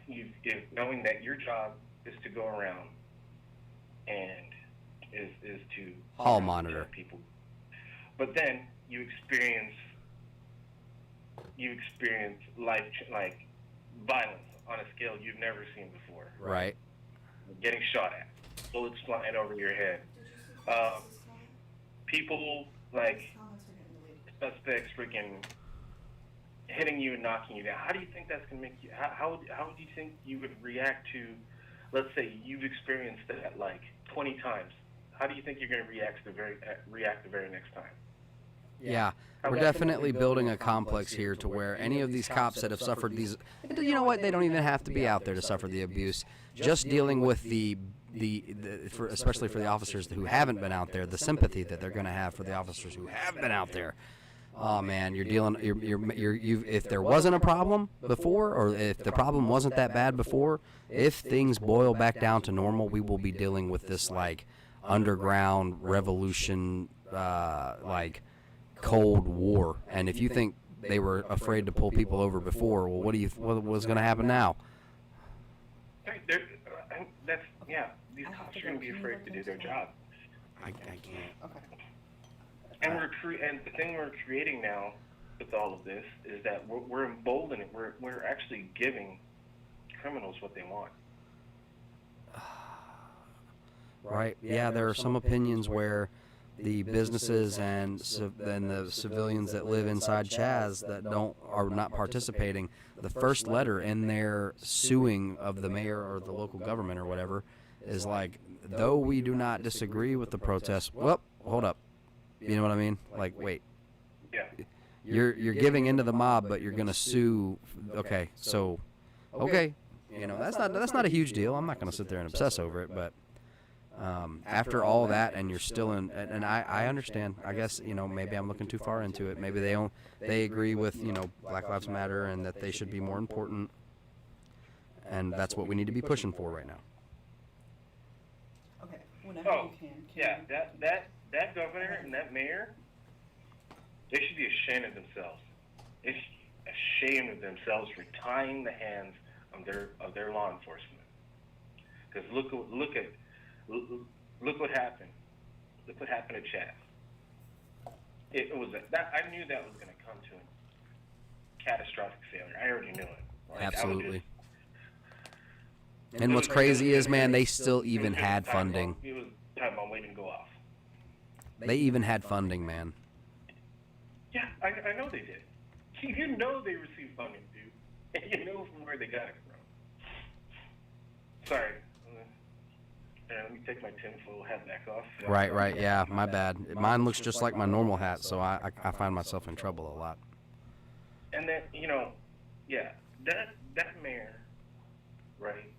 Speaker 16: knowing that your job is to go around and is to
Speaker 1: hall monitor
Speaker 16: people, but then you experience life, like violence on a scale you've never seen before.
Speaker 1: Right.
Speaker 16: Getting shot at, bullets flying over your head, people like suspects freaking hitting you and knocking you down. How do you think that's gonna make you? How do you think you would react to? Let's say you've experienced that like 20 times. How do you think you're gonna react the very next time?
Speaker 1: Yeah, we're definitely building a complex here to where any of these cops that have suffered these, you know what, they don't even have to be out there to suffer the abuse. Just dealing with especially for the officers who haven't been out there, the sympathy that they're going to have for the officers who have been out there. Oh man, if there wasn't a problem before, or if the problem wasn't that bad before, if things boil back down to normal, we will be dealing with this like underground revolution, like Cold War. And if you think they were afraid to pull people over before, well, what was going to happen now?
Speaker 16: These cops are going to be afraid to do their job.
Speaker 1: I can't.
Speaker 2: Okay.
Speaker 16: And the thing we're creating now with all of this is that we're emboldening. We're actually giving criminals what they want.
Speaker 1: Right. Yeah, there are some opinions where the businesses and the civilians that live inside Chaz that are not participating, the first letter in their suing of the mayor or the local government or whatever is like, though we do not disagree with the protest. Well, hold up. You know what I mean? Like, wait.
Speaker 16: Yeah.
Speaker 1: You're giving into the mob, but you're going to sue. Okay, so, okay. You know, that's not a huge deal. I'm not going to sit there and obsess over it, but After all that, and you're still in, and I understand. I guess, maybe I'm looking too far into it. Maybe they agree with, Black Lives Matter and that they should be more important, and that's what we need to be pushing for right now.
Speaker 2: Okay, whenever
Speaker 16: Oh,
Speaker 2: you can.
Speaker 16: yeah, that governor and that mayor, they should be ashamed of themselves. They should be ashamed of themselves for tying the hands of their law enforcement. Because look what happened. Look what happened to Chad. I knew that was going to come to a catastrophic failure. I already knew it.
Speaker 1: Absolutely. And what's crazy is, man, they still even had funding.
Speaker 16: It was time on waiting to go off.
Speaker 1: They even had funding, man.
Speaker 16: Yeah, I know they did. You know they received funding, dude. And you know from where they got it from. Sorry. Let me take my tinfoil hat back off.
Speaker 1: Right, yeah, my bad. Mine looks just like my normal hat, so I find myself in trouble a lot.
Speaker 16: And then, that mayor, right?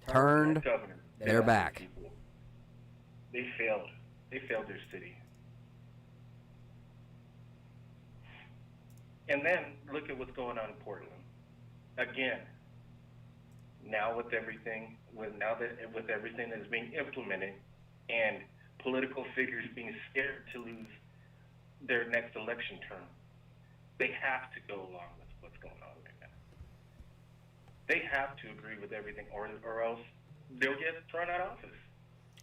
Speaker 1: Turned
Speaker 16: that governor,
Speaker 1: their back.
Speaker 16: People, they failed. They failed their city. And then look at what's going on in Portland. Again, now with everything that is being implemented, and political figures being scared to lose their next election term, they have to go along with what's going on right now. They have to agree with everything, or else they'll get thrown out of office.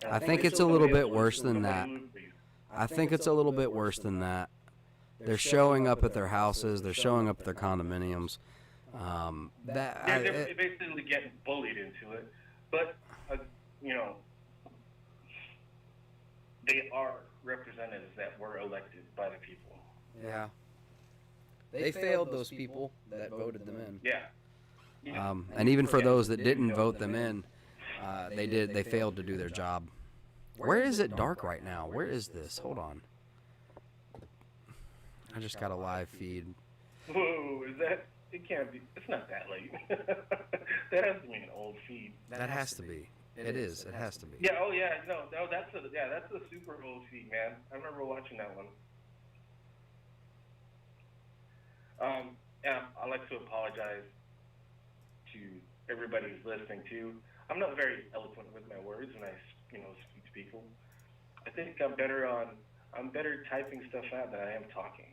Speaker 1: I think it's a little bit worse than that. They're showing up at their houses. They're showing up at their condominiums.
Speaker 16: They're basically getting bullied into it. But, they are representatives that were elected by the people.
Speaker 1: Yeah. They failed those people that voted them in.
Speaker 16: Yeah.
Speaker 1: And even for those that didn't vote them in, they failed to do their job. Where is it dark right now? Where is this? Hold on. I just got a live feed.
Speaker 16: Whoa, is that? It can't be. It's not that late. That has to be an old feed.
Speaker 1: That has to be. It is. It has to be.
Speaker 16: Yeah. Oh, yeah. No. That's a super old feed, man. I remember watching that one. And I'd like to apologize to everybody who's listening too. I'm not very eloquent with my words when I, speak to people. I think I'm better typing stuff out than I am talking.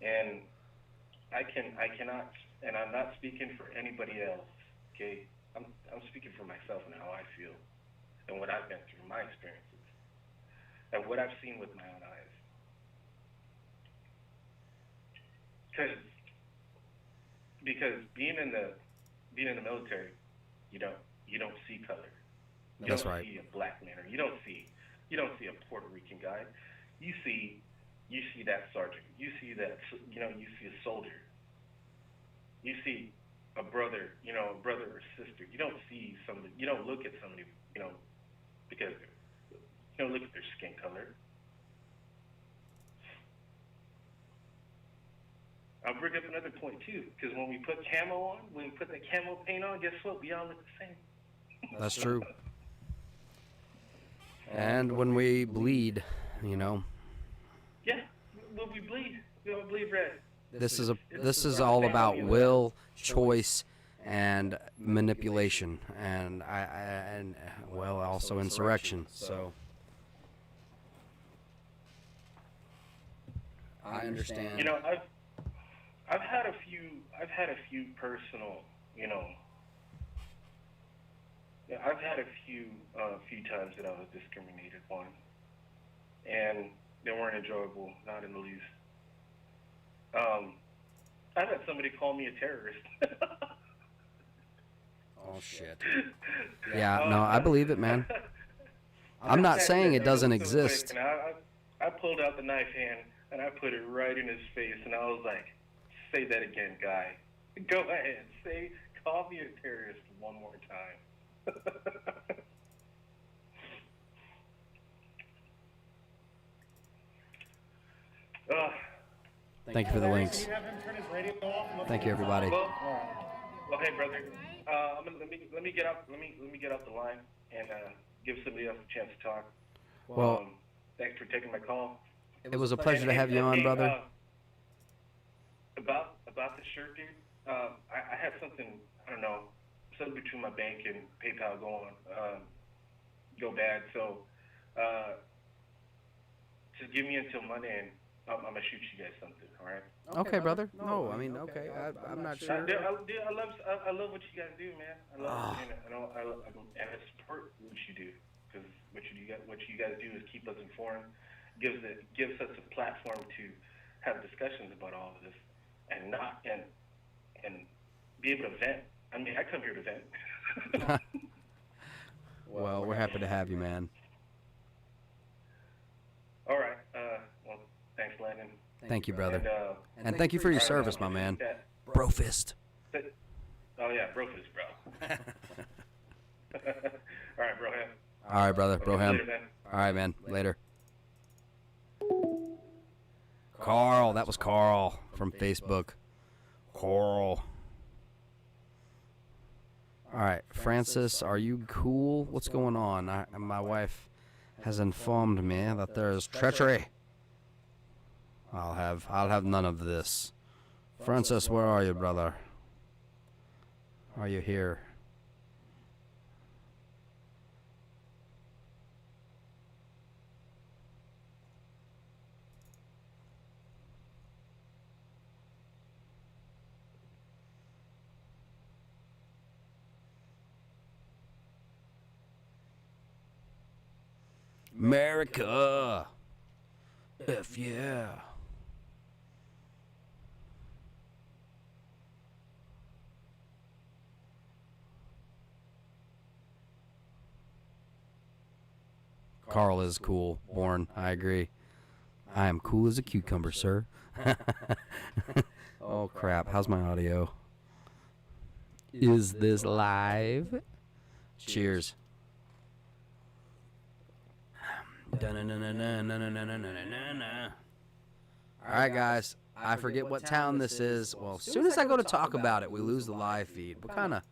Speaker 16: And I cannot, and I'm not speaking for anybody else, okay? I'm speaking for myself and how I feel and what I've been through, my experiences, and what I've seen with my own eyes. Because being in the military, you don't see color.
Speaker 1: That's right.
Speaker 16: You don't see a black man, or you don't see a Puerto Rican guy. You see that sergeant. You see that, you see a soldier. You see a brother, a brother or sister. You don't see somebody. You don't look at somebody, because you don't look at their skin color. I'll bring up another point too, because when we put camo on, when we put the camo paint on, guess what? We all look the same.
Speaker 1: That's true. And when we bleed,
Speaker 16: Yeah, when we bleed, we all bleed red.
Speaker 1: This is all about will, choice, and manipulation, and also insurrection. So I understand.
Speaker 16: I've had a few personal, I've had a few times that I was discriminated on, and they weren't enjoyable, not in the least. I've had somebody call me a terrorist.
Speaker 1: Oh shit. Yeah, no, I believe it, man. I'm not saying it doesn't exist.
Speaker 16: And I pulled out the knife hand and I put it right in his face, and I was like, "Say that again, guy. Go ahead, call me a terrorist one more time."
Speaker 1: Thank you for the links. Thank you, everybody.
Speaker 16: Well, hey, brother. Let me get up the line, and give somebody else a chance to talk.
Speaker 1: Well,
Speaker 16: Thanks for taking my call.
Speaker 1: it was a pleasure to have you on, brother.
Speaker 16: About the shirt, dude. I had something, I don't know, something between my bank and PayPal go bad. So just give me until Monday, and I'm gonna shoot you guys something. All right?
Speaker 1: Okay, brother. No, I mean, okay. I'm not sure.
Speaker 16: Dude, I love what you guys do, man. I love and I support what you do, because what you guys do is keep us informed, gives us a platform to have discussions about all of this, and be able to vent. I mean, I come here to vent.
Speaker 1: Well, we're happy to have you, man.
Speaker 16: All right. Well, thanks, Landon.
Speaker 1: Thank you, brother. And thank you for your service, my man. Brofist.
Speaker 16: Oh, yeah, brofist, bro. All right, broham.
Speaker 1: All right, brother. Broham.
Speaker 16: Later, man.
Speaker 1: All right, man. Later. Carl. That was Carl from Facebook. Carl. All right, Francis, are you cool? What's going on? My wife has informed me that there is treachery. I'll have none of this. Francis, where are you, brother? Are you here? America. F yeah. Carl is cool, Born. I agree. I am cool as a cucumber, sir. Oh, crap. How's my audio? Is this live? Cheers. Alright, guys. I forget what town this is. Well, as soon as I go to talk about it, we lose the live feed. What kind of...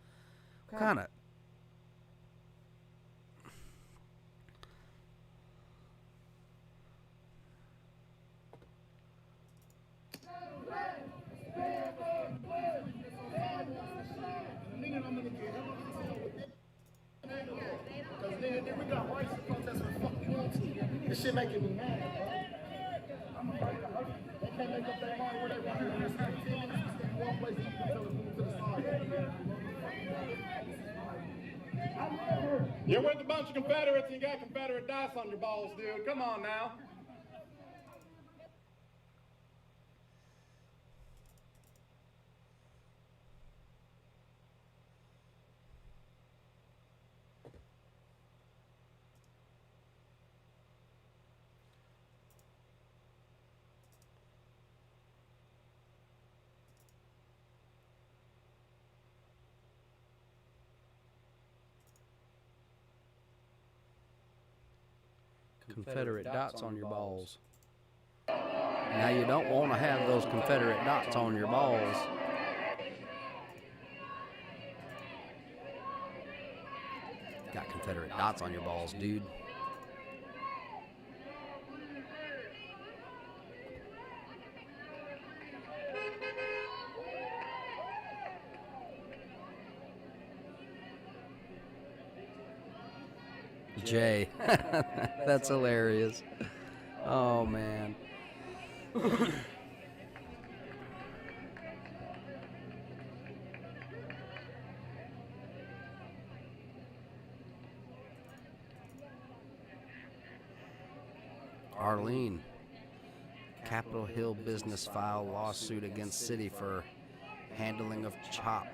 Speaker 4: This shit making me mad, bro. They can't make up their mind where they want to do this. 10 minutes, we stay in one place and you can tell them to move to the side. You're with a bunch of Confederates and you got Confederate dice on your balls, dude. Come on now.
Speaker 1: Confederate dots on your balls. Now you don't want to have those Confederate dots on your balls. Got Confederate dots on your balls, dude. Jay. That's hilarious. Oh, man. Arlene. Capitol Hill business file lawsuit against city for handling of CHOP.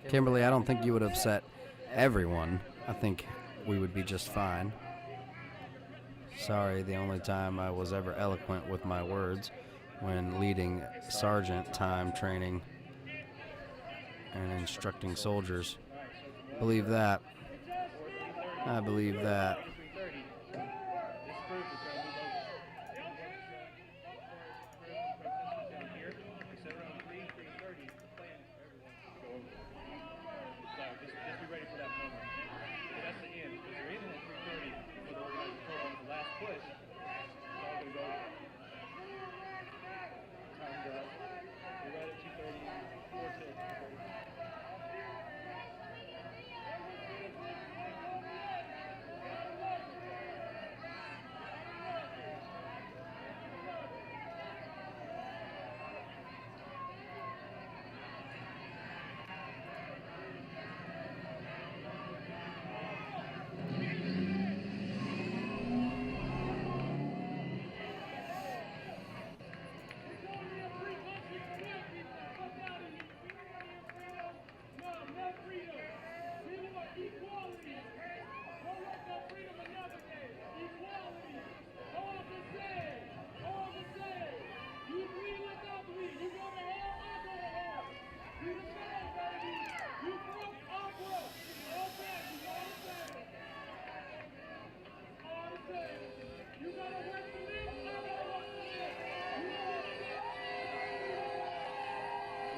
Speaker 1: Kimberly, I don't think you would upset everyone. I think we would be just fine. Sorry, the only time I was ever eloquent with my words when leading sergeant time training and instructing soldiers. Believe that. I believe that.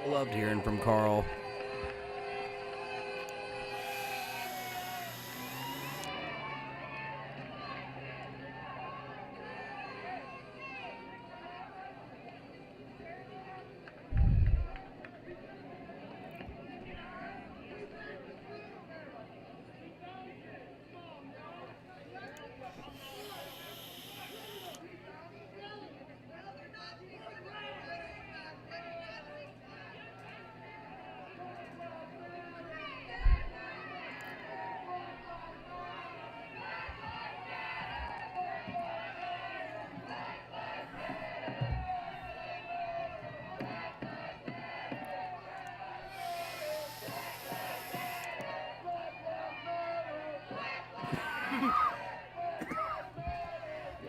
Speaker 1: Loved hearing from Carl.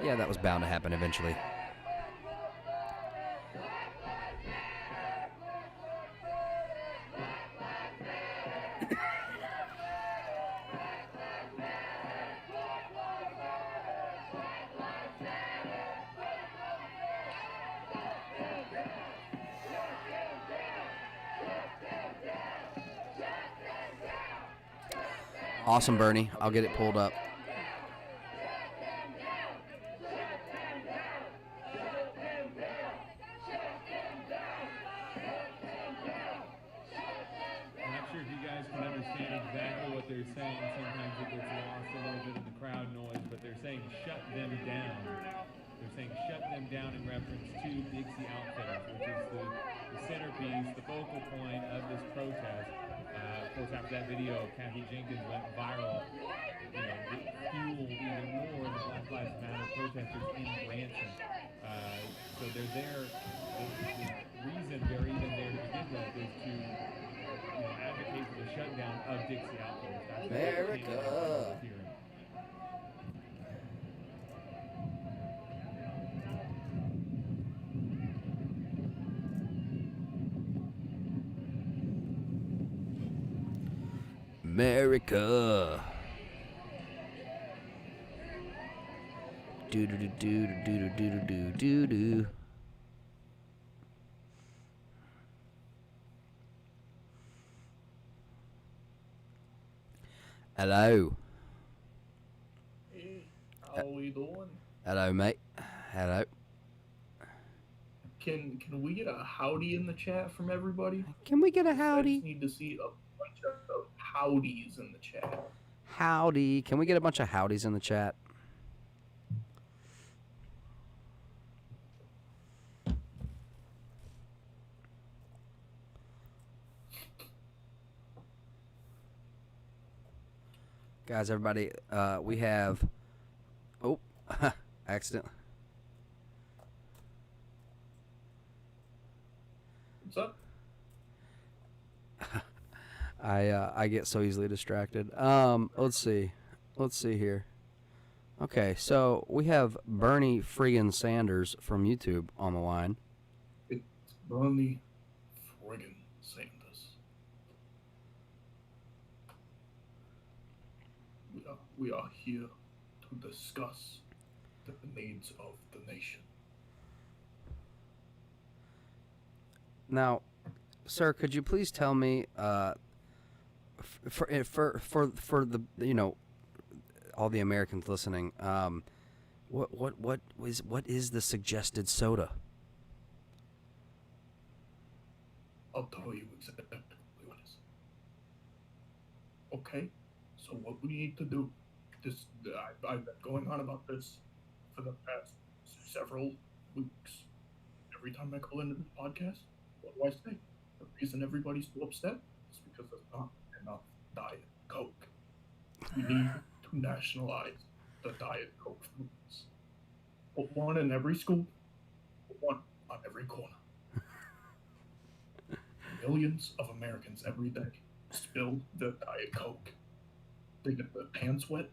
Speaker 1: Yeah, that was bound to happen eventually. Awesome, Bernie. I'll get it pulled up.
Speaker 10: They're saying sometimes it gets lost a little bit in the crowd noise, but they're saying shut them down. They're saying shut them down in reference to Dixie Outfitters, which is the centerpiece, the focal point of this protest. Of course, after that video, Kathy Jenkins went viral. You know, it fueled even more the Black Lives Matter protesters in Branson. So they're there. The reason they're even there to begin with is to advocate for the shutdown of Dixie Outfitters.
Speaker 1: America. America. Do do do do do do do do do. Hello.
Speaker 17: Hey, how we doing?
Speaker 1: Hello, mate. Hello.
Speaker 17: Can we get a howdy in the chat from everybody?
Speaker 1: Can we get a
Speaker 17: I
Speaker 1: howdy?
Speaker 17: just need to see a bunch of howdies in the chat.
Speaker 1: Howdy. Can we get a bunch of howdies in the chat? Guys, everybody, we have... Oh, accident.
Speaker 17: What's up?
Speaker 1: I get so easily distracted. Let's see here. Okay, so we have Bernie friggin' Sanders from YouTube on the line.
Speaker 17: It's Bernie friggin' Sanders. We are here to discuss the needs of the nation.
Speaker 1: Now, sir, could you please tell me, for the all the Americans listening, what is the suggested soda?
Speaker 17: I'll tell you exactly what it is. Okay, so what we need to do, I've been going on about this for the past several weeks. Every time I call into this podcast, what do I say? The reason everybody's so upset is because there's not enough Diet Coke. We need to nationalize the Diet Coke fountains. Put one in every school, put one on every corner. Millions of Americans every day spill the Diet Coke. They get their pants wet.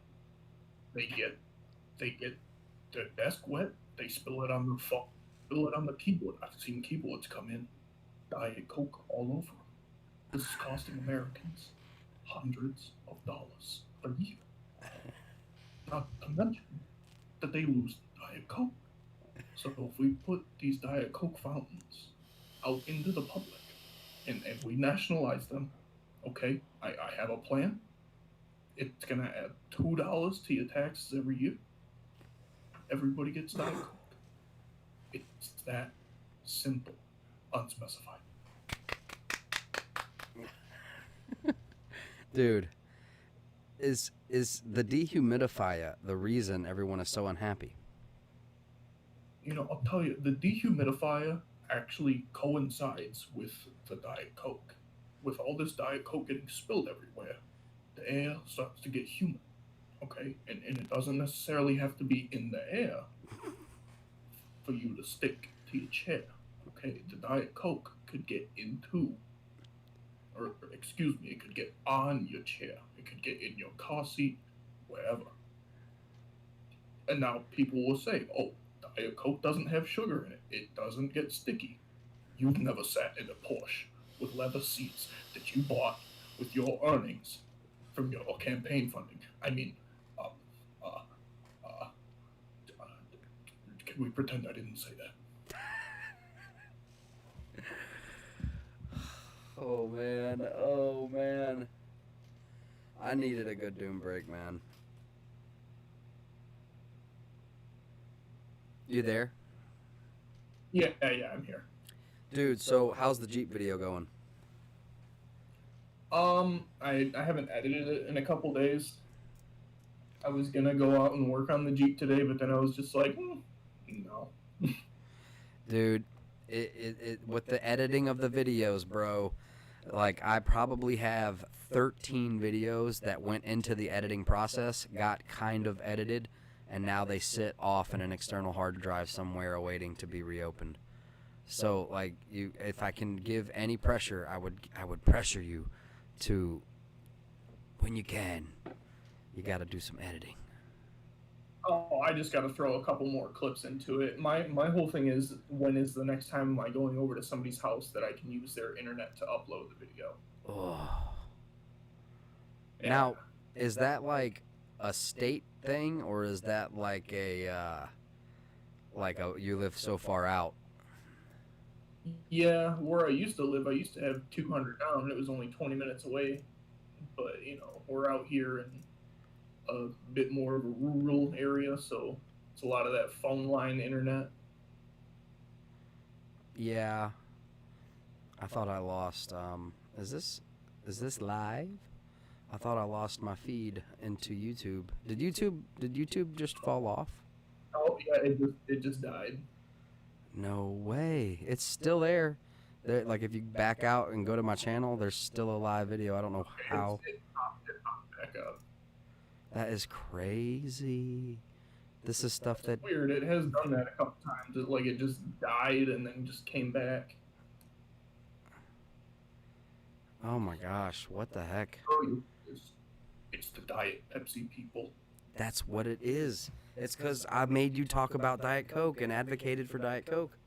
Speaker 17: They get their desk wet. They spill it on their phone. Spill it on the keyboard. I've seen keyboards come in. Diet Coke all over them. This is costing Americans hundreds of dollars a year. Not to mention that they lose Diet Coke. So if we put these Diet Coke fountains out into the public and we nationalize them, okay, I have a plan. It's going to add $2 to your taxes every year. Everybody gets Diet Coke. It's that simple, unspecified.
Speaker 1: Dude, is the dehumidifier the reason everyone is so unhappy?
Speaker 17: I'll tell you, the dehumidifier actually coincides with the Diet Coke. With all this Diet Coke getting spilled everywhere, the air starts to get humid, okay? And it doesn't necessarily have to be in the air for you to stick to your chair, okay? The Diet Coke could get into, or excuse me, it could get on your chair. It could get in your car seat, wherever. And now people will say, oh, Diet Coke doesn't have sugar in it. It doesn't get sticky. You've never sat in a Porsche with leather seats that you bought with your earnings from your campaign funding. I mean, can we pretend I didn't say that?
Speaker 1: Oh man. I needed a good doom break, man. You there?
Speaker 17: Yeah, I'm here.
Speaker 1: Dude, so how's the Jeep video going?
Speaker 17: I haven't edited it in a couple days. I was gonna go out and work on the Jeep today, but then I was just like, no.
Speaker 1: Dude, it with the editing of the videos, bro, like I probably have 13 videos that went into the editing process, got kind of edited, and now they sit off in an external hard drive somewhere awaiting to be reopened. So, like, if I can give any pressure, I would pressure you to, when you can, you got to do some editing.
Speaker 17: Oh, I just got to throw a couple more clips into it. My whole thing is, when is the next time am I going over to somebody's house that I can use their internet to upload the video?
Speaker 1: Oh.
Speaker 17: Yeah.
Speaker 1: Now, is that like a state thing, or is that like a you live so far out?
Speaker 17: Yeah, where I used to live, I used to have 200 down, and it was only 20 minutes away. But, we're out here in a bit more of a rural area, so it's a lot of that phone line internet.
Speaker 1: Yeah. I thought I lost, is this live? I thought I lost my feed into YouTube. Did YouTube just fall off?
Speaker 17: Oh, yeah, it just died.
Speaker 1: No way. It's still there. Like, if you back out and go to my channel, there's still a live video. I don't know how.
Speaker 17: It popped back up.
Speaker 1: That is crazy. This is stuff that...
Speaker 17: Weird. It has done that a couple times. It just died and then just came back.
Speaker 1: Oh my gosh, what the heck?
Speaker 17: It's the Diet Pepsi people.
Speaker 1: That's what it is. It's because I made you talk about Diet Coke and advocated for Diet Coke.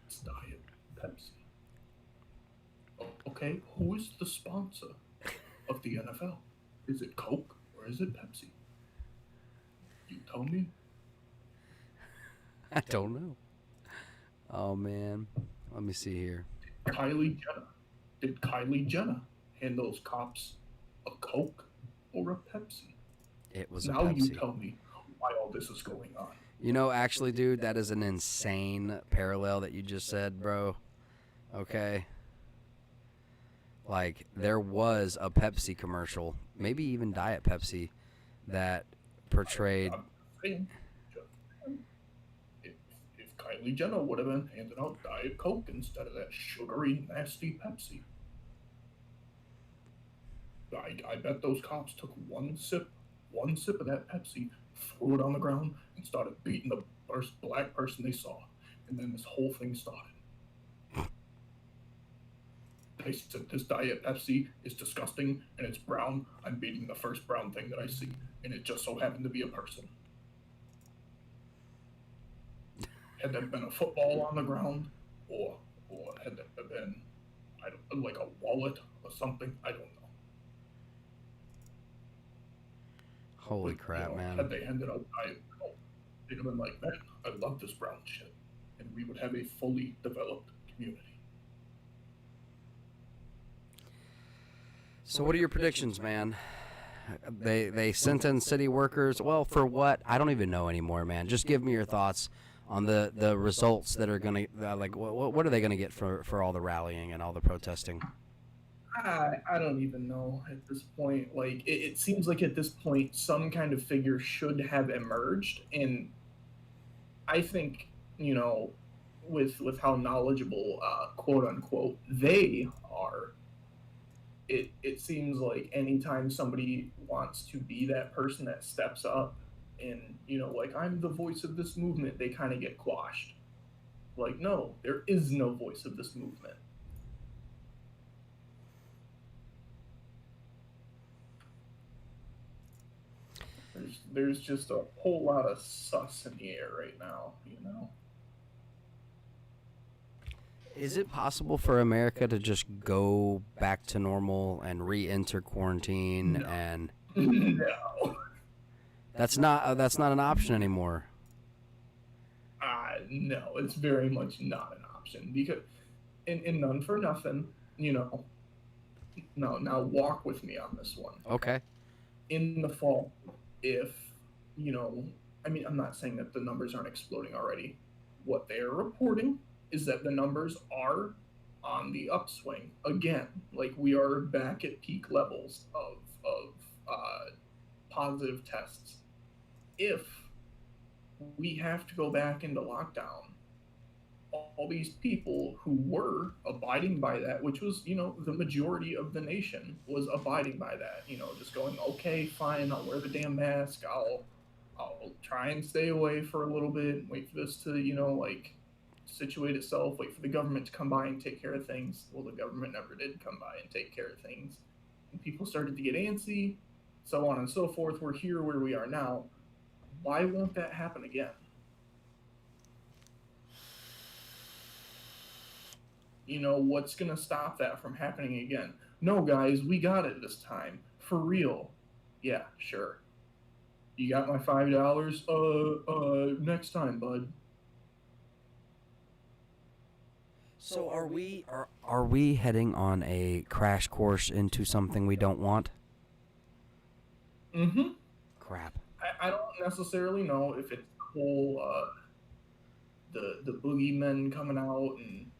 Speaker 17: It's Diet Pepsi. Okay, who is the sponsor of the NFL? Is it Coke or is it Pepsi? You tell me.
Speaker 1: I don't know. Oh, man. Let me see here.
Speaker 17: Did Kylie Jenner hand those cops a Coke or a Pepsi?
Speaker 1: It was a
Speaker 17: now
Speaker 1: Pepsi.
Speaker 17: You tell me why all this is going on.
Speaker 1: You know, actually, dude, that is an insane parallel that you just said, bro. Okay? Like, there was a Pepsi commercial, maybe even Diet Pepsi, that portrayed...
Speaker 17: If Kylie Jenner would have been handing out Diet Coke instead of that sugary, nasty Pepsi, I bet those cops took one sip of that Pepsi, threw it on the ground, and started beating the first black person they saw. And then this whole thing started. They said, this Diet Pepsi is disgusting, and it's brown. I'm beating the first brown thing that I see. And it just so happened to be a person. Had that been a football on the ground, or had that been, like a wallet or something, I don't know.
Speaker 1: Holy crap, man.
Speaker 17: Had they handed out Diet Coke, they'd have been like, man, I love this brown shit. And we would have a fully developed community.
Speaker 1: So what are your predictions, man? They sentence city workers. Well, for what? I don't even know anymore, man. Just give me your thoughts on the results that are going to, like, what are they going to get for all the rallying and all the protesting?
Speaker 18: I don't even know at this point. Like, it seems like at this point some kind of figure should have emerged, and I think, you know, with how knowledgeable, quote unquote, they are, it seems like anytime somebody wants to be that person that steps up and, you know, like, I'm the voice of this movement, they kind of get quashed. Like, no, there is no voice of this movement. There's just a whole lot of sus in the air right now, you know?
Speaker 1: Is it possible for America to just go back to normal and re-enter quarantine?
Speaker 18: No.
Speaker 1: And
Speaker 18: No.
Speaker 1: That's not an option anymore.
Speaker 18: No, it's very much not an option because, and none for nothing, you know. No, now walk with me on this one.
Speaker 1: Okay.
Speaker 18: In the fall, if, you know, I mean, I'm not saying that the numbers aren't exploding already. What they're reporting is that the numbers are on the upswing again. Like, we are back at peak levels of positive tests. If we have to go back into lockdown, all these people who were abiding by that, which was, you know, the majority of the nation was abiding by that, you know, just going, okay, fine, I'll wear the damn mask, I'll try and stay away for a little bit, wait for this to, you know, like, situate itself, wait for the government to come by and take care of things. Well, the government never did come by and take care of things. And people started to get antsy, so on and so forth. We're here where we are now. Why won't that happen again? You know, what's going to stop that from happening again? No, guys, we got it this time. For real. Yeah, sure. You got my $5? Next time, bud.
Speaker 1: So are we heading on a crash course into something we don't want?
Speaker 18: Mm-hmm.
Speaker 1: Crap.
Speaker 18: I don't necessarily know if it's the whole the boogeymen coming out and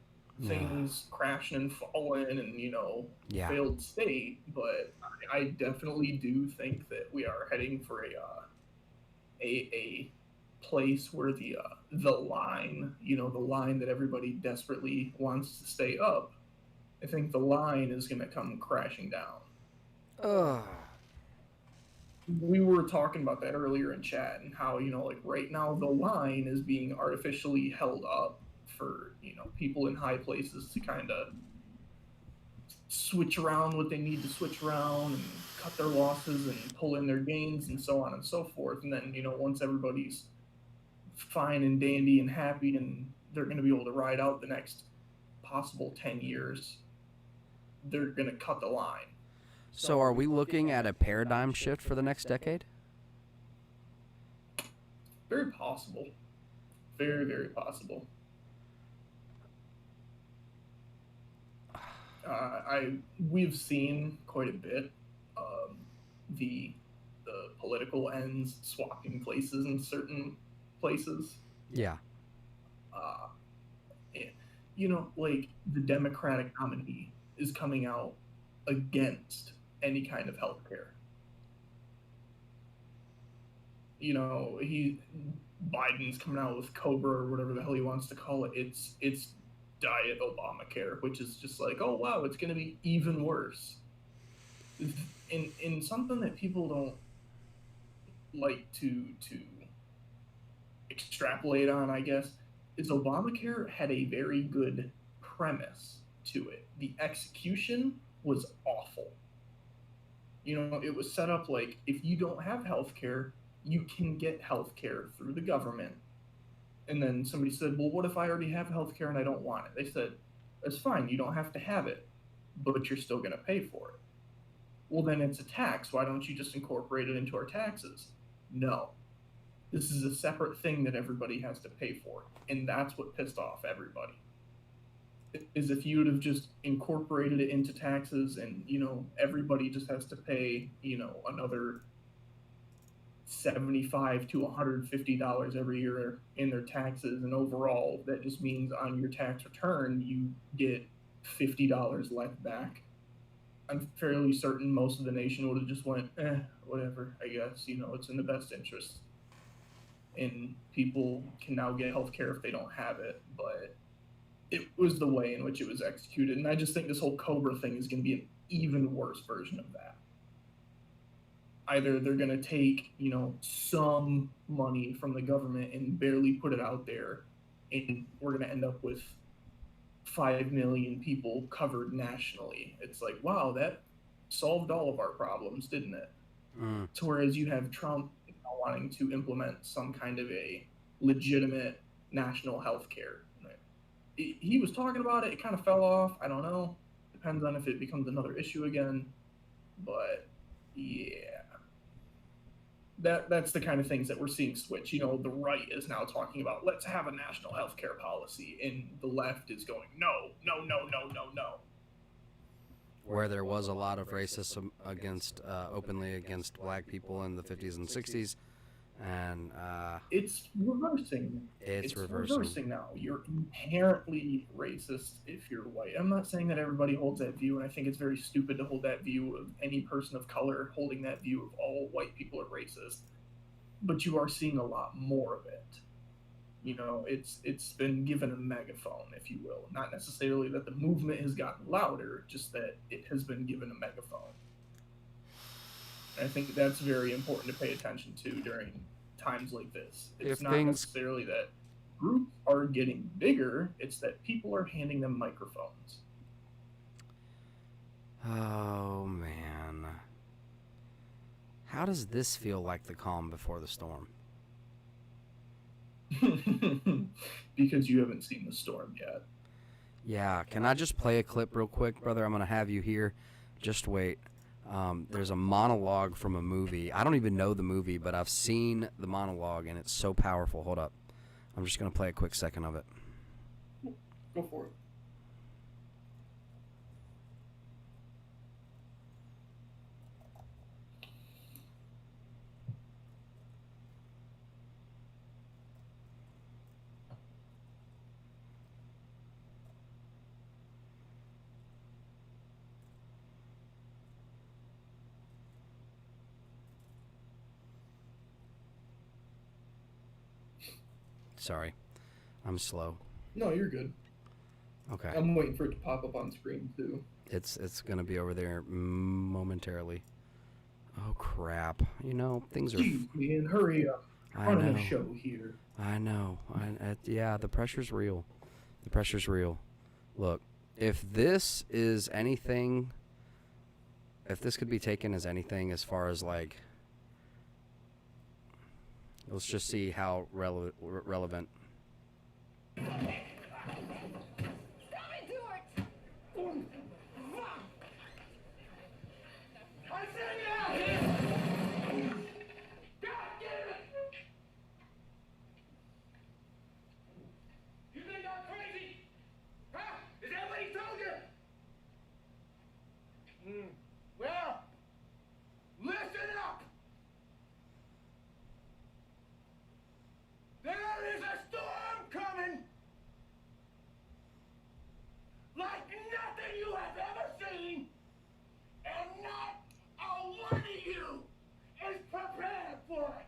Speaker 18: things crashing and falling and, you know, failed state, but I definitely do think that we are heading for a place where the line, you know, the line that everybody desperately wants to stay up, I think the line is going to come crashing down.
Speaker 1: Ugh.
Speaker 18: We were talking about that earlier in chat and how, you know, like right now the line is being artificially held up for, you know, people in high places to kind of switch around what they need to switch around and cut their losses and pull in their gains and so on and so forth. And then, once everybody's fine and dandy and happy and they're going to be able to ride out the next possible 10 years, they're going to cut the line.
Speaker 1: So are we looking at a paradigm shift for the next decade?
Speaker 18: Very possible. Very, very possible. We've seen quite a bit the political ends swapping places in certain places.
Speaker 1: Yeah.
Speaker 18: Like the Democratic nominee is coming out against any kind of health care. Biden's coming out with Cobra or whatever the hell he wants to call it. It's Diet Obamacare, which is just like, oh wow, it's going to be even worse. In something that people don't like to extrapolate on, I guess, is Obamacare had a very good premise to it. The execution was awful. It was set up like, if you don't have health care, you can get health care through the government. And then somebody said, well, what if I already have health care and I don't want it? They said, that's fine, you don't have to have it, but you're still going to pay for it. Well, then it's a tax. Why don't you just incorporate it into our taxes? No. This is a separate thing that everybody has to pay for. And that's what pissed off everybody. Is if you would have just incorporated it into taxes and, everybody just has to pay, another $75 to $150 every year in their taxes, and overall that just means on your tax return you get $50 left back. I'm fairly certain most of the nation would have just went, whatever, I guess, it's in the best interest, and people can now get health care if they don't have it. But it was the way in which it was executed, and I just think this whole Cobra thing is going to be an even worse version of that. Either they're going to take, some money from the government and barely put it out there, and we're going to end up with 5 million people covered nationally. It's like, wow, that solved all of our problems, didn't it? So whereas you have Trump wanting to implement some kind of a legitimate national health care. Right? He was talking about it. It kind of fell off. I don't know. Depends on if it becomes another issue again. But, yeah. That's the kind of things that we're seeing switch. The right is now talking about, let's have a national healthcare policy, and the left is going, no.
Speaker 1: Where there was a lot of racism openly against black people in the 50s and 60s, and
Speaker 18: it's reversing. It's reversing now. You're inherently racist if you're white. I'm not saying that everybody holds that view, and I think it's very stupid to hold that view of any person of color holding that view of all white people are racist. But you are seeing a lot more of it. It's been given a megaphone, if you will. Not necessarily that the movement has gotten louder, just that it has been given a megaphone. I think that's very important to pay attention to during times like this. It's not necessarily that groups are getting bigger, it's that people are handing them microphones.
Speaker 1: Oh, man. How does this feel like the calm before the storm?
Speaker 18: Because you haven't seen the storm yet.
Speaker 1: Yeah, can I just play a clip real quick, brother? I'm going to have you here. Just wait. There's a monologue from a movie. I don't even know the movie, but I've seen the monologue, and it's so powerful. Hold up. I'm just going to play a quick second of it.
Speaker 18: Go for it.
Speaker 1: Sorry. I'm slow.
Speaker 18: No, you're good.
Speaker 1: Okay.
Speaker 18: I'm waiting for it to pop up on screen, too.
Speaker 1: It's going to be over there momentarily. Oh, crap. Things are...
Speaker 18: Jeez, man, hurry up.
Speaker 1: I know.
Speaker 18: Running a show here.
Speaker 1: I know. Yeah, the pressure's real. The pressure's real. Look, If this is anything, if this could be taken as anything as far as like, let's just see how relevant.
Speaker 4: You think I'm crazy? Huh? Is that what he told you? Well, listen up. There is a storm coming. Like nothing you have ever seen. And not a one of you is prepared for it.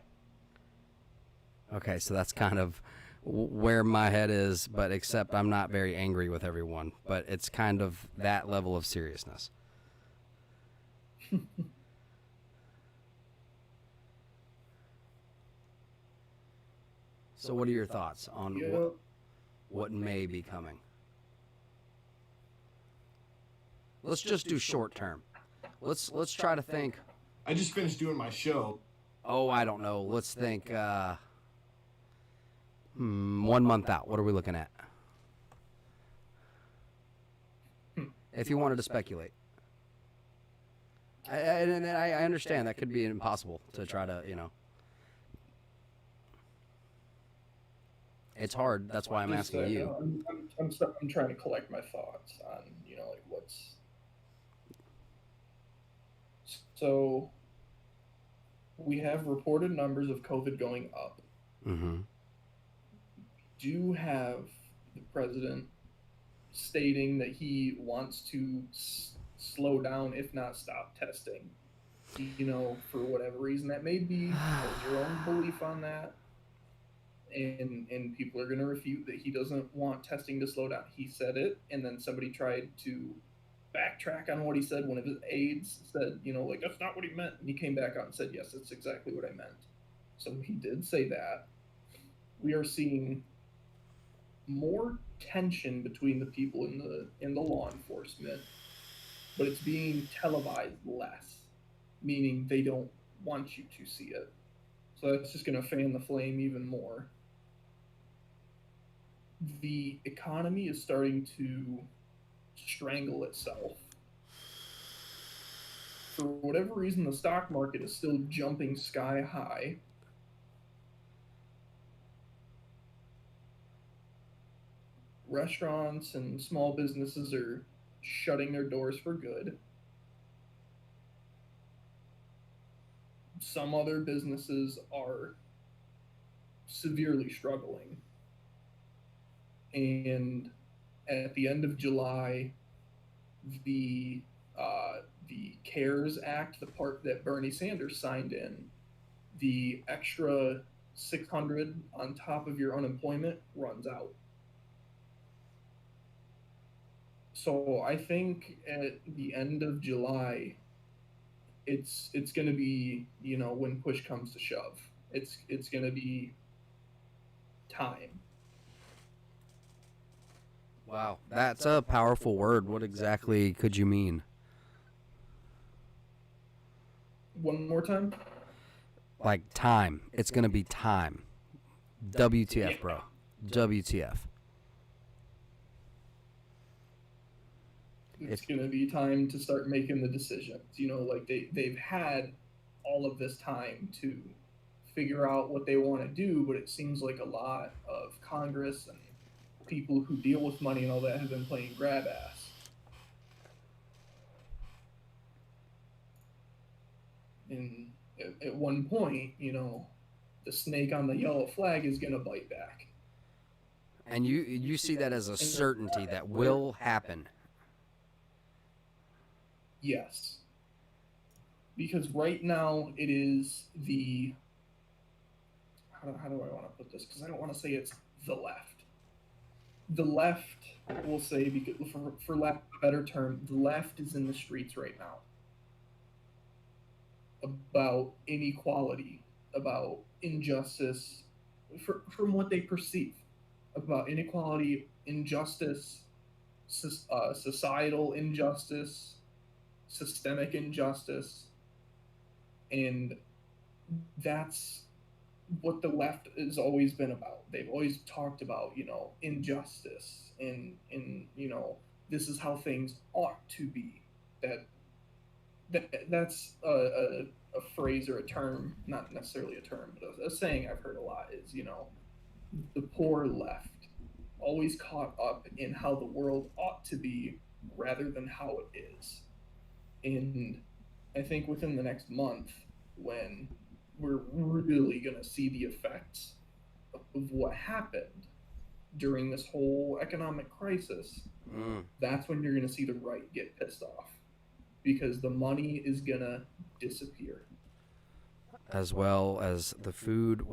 Speaker 1: Okay, so that's kind of where my head is, but except I'm not very angry with everyone, but it's kind of that level of seriousness. So what are your thoughts on what may be coming? Let's just do short term. Let's try to think.
Speaker 19: I just finished doing my show.
Speaker 1: Oh, I don't know. Let's think 1 month out. What are we looking at? If you wanted to speculate. I understand that could be impossible to try to, It's hard. That's why I'm asking you.
Speaker 18: I'm trying to collect my thoughts on, like what's... So, we have reported numbers of COVID going up.
Speaker 1: Mm-hmm.
Speaker 18: Do have the president stating that he wants to slow down, if not stop testing. For whatever reason that may be, your own belief on that. And people are going to refute that he doesn't want testing to slow down. He said it, and then somebody tried to backtrack on what he said. One of his aides said, like, that's not what he meant. And he came back out and said, yes, that's exactly what I meant. So he did say that. We are seeing more tension between the people in the law enforcement, but it's being televised less, meaning they don't want you to see it. So that's just going to fan the flame even more. The economy is starting to strangle itself. For whatever reason, the stock market is still jumping sky high. Restaurants and small businesses are shutting their doors for good. Some other businesses are severely struggling. And at the end of July, the CARES Act, the part that Bernie Sanders signed in, the extra $600 on top of your unemployment runs out. So I think at the end of July, it's going to be, when push comes to shove, it's going to be time.
Speaker 1: Wow, that's a powerful word. What exactly could you mean?
Speaker 18: One more time?
Speaker 1: Like time. It's going to be time. WTF, bro. WTF.
Speaker 18: It's going to be time to start making the decisions. Like they've had all of this time to figure out what they want to do, but it seems like a lot of Congress and people who deal with money and all that have been playing grab ass. And at one point, the snake on the yellow flag is going to bite back.
Speaker 1: And you see that as a certainty that will happen.
Speaker 18: Yes. Because right now it is the... How do I want to put this? Because I don't want to say it's the left. The left, we'll say, because for lack of a better term, the left is in the streets right now. About inequality, about injustice, from what they perceive. About inequality, injustice, societal injustice, systemic injustice, and that's what the left has always been about. They've always talked about, injustice and this is how things ought to be. That's a phrase or a term, not necessarily a term, but a saying I've heard a lot is, the poor left always caught up in how the world ought to be rather than how it is. And I think within the next month, when we're really going to see the effects of what happened during this whole economic crisis, that's when you're going to see the right get pissed off, because the money is going to disappear.
Speaker 1: As well as the food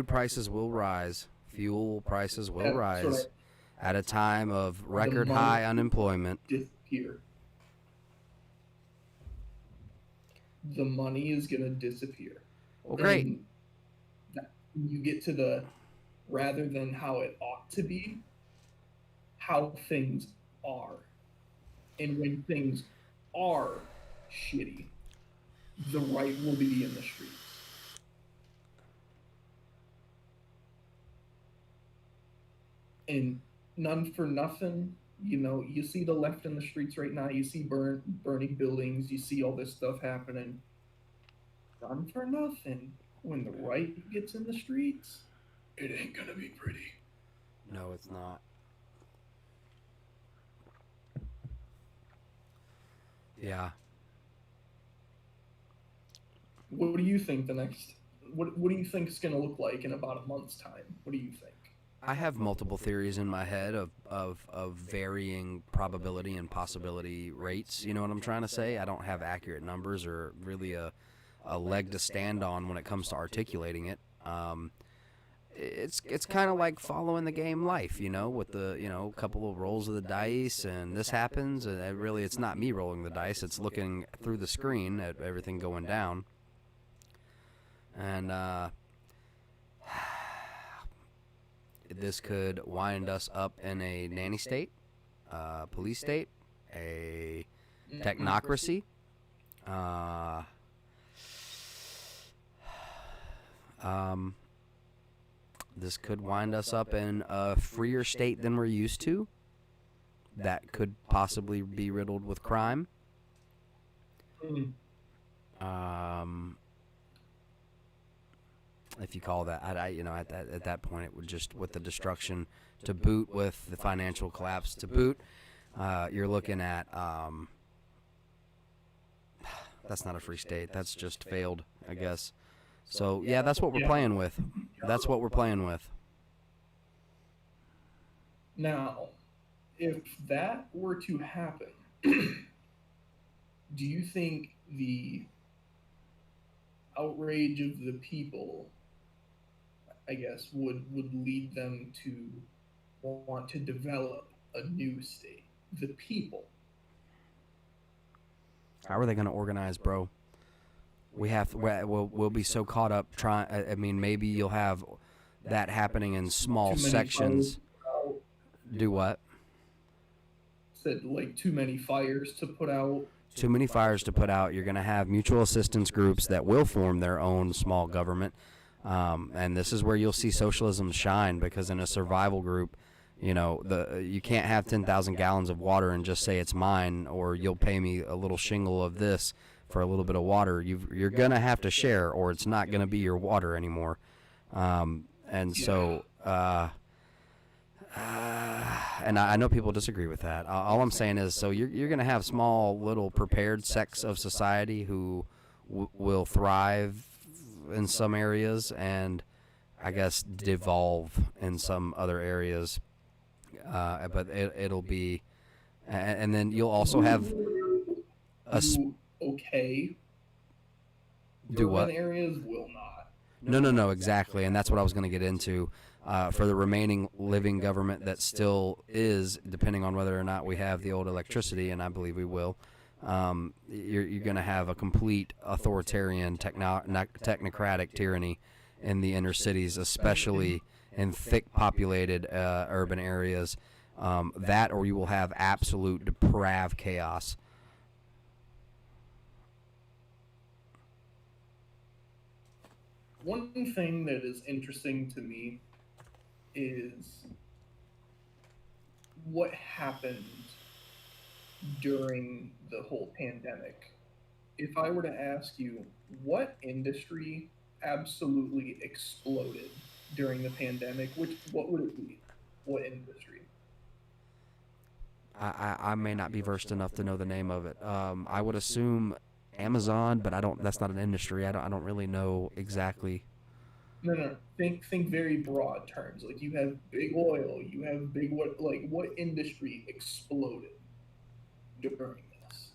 Speaker 1: prices will rise, fuel prices will rise at a time of record high unemployment.
Speaker 18: Disappear. The money is going to disappear.
Speaker 1: Well, great.
Speaker 18: And you get to the rather than how it ought to be, how things are. And when things are shitty, the right will be in the streets. And none for nothing, you see the left in the streets right now, you see burning buildings, you see all this stuff happening. None for nothing. When the right gets in the streets, it ain't gonna be pretty.
Speaker 1: No, it's not. Yeah.
Speaker 18: What do you think what do you think it's gonna look like in about a month's time? What do you think?
Speaker 1: I have multiple theories in my head of varying probability and possibility rates. You know what I'm trying to say? I don't have accurate numbers or really a leg to stand on when it comes to articulating it. It's kind of like following the game life, with the couple of rolls of the dice, and this happens, and really it's not me rolling the dice. It's looking through the screen at everything going down, and this could wind us up in a nanny state, police state, a technocracy. This could wind us up in a freer state than we're used to. That could possibly be riddled with crime. If you call that, at that point, it would just, with the destruction to boot, with the financial collapse to boot, you're looking at, that's not a free state. That's just failed, I guess. So, yeah, that's what we're playing with. That's what we're playing with.
Speaker 18: Now, if that were to happen, do you think the outrage of the people, I guess, would lead them to want to develop a new state? The people.
Speaker 1: How are they going to organize, bro? We'll be so caught up trying. I mean, maybe you'll have that happening in small sections. Do what?
Speaker 18: Said like too many fires to put out.
Speaker 1: Too many fires to put out. You're going to have mutual assistance groups that will form their own small government, and this is where you'll see socialism shine, because in a survival group, you can't have 10,000 gallons of water and just say it's mine, or you'll pay me a little shingle of this for a little bit of water. You're going to have to share, or it's not going to be your water anymore. So, and I know people disagree with that. All I'm saying is, so you're going to have small, little prepared sects of society who will thrive in some areas and, I guess, devolve in some other areas. But it'll be, and then you'll also have do what?
Speaker 18: Areas will not.
Speaker 1: No, exactly, and that's what I was going to get into. For the remaining living government that still is, depending on whether or not we have the old electricity, and I believe we will, you're going to have a complete authoritarian technocratic tyranny in the inner cities, especially in thick populated urban areas. That, or you will have absolute depraved chaos.
Speaker 18: One thing that is interesting to me is what happened during the whole pandemic. If I were to ask you, what industry absolutely exploded during the pandemic, what would it be? What industry?
Speaker 1: I may not be versed enough to know the name of it. I would assume Amazon, but I don't. That's not an industry. I don't really know exactly.
Speaker 18: No. Think very broad terms. Like, you have big oil, you have big what industry exploded during this?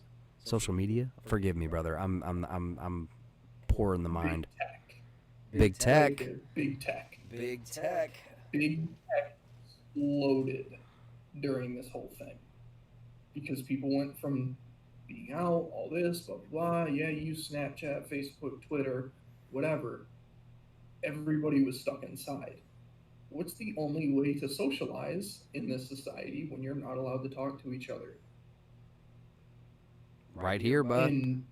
Speaker 1: Social media? Forgive me, brother. I'm poor in the mind.
Speaker 18: Big tech.
Speaker 1: Big tech.
Speaker 18: Big tech exploded during this whole thing because people went from being out, all this, blah, blah, blah. Yeah, you use Snapchat, Facebook, Twitter, whatever. Everybody was stuck inside. What's the only way to socialize in this society when you're not allowed to talk to each other?
Speaker 1: Right here, bud.
Speaker 18: And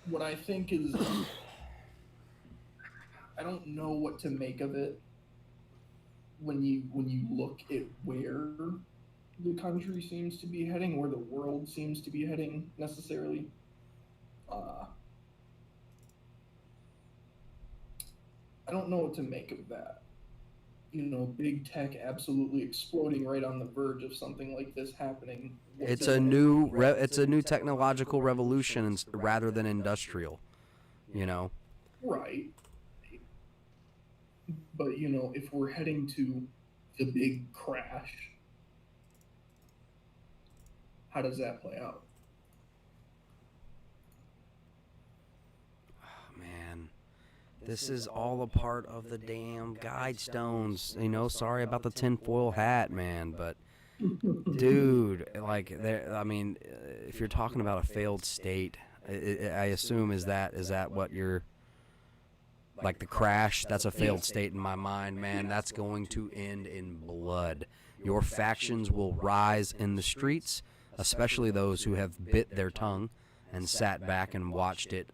Speaker 18: what I think is, I don't know what to make of it when you look at where the country seems to be heading, where the world seems to be heading necessarily. I don't know what to make of that. You know, big tech absolutely exploding right on the verge of something like this happening.
Speaker 1: It's a new technological revolution rather than industrial. You know.
Speaker 18: Right. But, you know, if we're heading to the big crash, how does that play out?
Speaker 1: Oh, man. This is all a part of the damn guide stones. You know, sorry about the tinfoil hat, man, but dude, like, I mean, if you're talking about a failed state, I assume is that what you're, like, the crash? That's a failed state in my mind, man. That's going to end in blood. Your factions will rise in the streets, especially those who have bit their tongue and sat back and watched it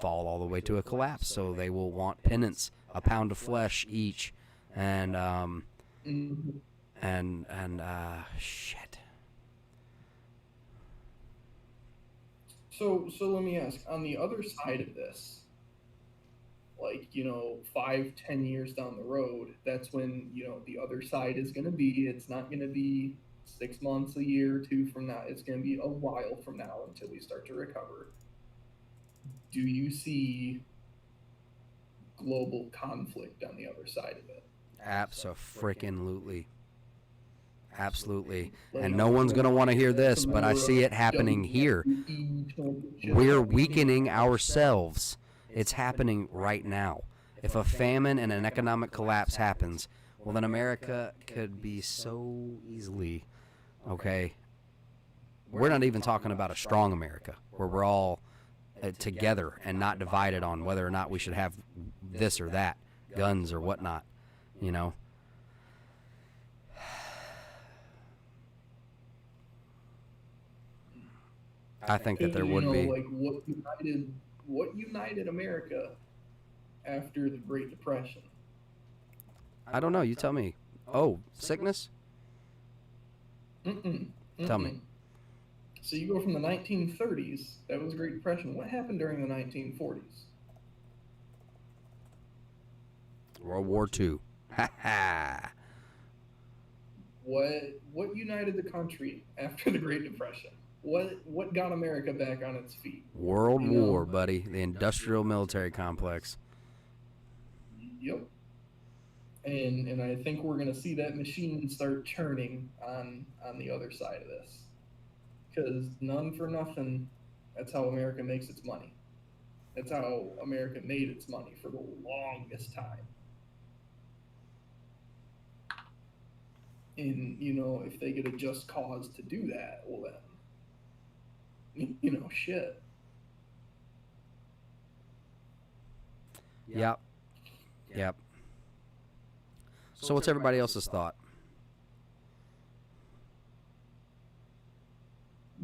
Speaker 1: fall all the way to a collapse. So they will want penance, a pound of flesh each, and shit.
Speaker 18: So let me ask, on the other side of this, like, you know, 5-10 years down the road, that's when, you know, the other side is going to be. It's not going to be 6 months, a year or two from now. It's going to be a while from now until we start to recover. Do you see global conflict on the other side of it?
Speaker 1: Abso-freaking-lutely. Absolutely. And no one's going to want to hear this, but I see it happening here. We're weakening ourselves. It's happening right now. If a famine and an economic collapse happens, well, then America could be so easily, okay? We're not even talking about a strong America, where we're all together and not divided on whether or not we should have this or that, guns or whatnot, you know? I think that there would be.
Speaker 18: Like, what united America after the Great Depression?
Speaker 1: I don't know. You tell me. Oh, sickness? Tell me.
Speaker 18: So you go from the 1930s, that was the Great Depression. What happened during the 1940s?
Speaker 1: World War II. Ha ha.
Speaker 18: What united the country after the Great Depression? What got America back on its feet?
Speaker 1: World War, buddy. The industrial military complex.
Speaker 18: Yep. And I think we're going to see that machine start churning on the other side of this. Because none for nothing, that's how America makes its money. That's how America made its money for the longest time. And, you know, if they get a just cause to do that, well then, you know, shit.
Speaker 1: Yep. So what's everybody else's thought?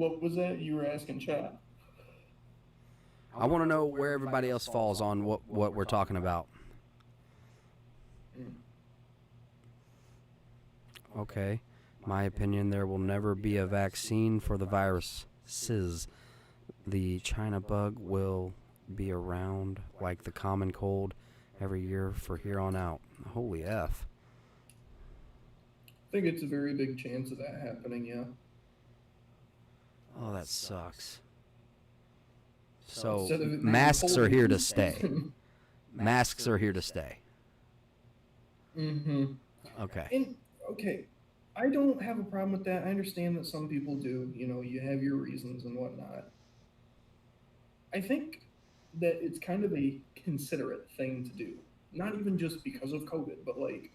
Speaker 18: What was that? You were asking chat.
Speaker 1: I want to know where everybody else falls on what we're talking about. Okay. My opinion, there will never be a vaccine for the viruses. The China bug will be around like the common cold every year for here on out. Holy F.
Speaker 18: I think it's a very big chance of that happening, yeah.
Speaker 1: Oh, that sucks. So,
Speaker 18: Instead of it being
Speaker 1: masks are
Speaker 18: cold.
Speaker 1: here to stay. Masks are here to stay.
Speaker 18: Mm-hmm.
Speaker 1: Okay.
Speaker 18: And, okay, I don't have a problem with that. I understand that some people do. You know, you have your reasons and whatnot. I think that it's kind of a considerate thing to do. Not even just because of COVID, but like,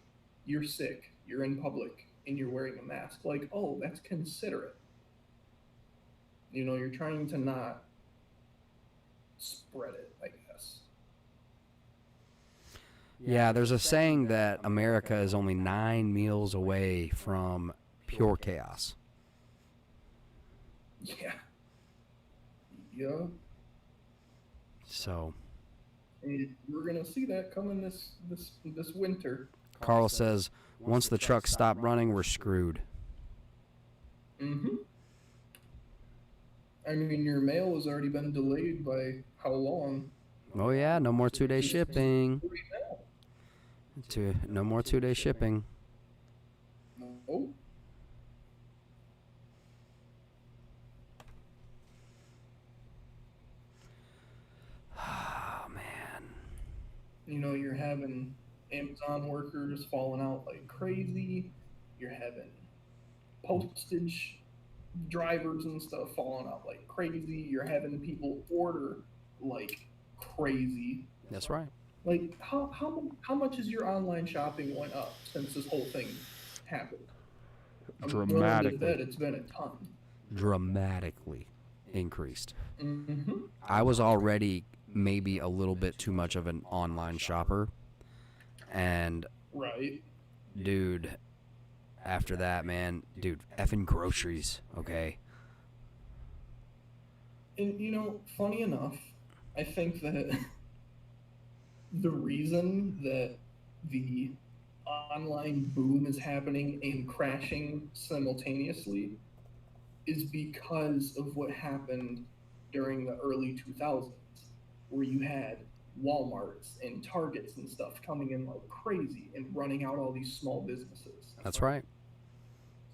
Speaker 18: you're sick, you're in public, and you're wearing a mask. Like, oh, that's considerate. You know, you're trying to not spread it, I guess.
Speaker 1: Yeah, there's a saying that America is only 9 meals away from pure chaos.
Speaker 18: Yeah. Yeah.
Speaker 1: So,
Speaker 18: And we're gonna see that coming this winter.
Speaker 1: Carl says, once the trucks stop running, we're screwed.
Speaker 18: Mm-hmm. I mean, your mail has already been delayed by how long?
Speaker 1: Oh, yeah, no more 2-day shipping. No more 2-day shipping.
Speaker 18: Oh.
Speaker 1: Oh, man.
Speaker 18: You know, you're having Amazon workers falling out like crazy. You're having postage drivers and stuff falling out like crazy. You're having people order like crazy.
Speaker 1: That's right.
Speaker 18: Like, how much has your online shopping went up since this whole thing happened?
Speaker 1: Dramatically.
Speaker 18: I bet it's been a ton.
Speaker 1: Dramatically increased.
Speaker 18: Mm-hmm.
Speaker 1: I was already maybe a little bit too much of an online shopper. And,
Speaker 18: right,
Speaker 1: dude, after that, man, dude, effing groceries, okay?
Speaker 18: And, you know, funny enough, I think that the reason that the online boom is happening and crashing simultaneously is because of what happened during the early 2000s, where you had Walmarts and Targets and stuff coming in like crazy and running out all these small businesses.
Speaker 1: That's right.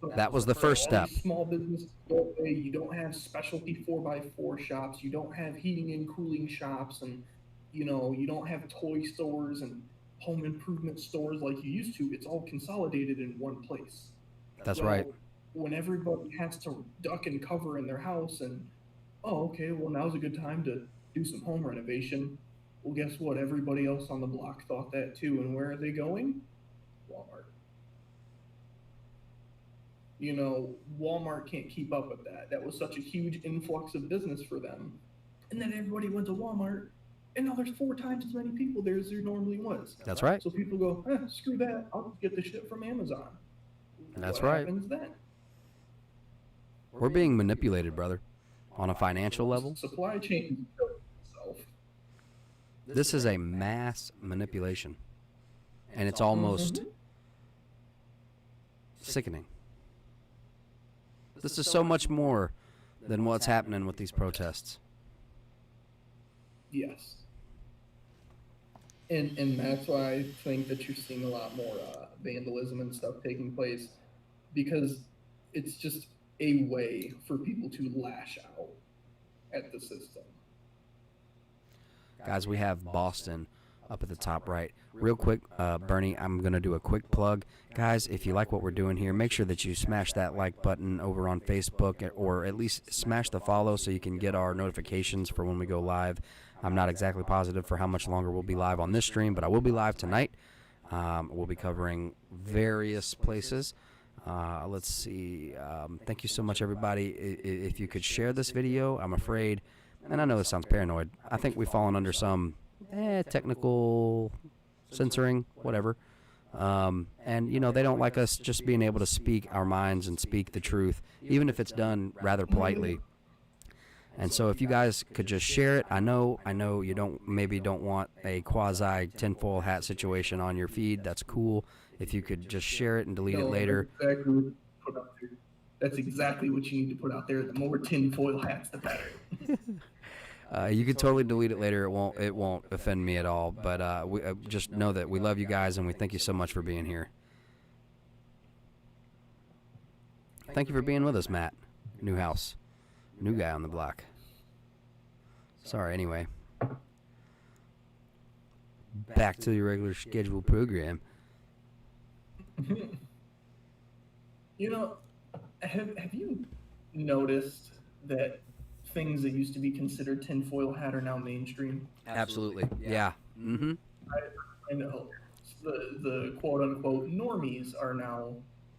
Speaker 18: So
Speaker 1: That was the first
Speaker 18: all
Speaker 1: step.
Speaker 18: these small businesses go away. You don't have specialty 4x4 shops. You don't have heating and cooling shops, and you know, you don't have toy stores and home improvement stores like you used to. It's all consolidated in one place.
Speaker 1: That's
Speaker 18: Well,
Speaker 1: right.
Speaker 18: When everybody has to duck and cover in their house and, oh, okay, well, now's a good time to do some home renovation. Well, guess what? Everybody else on the block thought that too. And where are they going? Walmart. You know, Walmart can't keep up with that. That was such a huge influx of business for them. And then everybody went to Walmart, and now there's 4 times as many people there as there normally was.
Speaker 1: That's right.
Speaker 18: So people go, screw that. I'll just get the shit from Amazon.
Speaker 1: That's
Speaker 18: what
Speaker 1: right.
Speaker 18: happens then?
Speaker 1: We're being manipulated, brother, on a financial level.
Speaker 18: Supply chain built itself.
Speaker 1: This is a mass manipulation, and it's almost sickening. This is so much more than what's happening with these protests.
Speaker 18: Yes. And that's why I think that you're seeing a lot more vandalism and stuff taking place, because it's just a way for people to lash out at the system.
Speaker 1: Guys, we have Boston up at the top right. Real quick, Bernie, I'm going to do a quick plug. Guys, if you like what we're doing here, make sure that you smash that like button over on Facebook, or at least smash the follow so you can get our notifications for when we go live. I'm not exactly positive for how much longer we'll be live on this stream, but I will be live tonight. We'll be covering various places. Let's see. Thank you so much, everybody. If you could share this video, I'm afraid, and I know this sounds paranoid, I think we've fallen under some technical censoring, whatever. And, you know, they don't like us just being able to speak our minds and speak the truth, even if it's done rather politely. And so if you guys could just share it, I know you don't want a quasi tinfoil hat situation on your feed. That's cool. If you could just share it and delete it later.
Speaker 18: That's exactly what you need to put out there. The more tinfoil hats, the better.
Speaker 1: You could totally delete it later. It won't offend me at all. But we just know that we love you guys and we thank you so much for being here. Thank you for being with us, Matt. Newhouse. New guy on the block. Sorry, anyway. Back to your regular scheduled program.
Speaker 18: You know, have you noticed that things that used to be considered tinfoil hat are now mainstream?
Speaker 1: Absolutely. Yeah. Mm-hmm.
Speaker 18: I know. The quote-unquote normies are now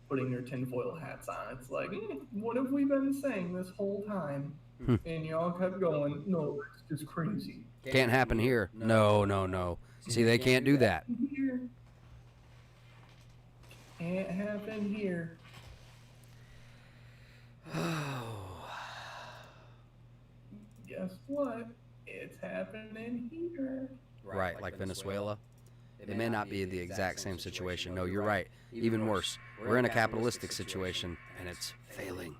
Speaker 18: putting their tinfoil hats on. It's like, what have we been saying this whole time? And y'all kept going, no, it's just crazy.
Speaker 1: Can't happen here. No. See, they can't do that.
Speaker 18: Here. Can't happen here. Guess what? It's happening here.
Speaker 1: Right, like Venezuela. It may not be the exact same situation. No, you're right. Even worse. We're in a capitalistic situation, and it's failing.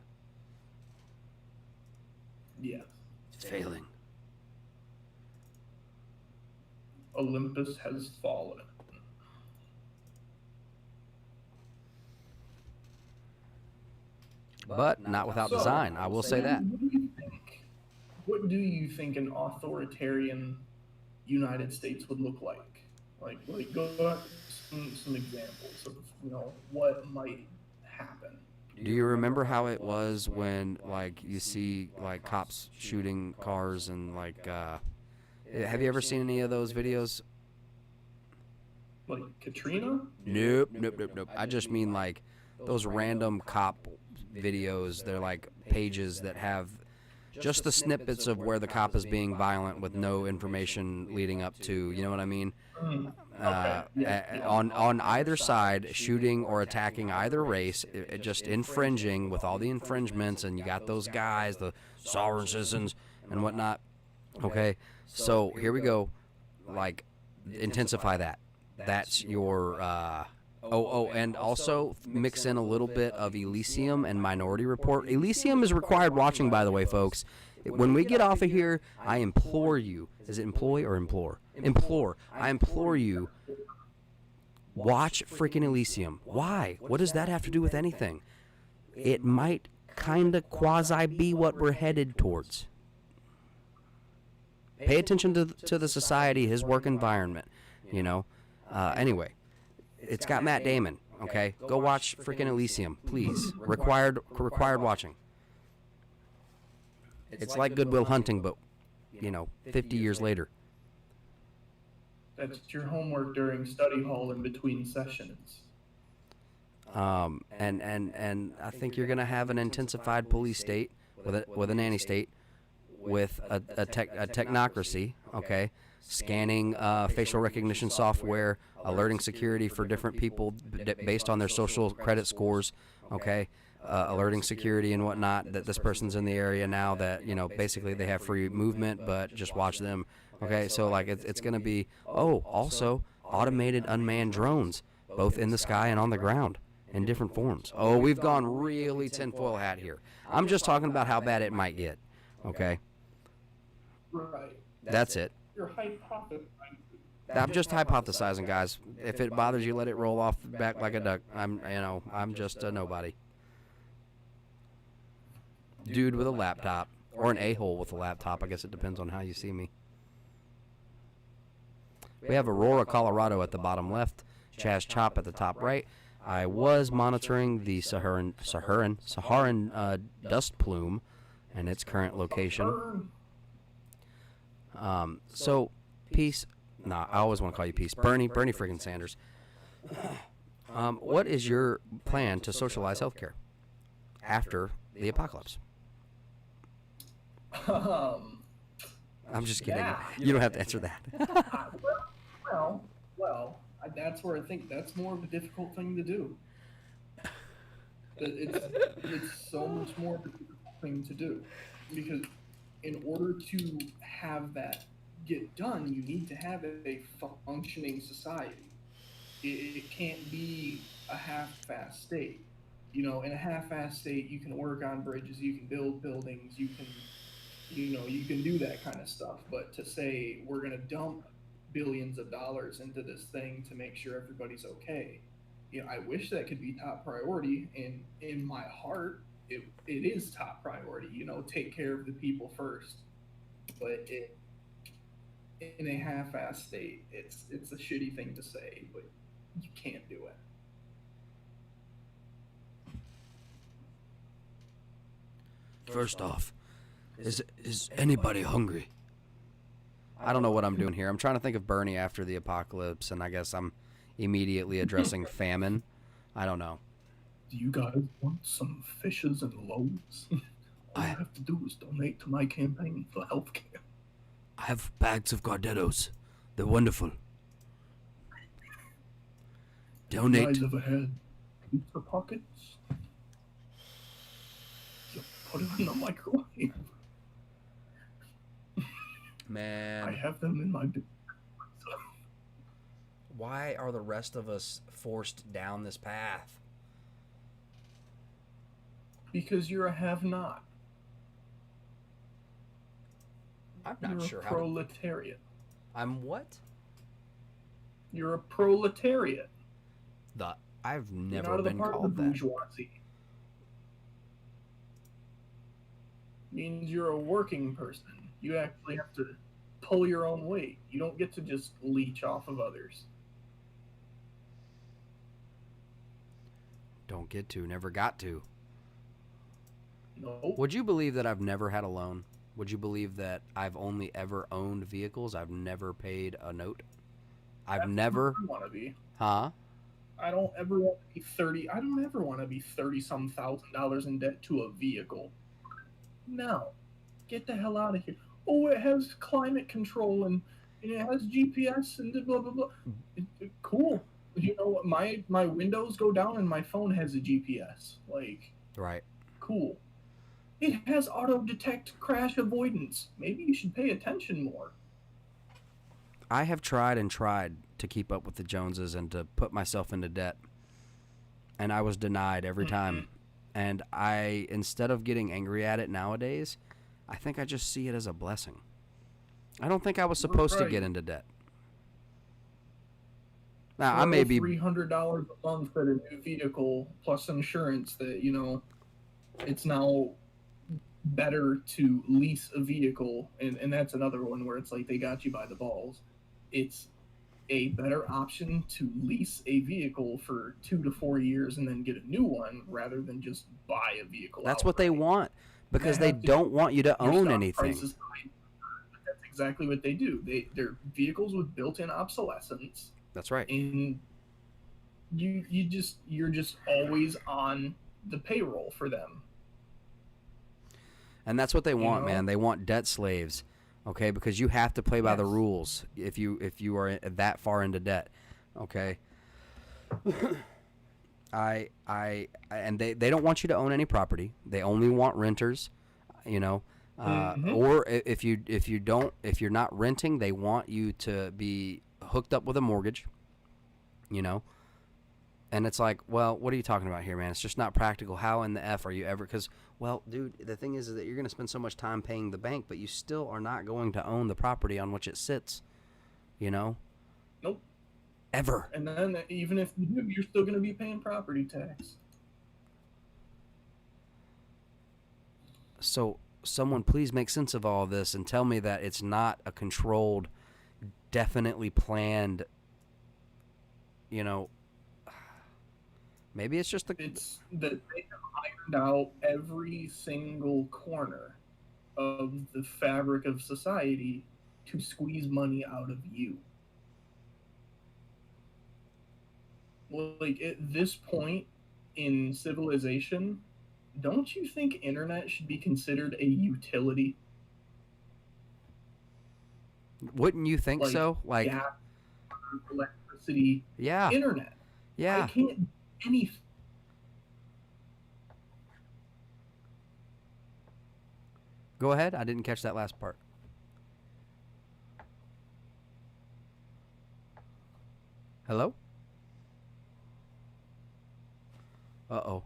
Speaker 18: Yeah.
Speaker 1: It's failing.
Speaker 18: Olympus has fallen.
Speaker 1: But not without design, I will say that.
Speaker 18: What do you think an authoritarian United States would look like? Like go some examples of, you know, what might happen.
Speaker 1: Do you remember how it was when, like, you see, like, cops shooting cars and, like, have you ever seen any of those videos?
Speaker 18: Like Katrina?
Speaker 1: Nope. I just mean, like, those random cop videos. They're, like, pages that have just the snippets of where the cop is being violent with no information leading up to, you know what I mean? On either side, shooting or attacking either race, just infringing with all the infringements, and you got those guys, the sovereign citizens and whatnot. Okay, so here we go. Like, intensify that. That's your and also mix in a little bit of Elysium and Minority Report. Elysium is required watching, by the way, folks. When we get off of here, I implore you. Is it employ or implore? Implore. I implore you. Watch freaking Elysium. Why? What does that have to do with anything? It might kind of quasi be what we're headed towards. Pay attention to the society, his work environment, you know. Anyway, it's got Matt Damon, okay? Go watch freaking Elysium, please. Required watching. It's like Good Will Hunting, but, you know, 50 years later.
Speaker 18: That's your homework during study hall in between sessions.
Speaker 1: And I think you're going to have an intensified police state with a nanny state with a technocracy, okay? Scanning facial recognition software, alerting security for different people based on their social credit scores, okay? Alerting security and whatnot that this person's in the area now, that, you know, basically they have free movement, but just watch them, okay? So, like, it's going to be, also automated unmanned drones, both in the sky and on the ground in different forms. Oh, we've gone really tinfoil hat here. I'm just talking about how bad it might get, okay?
Speaker 18: Right.
Speaker 1: That's it.
Speaker 18: You're hypothesizing.
Speaker 1: I'm just hypothesizing, guys. If it bothers you, let it roll off the back like a duck. I'm just a nobody. Dude with a laptop, or an a-hole with a laptop. I guess it depends on how you see me. We have Aurora, Colorado at the bottom left, Chaz Chop at the top right. I was monitoring the Saharan dust plume and its current location. So, Peace. Nah, I always want to call you Peace. Bernie friggin' Sanders. What is your plan to socialize healthcare after the apocalypse? I'm just kidding.
Speaker 18: Yeah.
Speaker 1: You don't have to answer that.
Speaker 18: Well, That's where I think that's more of a difficult thing to do. It's so much more of a difficult thing to do, because in order to have that get done, you need to have a functioning society. It can't be a half-assed state. You know, in a half-assed state, you can work on bridges, you can build buildings, you can do that kind of stuff. But to say we're going to dump billions of dollars into this thing to make sure everybody's okay, I wish that could be top priority. And in my heart, it is top priority. Take care of the people first. But in a half-assed state, it's a shitty thing to say, but you can't do it.
Speaker 1: First off, is anybody hungry? I don't know what I'm doing here. I'm trying to think of Bernie after the apocalypse, and I guess I'm immediately addressing famine. I don't know.
Speaker 18: Do you guys want some fishes and loaves? All you have to do is donate to my campaign for healthcare.
Speaker 1: I have bags of Gardettos. They're wonderful. Donate.
Speaker 18: You guys ever had pizza pockets? You put it in the microwave.
Speaker 1: Man.
Speaker 18: I have them in my...
Speaker 1: Why are the rest of us forced down this path?
Speaker 18: Because you're a have-not.
Speaker 1: I'm not sure
Speaker 18: how. You're a proletariat.
Speaker 1: I'm what?
Speaker 18: You're a proletariat.
Speaker 1: I've never
Speaker 18: You're not
Speaker 1: been
Speaker 18: part
Speaker 1: called
Speaker 18: of the
Speaker 1: that.
Speaker 18: bourgeoisie. Means you're a working person. You actually have to pull your own weight. You don't get to just leech off of others.
Speaker 1: Don't get to, never got to.
Speaker 18: No.
Speaker 1: Would you believe that I've never had a loan? Would you believe that I've only ever owned vehicles? I've never paid a note. I've never.
Speaker 18: I want to be.
Speaker 1: Huh?
Speaker 18: I don't ever want to be 30. I don't ever want to be $30-some thousand in debt to a vehicle. No. Get the hell out of here. Oh, it has climate control and it has GPS and blah, blah, blah. Cool. You know what? My windows go down and my phone has a GPS. Like,
Speaker 1: right.
Speaker 18: Cool. It has auto-detect crash avoidance. Maybe you should pay attention more.
Speaker 1: I have tried and tried to keep up with the Joneses and to put myself into debt. And I was denied every time. And instead of getting angry at it nowadays, I think I just see it as a blessing. I don't think I was supposed to get into debt. Now, I may be
Speaker 18: $300 a month at a new vehicle plus insurance that, it's now better to lease a vehicle. And that's another one where it's like they got you by the balls. It's a better option to lease a vehicle for 2 to 4 years and then get a new one rather than just buy a vehicle.
Speaker 1: That's what they want, because they don't want you to own anything.
Speaker 18: That's exactly what they do. They're vehicles with built-in obsolescence.
Speaker 1: That's right.
Speaker 18: And you're just always on the payroll for them.
Speaker 1: And that's what they want, man. They want debt slaves. Okay, because you have to play by the rules if you are that far into debt. Okay. And they don't want you to own any property. They only want renters, or if you're not renting, they want you to be hooked up with a mortgage, And it's like, well, what are you talking about here, man? It's just not practical. How in the F are you ever? Because, well, dude, the thing is that you're going to spend so much time paying the bank, but you still are not going to own the property on which it sits,
Speaker 18: Nope.
Speaker 1: Ever.
Speaker 18: And then even if you do, you're still going to be paying property tax.
Speaker 1: So someone please make sense of all of this and tell me that it's not a controlled, definitely planned, maybe it's just
Speaker 18: it's that they have ironed out every single corner of the fabric of society to squeeze money out of you. Like, at this point in civilization, don't you think internet should be considered a utility?
Speaker 1: Wouldn't you think so? Like,
Speaker 18: gas, electricity. electricity,
Speaker 1: Yeah.
Speaker 18: internet.
Speaker 1: Yeah.
Speaker 18: I can't do anything.
Speaker 1: Go ahead. I didn't catch that last part. Hello? Uh-oh.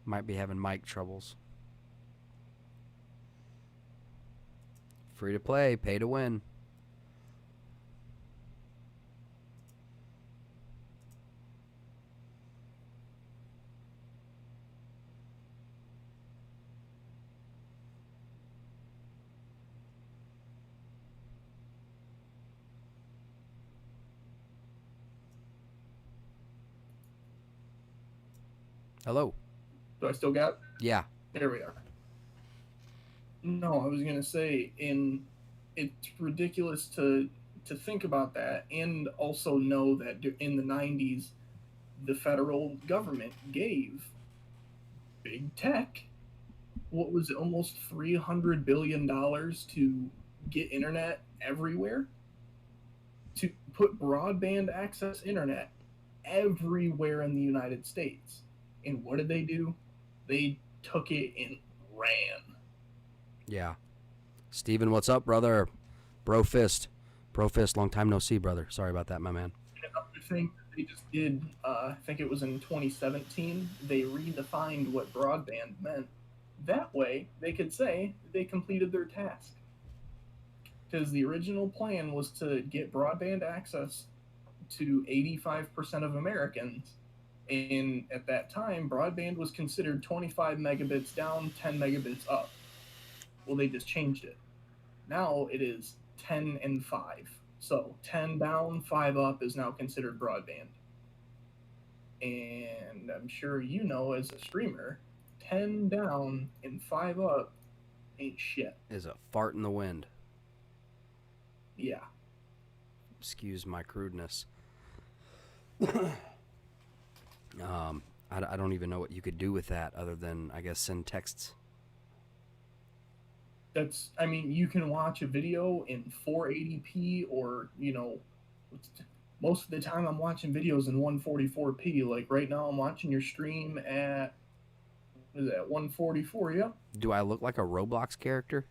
Speaker 1: Might be having mic troubles. Free to play, pay to win. Hello.
Speaker 18: Do I still got?
Speaker 1: Yeah.
Speaker 18: There we are. No, I was gonna say, it's ridiculous to think about that, and also know that in the 90s, the federal government gave big tech, what was it, almost $300 billion to get internet everywhere, to put broadband access internet everywhere in the United States. And what did they do? They took it and ran.
Speaker 1: Yeah. Steven, what's up, brother? Bro Fist, long time no see, brother. Sorry about that, my man.
Speaker 18: Another thing that they just did, I think it was in 2017, they redefined what broadband meant. That way, they could say they completed their task. Because the original plan was to get broadband access to 85% of Americans. And at that time, broadband was considered 25 megabits down, 10 megabits up. Well, they just changed it. Now it is 10 and 5. So 10 down, 5 up is now considered broadband. And I'm sure you know, as a streamer, 10 down and 5 up ain't shit.
Speaker 1: Is a fart in the wind.
Speaker 18: Yeah.
Speaker 1: Excuse my crudeness. I don't even know what you could do with that other than, I guess, send texts.
Speaker 18: That's, I mean, you can watch a video in 480p or, most of the time I'm watching videos in 144p. Like right now I'm watching your stream at, what is that, 144, yeah?
Speaker 1: Do I look like a Roblox character?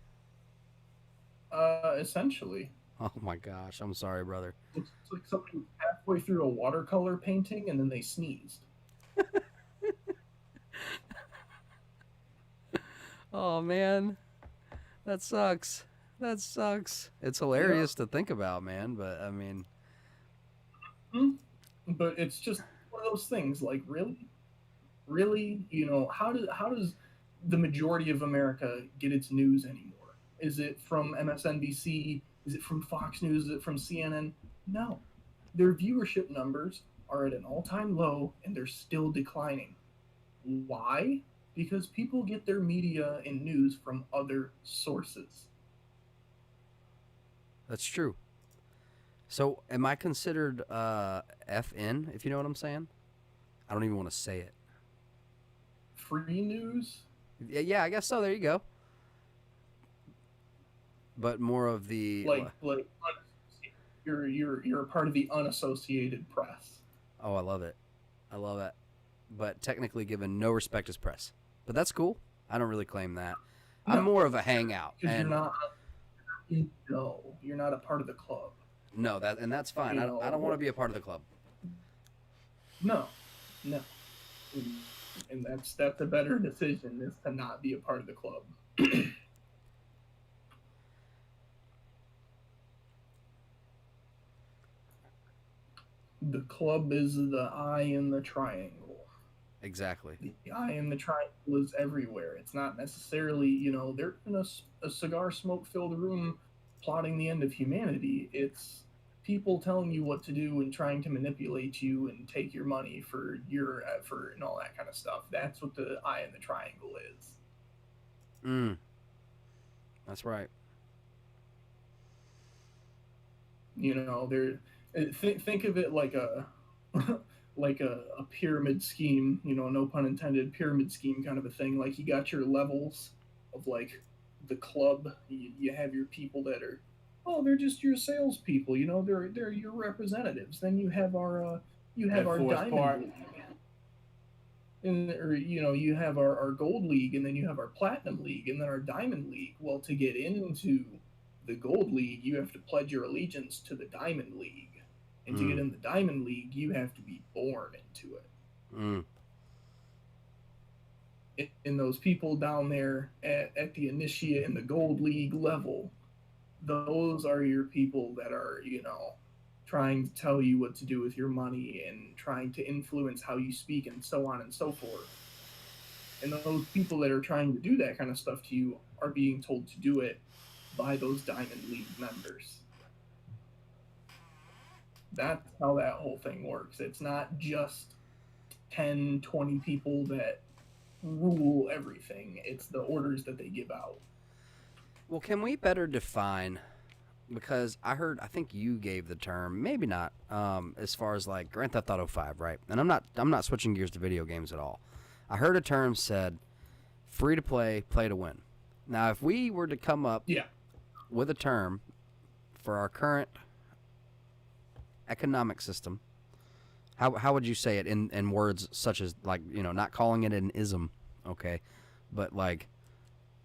Speaker 18: Essentially.
Speaker 1: Oh my gosh, I'm sorry, brother.
Speaker 18: Looks like somebody was halfway through a watercolor painting and then they sneezed.
Speaker 1: Oh man, that sucks. It's hilarious to think about, man, but I mean,
Speaker 18: but it's just one of those things. Like, really, how does the majority of America get its news anymore? Is it from MSNBC? Is it from Fox News? Is it from CNN? No, their viewership numbers are at an all-time low and they're still declining. Why? Because people get their media and news from other sources.
Speaker 1: that's true. So, am I considered FN, if you know what I'm saying? I don't even want to say it.
Speaker 18: Free news?
Speaker 1: Yeah, I guess so. There you go. But more of the
Speaker 18: like you're a part of the unassociated press.
Speaker 1: Oh, I love it. But technically given no respect as press. But that's cool. I don't really claim that.
Speaker 18: No,
Speaker 1: I'm more of a hangout.
Speaker 18: Because you're not a part of the club.
Speaker 1: No, that's fine. I don't want to be a part of the club.
Speaker 18: No. And that's a better decision, is to not be a part of the club. The club is the eye in the triangle.
Speaker 1: Exactly.
Speaker 18: The eye in the triangle is everywhere. It's not necessarily, they're in a cigar smoke-filled room plotting the end of humanity. It's people telling you what to do and trying to manipulate you and take your money for your effort and all that kind of stuff. That's what the eye in the triangle is.
Speaker 1: That's right.
Speaker 18: Think of it like a like a pyramid scheme, no pun intended, pyramid scheme kind of a thing. Like, you got your levels of, like, the club. You have your people that are, oh, they're just your salespeople. You know, they're your representatives. Then you have our
Speaker 19: forced
Speaker 18: diamond
Speaker 19: part.
Speaker 18: league, and or you know you have our gold league, and then you have our platinum league, and then our diamond league. Well, to get into the gold league, you have to pledge your allegiance to the diamond league, and to get in the diamond league, you have to be born into it. And those people down there at the initiate and the gold league level, those are your people that are, you know, trying to tell you what to do with your money and trying to influence how you speak and so on and so forth. And those people that are trying to do that kind of stuff to you are being told to do it by those Diamond League members. That's how that whole thing works. It's not just 10, 20 people that rule everything. It's the orders that they give out.
Speaker 1: Well, can we better define, because I think you gave the term, maybe not, as far as like Grand Theft Auto 5, right? And I'm not switching gears to video games at all. I heard a term said free to play, play to win. Now, if we were to come up with a term for our current economic system, how would you say it in words such as, like, you know, not calling it an ism, okay, but like,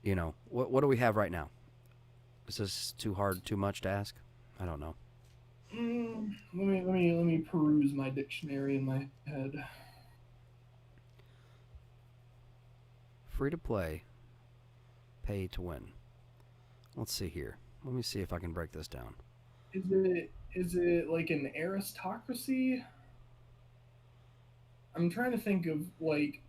Speaker 1: you know, what do we have right now? Is this too hard, too much to ask? I don't know.
Speaker 18: Let me peruse my dictionary in my head.
Speaker 1: Free to play, pay to win. Let's see here. Let me see if I can break this down.
Speaker 18: Is it like an aristocracy? I'm trying to think of, like,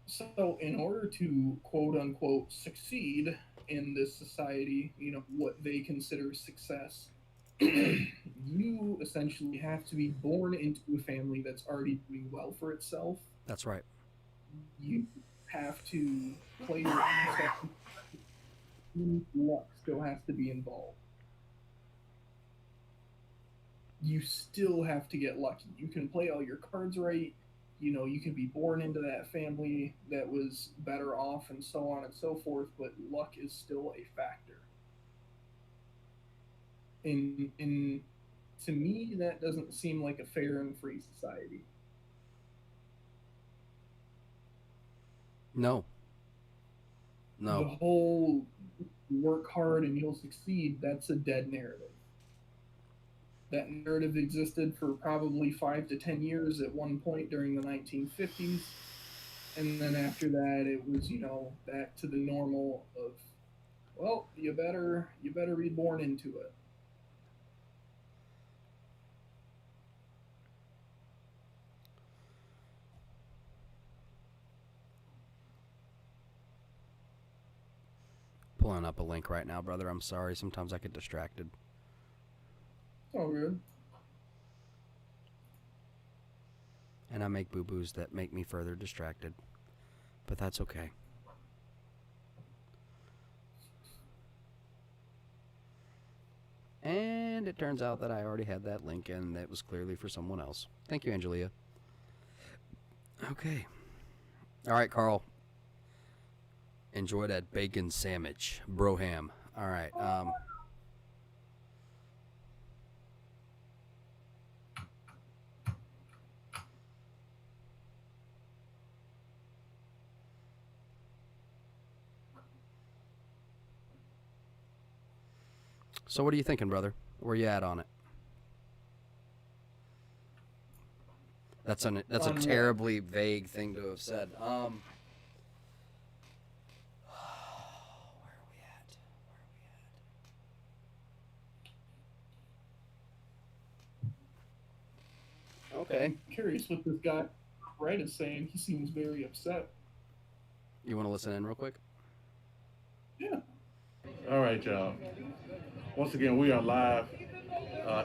Speaker 18: so in order to quote unquote succeed in this society, you know, what they consider success, you essentially have to be born into a family that's already doing well for itself.
Speaker 1: That's right.
Speaker 18: You have to play your stuff. Luck still has to be involved. You still have to get lucky. You can play all your cards right. You know, you can be born into that family that was better off and so on and so forth, but luck is still a factor. And to me, that doesn't seem like a fair and free society.
Speaker 1: No.
Speaker 18: The whole work hard and you'll succeed, that's a dead narrative. That narrative existed for probably 5 to 10 years at one point during the 1950s. And then after that, it was, you know, back to the normal of, well, you better be born into it.
Speaker 1: Pulling up a link right now, brother. I'm sorry. Sometimes I get distracted.
Speaker 18: All good.
Speaker 1: And I make boo-boos that make me further distracted. But that's okay. And it turns out that I already had that link, and that was clearly for someone else. Thank you, Angelia. Okay. All right, Carl. Enjoy that bacon sandwich. Broham. All right. So what are you thinking, brother? Where you at on it? That's a terribly vague thing to have said. Where are we at? Okay.
Speaker 18: I'm curious what this guy right is saying. He seems very upset.
Speaker 1: You want to listen in real quick?
Speaker 18: Yeah.
Speaker 19: All right, y'all. Once again, we are live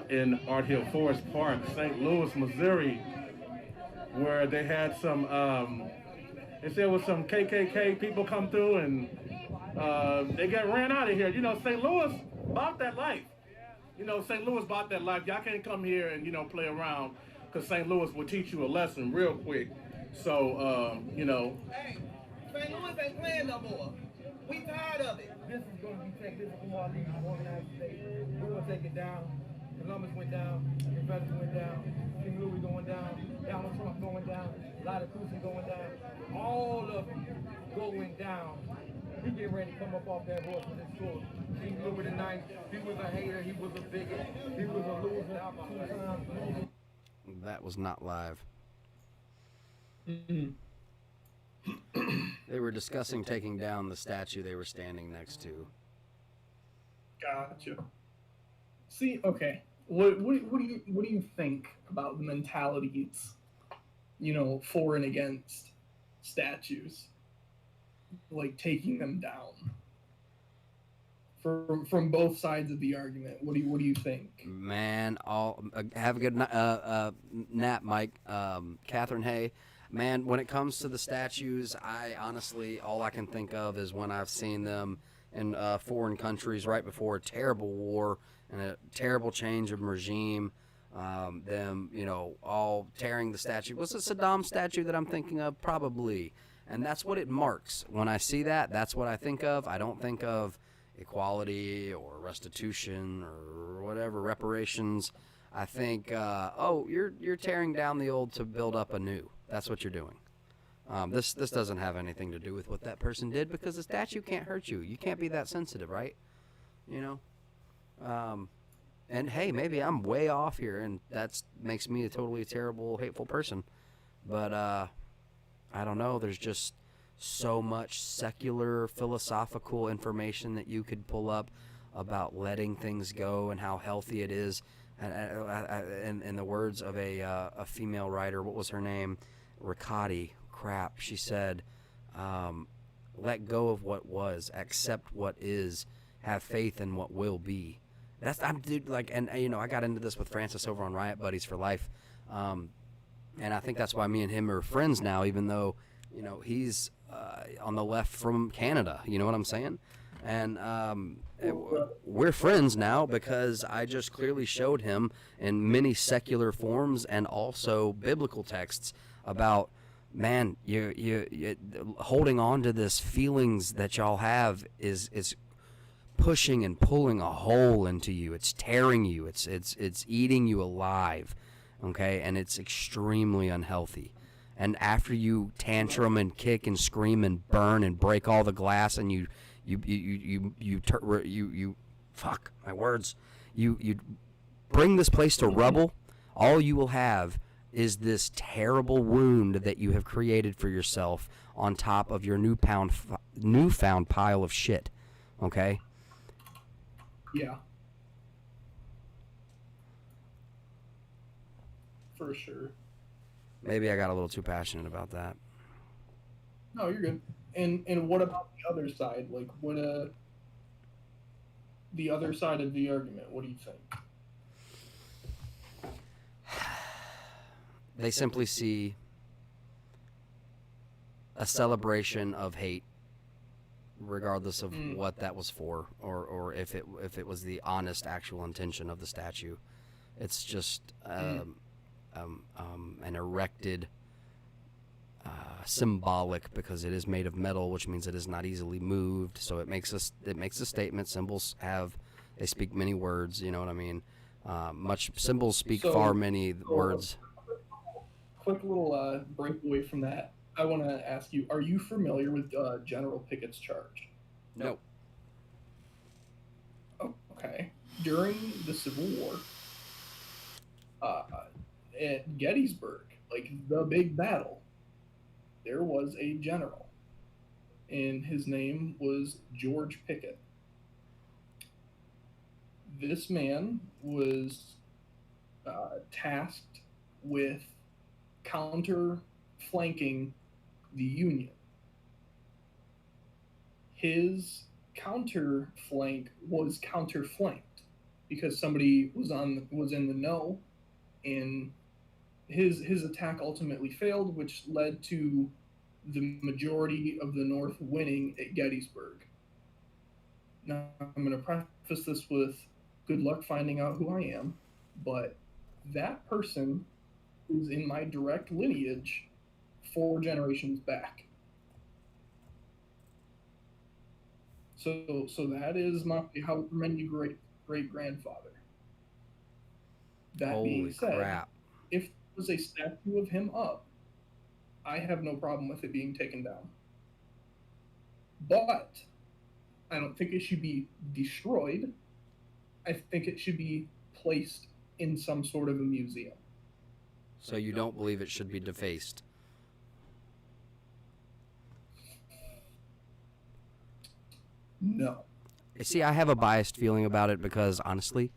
Speaker 19: in Art Hill Forest Park, St. Louis, Missouri, where they had some, they said was some KKK people come through and they got ran out of here. You know, St. Louis bought that life. You know, St. Louis bought that life. Y'all can't come here and, you know, play around, because St. Louis will teach you a lesson real quick. So, you know.
Speaker 12: Hey, St. Louis ain't playing no more. We tired of it. This is going to be taken. This is from our league organized state. We're going to take it down. Columbus went down. Confederacy went down. King Louis going down. Donald Trump going down. Lotta Cruisin going down. All of them going down. He getting ready to come up off that horse with his sword. King Louis the Ninth. He was a hater. He was a bigot. He was a loser. Two-time loser.
Speaker 1: That was not live.
Speaker 18: Mm-hmm.
Speaker 1: They were discussing taking down the statue they were standing next to.
Speaker 18: Gotcha. See, okay. What do you think about the mentalities, for and against statues, like taking them down from both sides of the argument? What do you think?
Speaker 1: Man, have a good nap, Mike. Catherine Hay. Man, when it comes to the statues, I honestly, all I can think of is when I've seen them in foreign countries right before a terrible war and a terrible change of regime. Them, all tearing the statue. Was it Saddam statue that I'm thinking of? Probably. And that's what it marks. When I see that, that's what I think of. I don't think of equality or restitution or whatever, reparations. I think, you're tearing down the old to build up a new. That's what you're doing. This doesn't have anything to do with what that person did because the statue can't hurt you. You can't be that sensitive, right? And hey, maybe I'm way off here, and that makes me a totally terrible, hateful person. But I don't know. There's just so much secular, philosophical information that you could pull up about letting things go and how healthy it is. And in the words of a female writer, what was her name? Riccati. Crap. She said, let go of what was, accept what is, have faith in what will be. I got into this with Francis over on Riot Buddies for Life. And I think that's why me and him are friends now, even though, he's on the left from Canada. You know what I'm saying? And we're friends now because I just clearly showed him in many secular forms and also biblical texts about, man, you holding on to this feelings that y'all have is pushing and pulling a hole into you. It's tearing you. It's eating you alive. Okay, and it's extremely unhealthy. And after you tantrum and kick and scream and burn and break all the glass and you fuck my words, you bring this place to rubble, all you will have is this terrible wound that you have created for yourself on top of your newfound pile of shit. Okay?
Speaker 18: Yeah. For sure.
Speaker 1: Maybe I got a little too passionate about that.
Speaker 18: No, you're good. And what about the other side? Like, what the other side of the argument? What do you think?
Speaker 1: They simply see a celebration of hate, regardless of what that was for, or if it was the honest, actual intention of the statue. It's just an erected, symbolic, because it is made of metal, which means it is not easily moved. So it makes a statement. Symbols they speak many words. You know what I mean? Symbols speak far many words.
Speaker 18: Quick little breakaway from that. I want to ask you: are you familiar with General Pickett's charge?
Speaker 1: No.
Speaker 18: Okay. During the Civil War, at Gettysburg, like the big battle, there was a general, and his name was George Pickett. This man was tasked with counter-flanking the Union. His counter-flank was counter-flanked because somebody was in the know, and his attack ultimately failed, which led to the majority of the North winning at Gettysburg. Now, I'm going to preface this with good luck finding out who I am, but that person is in my direct lineage 4 generations back. So that is my how many great grandfather. That
Speaker 1: Holy
Speaker 18: being said,
Speaker 1: crap.
Speaker 18: if there was a statue of him up, I have no problem with it being taken down. But I don't think it should be destroyed. I think it should be placed in some sort of a museum.
Speaker 1: So you don't believe it should be defaced?
Speaker 18: No.
Speaker 1: See, I have a biased feeling about it because, honestly,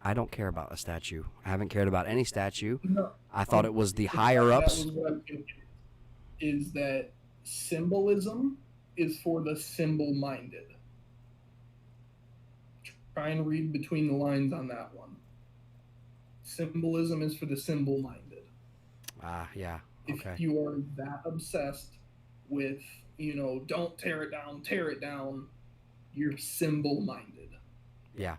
Speaker 1: I don't care about a statue. I haven't cared about any statue.
Speaker 18: No.
Speaker 1: I thought it was the higher-ups.
Speaker 18: That was what I'm thinking, is that symbolism is for the symbol-minded. Try and read between the lines on that one. Symbolism is for the symbol-minded.
Speaker 1: Yeah, okay.
Speaker 18: If you are that obsessed with, don't tear it down, you're symbol-minded.
Speaker 1: Yeah.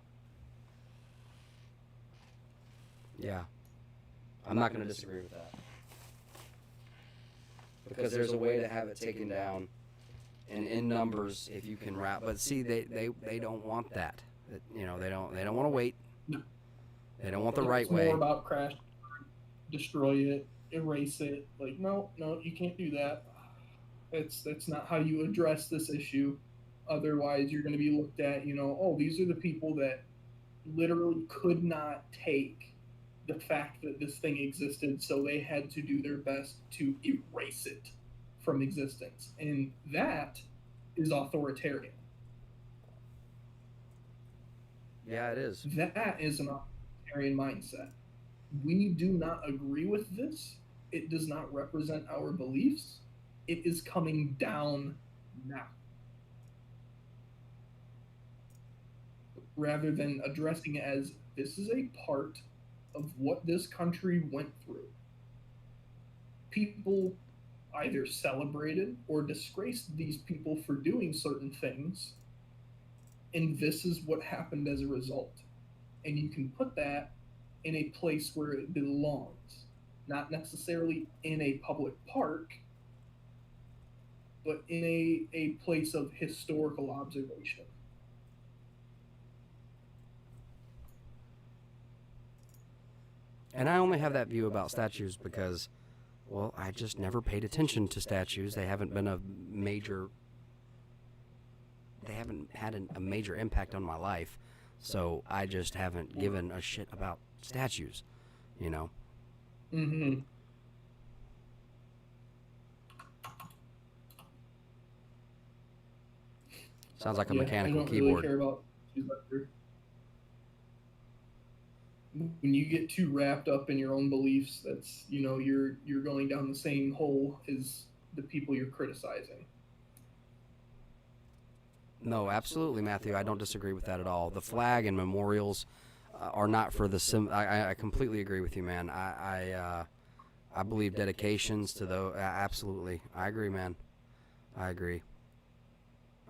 Speaker 1: I'm not going to disagree with that. Because there's a way to have it taken down, and in numbers, if you can wrap. But see, they don't want that. They don't want to wait.
Speaker 18: No.
Speaker 1: They don't want the right way.
Speaker 18: It's more about crash, destroy it, erase it. Like, no, you can't do that. That's not how you address this issue. Otherwise, you're going to be looked at, these are the people that literally could not take the fact that this thing existed, so they had to do their best to erase it from existence. And that is authoritarian.
Speaker 1: Yeah, it is.
Speaker 18: That is an authoritarian mindset. We do not agree with this. It does not represent our beliefs. It is coming down now. Rather than addressing it as this is a part of what this country went through. People either celebrated or disgraced these people for doing certain things, and this is what happened as a result. And you can put that in a place where it belongs, not necessarily in a public park, but in a place of historical observation.
Speaker 1: And I only have that view about statues because, well, I just never paid attention to statues. They haven't been they haven't had a major impact on my life. So I just haven't given a shit about statues,
Speaker 18: Mm-hmm.
Speaker 1: Sounds like a mechanical
Speaker 18: I don't
Speaker 1: keyboard.
Speaker 18: Really care about statues either. When you get too wrapped up in your own beliefs, that's you're going down the same hole as the people you're criticizing.
Speaker 1: No, absolutely, Matthew. I don't disagree with that at all. The flag and memorials are not for the I completely agree with you, man. I believe dedications to those. Absolutely, I agree, man. I agree.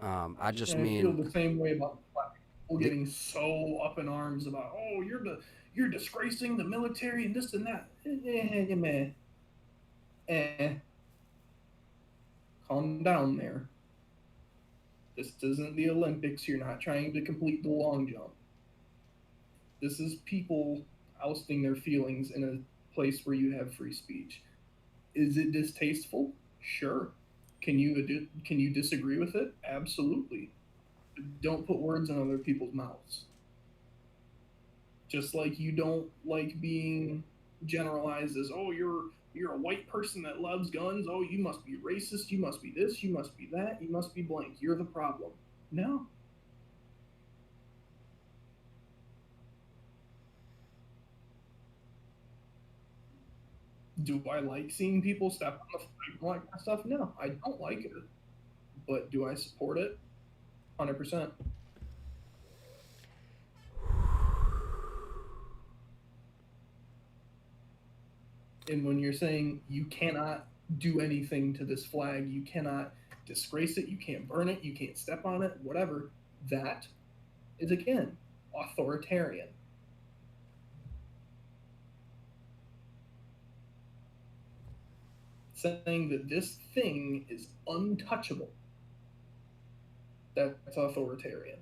Speaker 1: I just mean.
Speaker 18: I feel the same way about people getting so up in arms about, you're disgracing the military and this and that. Man. Calm down there. This isn't the Olympics. You're not trying to complete the long jump. This is people ousting their feelings in a place where you have free speech. Is it distasteful? Sure. Can you disagree with it? Absolutely. Don't put words in other people's mouths. Just like you don't like being generalized as, you're a white person that loves guns. Oh, you must be racist. You must be this. You must be that. You must be blank. You're the problem. No. Do I like seeing people step on the flag and all that kind of stuff? No, I don't like it. But do I support it? 100%. And when you're saying you cannot do anything to this flag, you cannot disgrace it, you can't burn it, you can't step on it, whatever, that is, again, authoritarian. Saying that this thing is untouchable. That's authoritarian.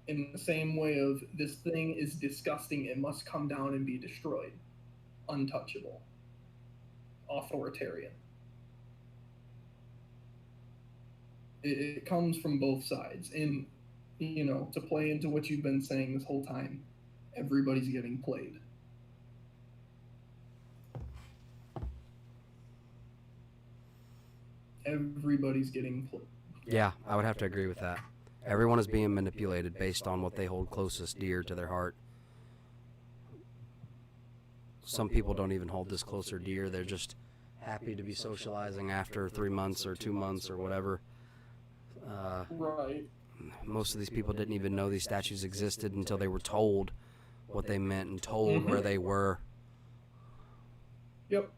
Speaker 18: In the same way of this thing is disgusting, it must come down and be destroyed. Untouchable. Authoritarian. It comes from both sides. And, to play into what you've been saying this whole time, everybody's getting played. Everybody's getting played.
Speaker 1: Yeah, I would have to agree with that. Everyone is being manipulated based on what they hold closest dear to their heart. Some people don't even hold this closer dear. They're just happy to be socializing after 3 months or 2 months or whatever.
Speaker 18: Right.
Speaker 1: Most of these people didn't even know these statues existed until they were told what they meant and told where they were.
Speaker 18: Yep.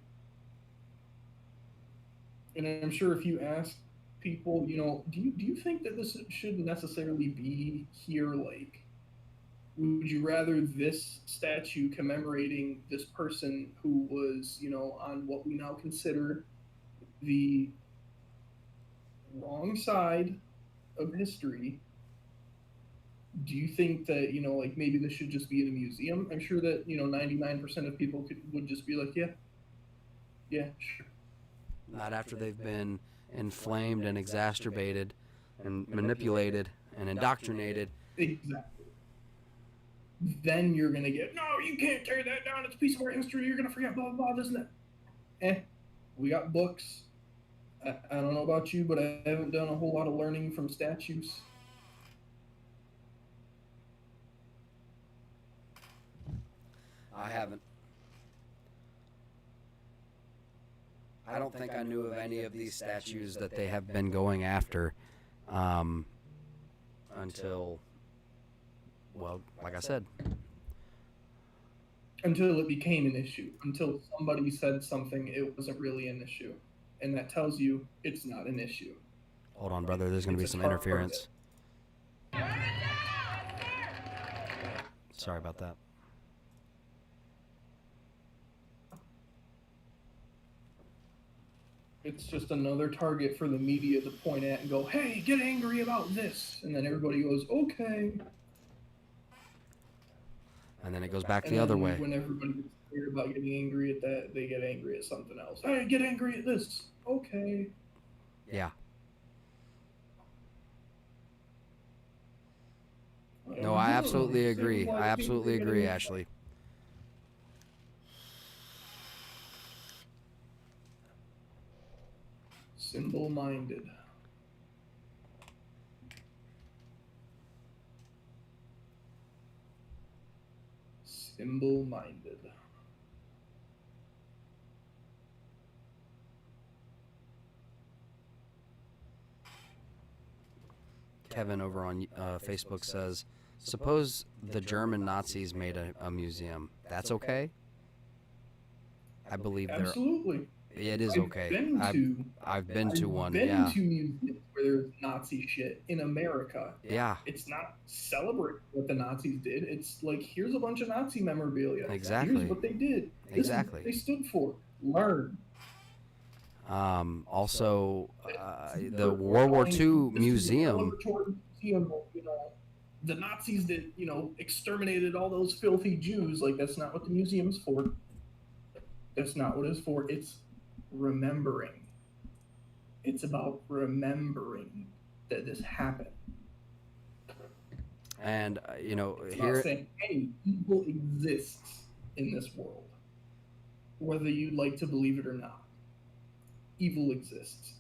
Speaker 18: And I'm sure if you ask people, do you think that this should necessarily be here? Like, would you rather this statue commemorating this person who was, on what we now consider the wrong side of history? Do you think that, like maybe this should just be in a museum? I'm sure that, 99% of people would just be like, yeah, sure.
Speaker 1: Not after they've been inflamed and exacerbated and manipulated and indoctrinated.
Speaker 18: Exactly. Then you're going to get, no, you can't tear that down. It's a piece of our history. You're going to forget blah, blah, blah, this and that. We got books. I don't know about you, but I haven't done a whole lot of learning from statues.
Speaker 1: I haven't. I don't think I knew of any of these statues that they have been going after until, well, like I said.
Speaker 18: Until it became an issue. Until somebody said something, it wasn't really an issue. And that tells you it's not an issue.
Speaker 1: Hold on, brother. There's going to be some interference. Sorry about that.
Speaker 18: It's just another target for the media to point at and go, hey, get angry about this. And then everybody goes, okay.
Speaker 1: And then it goes back the other way.
Speaker 18: When everybody gets scared about getting angry at that, they get angry at something else. Hey, get angry at this. Okay.
Speaker 1: Yeah. No, I absolutely agree. I absolutely agree, Ashley.
Speaker 18: Symbol-minded. Symbol-minded.
Speaker 1: Kevin over on Facebook says, suppose the German Nazis made a museum. That's okay? I believe they're...
Speaker 18: Absolutely.
Speaker 1: It is okay. I've been to one,
Speaker 18: I've
Speaker 1: yeah.
Speaker 18: been to museums where there's Nazi shit in America.
Speaker 1: Yeah.
Speaker 18: It's not celebrating what the Nazis did. It's like, here's a bunch of Nazi memorabilia.
Speaker 1: Exactly.
Speaker 18: Here's what they did.
Speaker 1: Exactly.
Speaker 18: This is what they stood for. Learn.
Speaker 1: Also, the World War II museum.
Speaker 18: The Nazis that, exterminated all those filthy Jews. Like, that's not what the museum's for. That's not what it's for. It's remembering. It's about remembering that this happened.
Speaker 1: And,
Speaker 18: it's
Speaker 1: here...
Speaker 18: not saying, hey, evil exists in this world. Whether you'd like to believe it or not. Evil exists.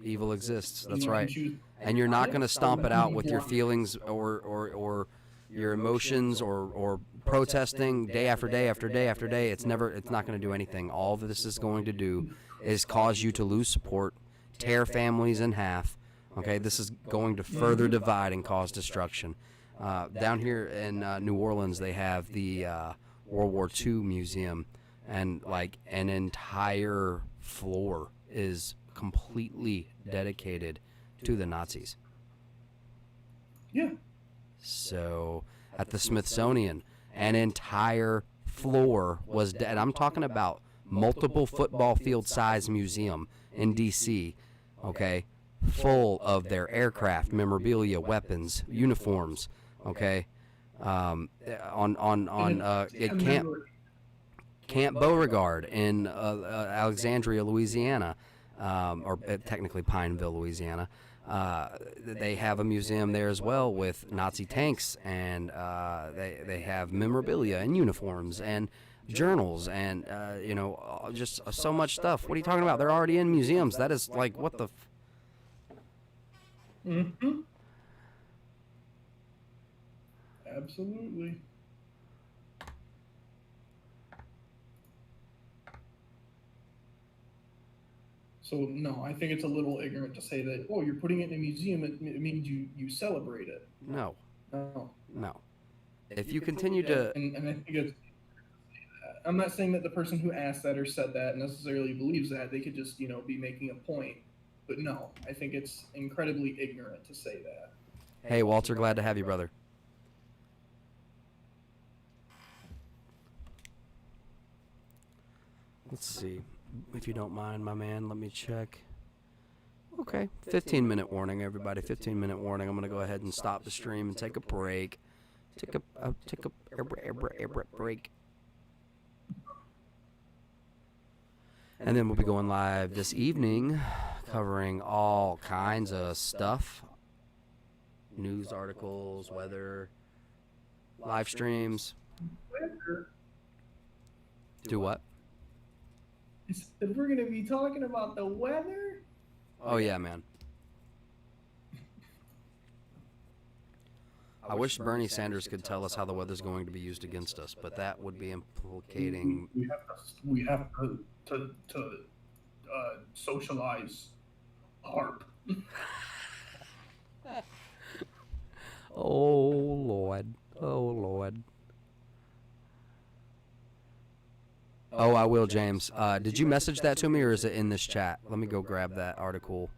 Speaker 1: Evil exists. That's right. And you're not going to stomp it out with your feelings or your emotions or protesting day after day after day after day. It's not going to do anything. All this is going to do is cause you to lose support, tear families in half. Okay, this is going to further divide and cause destruction. Down here in New Orleans, they have the World War II museum, and like an entire floor is completely dedicated to the Nazis.
Speaker 18: Yeah.
Speaker 1: So at the Smithsonian, an entire floor was dead. I'm talking about multiple football field size museum in D.C., okay, full of their aircraft, memorabilia, weapons, uniforms. Okay, Camp Beauregard in Alexandria, Louisiana, or technically Pineville, Louisiana. They have a museum there as well with Nazi tanks, and they have memorabilia and uniforms and journals and just so much stuff. What are you talking about? They're already in museums. That is like, what the
Speaker 18: Mm-hmm. Absolutely. So no, I think it's a little ignorant to say that, oh, you're putting it in a museum, it means you celebrate it.
Speaker 1: No.
Speaker 18: No.
Speaker 1: If you continue to...
Speaker 18: And I think it's... I'm not saying that the person who asked that or said that necessarily believes that. They could just, be making a point. But no, I think it's incredibly ignorant to say that.
Speaker 1: Hey, Walter, glad to have you, brother. Let's see. If you don't mind, my man, let me check. Okay, 15-minute warning, everybody. 15-minute warning. I'm going to go ahead and stop the stream and take a break. Take a break. And then we'll be going live this evening, covering all kinds of stuff. News articles, weather, live streams. Do what?
Speaker 18: If we're going to be talking about the weather?
Speaker 1: Oh, yeah, man. I wish Bernie Sanders could tell us how the weather's going to be used against us, but that would be implicating...
Speaker 18: We have to socialize HARP.
Speaker 1: Oh, Lord. Oh, Lord. Oh, I will, James. Did you message that to me, or is it in this chat? Let me go grab that article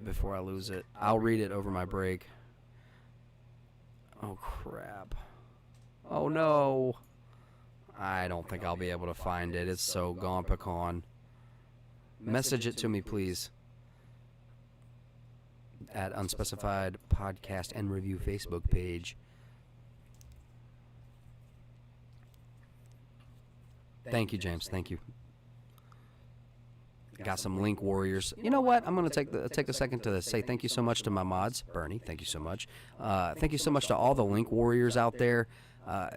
Speaker 1: before I lose it. I'll read it over my break. Oh, crap. Oh, no. I don't think I'll be able to find it. It's so gone pecan. Message it to me, please. At Unspecified Podcast and Review Facebook page. Thank you, James. Thank you. Got some link warriors. You know what? I'm going to take a second to say thank you so much to my mods. Bernie, thank you so much. Thank you so much to all the link warriors out there.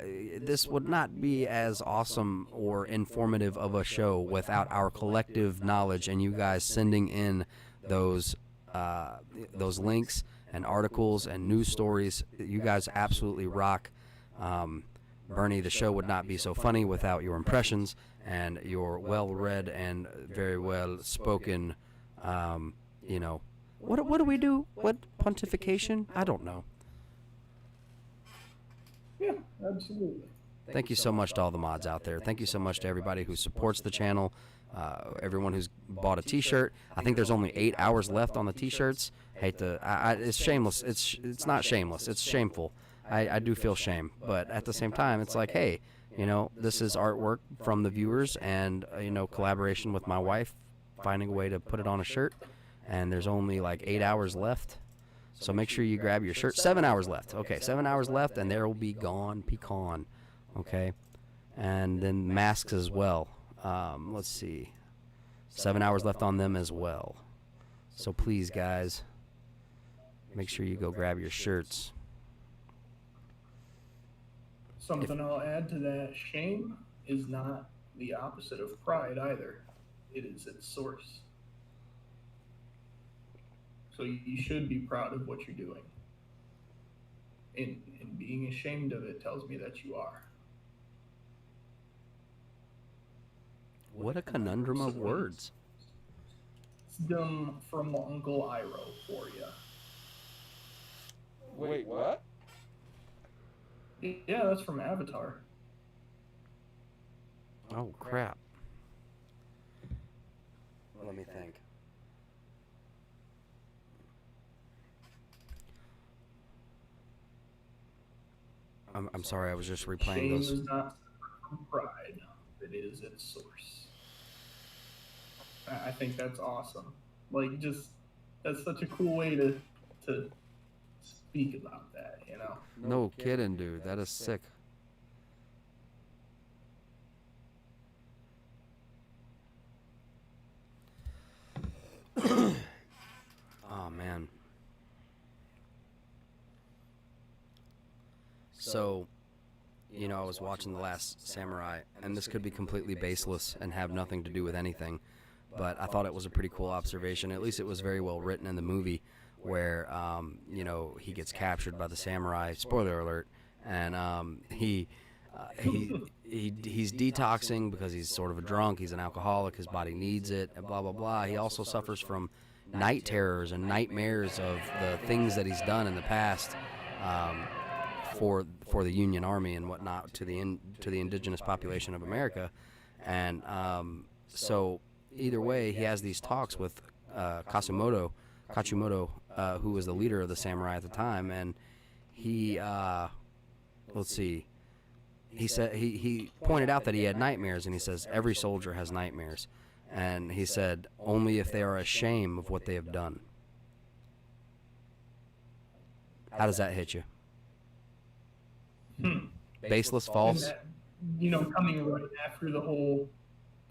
Speaker 1: This would not be as awesome or informative of a show without our collective knowledge and you guys sending in those links and articles and news stories. You guys absolutely rock. Bernie, the show would not be so funny without your impressions and your well-read and very well-spoken, what do we do? What pontification? I don't know.
Speaker 18: Yeah, absolutely.
Speaker 1: Thank you so much to all the mods out there. Thank you so much to everybody who supports the channel, everyone who's bought a t-shirt. I think there's only 8 hours left on the t-shirts. It's shameless. It's not shameless. It's shameful. I do feel shame, but at the same time, it's like, hey, this is artwork from the viewers and, collaboration with my wife, finding a way to put it on a shirt, and there's only like 8 hours left, so make sure you grab your shirt. 7 hours left. Okay, 7 hours left, and there will be gone pecan, okay, and then masks as well. Let's see, 7 hours left on them as well, so please, guys, make sure you go grab your shirts.
Speaker 18: Something I'll add to that, shame is not the opposite of pride either. It is its source. So you should be proud of what you're doing. And being ashamed of it tells me that you are.
Speaker 1: What a conundrum of words.
Speaker 18: Wisdom from Uncle Iroh for you.
Speaker 19: Wait, what?
Speaker 18: Yeah, that's from Avatar.
Speaker 1: Oh, crap. Let me think. I'm sorry, I was just replaying
Speaker 18: Shame
Speaker 1: those.
Speaker 18: is not from pride. It is its source. I think that's awesome. Like, just that's such a cool way to speak about that, you know.
Speaker 1: No kidding, dude. That is sick. Oh, man. So, you know, I was watching The Last Samurai, and this could be completely baseless and have nothing to do with anything, but I thought it was a pretty cool observation. At least it was very well written in the movie, where, you know, he gets captured by the samurai, spoiler alert, and he's detoxing because he's sort of a drunk, he's an alcoholic, his body needs it, and blah, blah, blah. He also suffers from night terrors and nightmares of the things that he's done in the past, for the Union Army and whatnot, to the indigenous population of America. And so either way, he has these talks with Katsumoto, who was the leader of the samurai at the time, and he let's see, he said he pointed out that he had nightmares, and he says every soldier has nightmares, and he said only if they are ashamed of what they have done. How does that hit you? Baseless, false?
Speaker 18: That, you know, coming right after the whole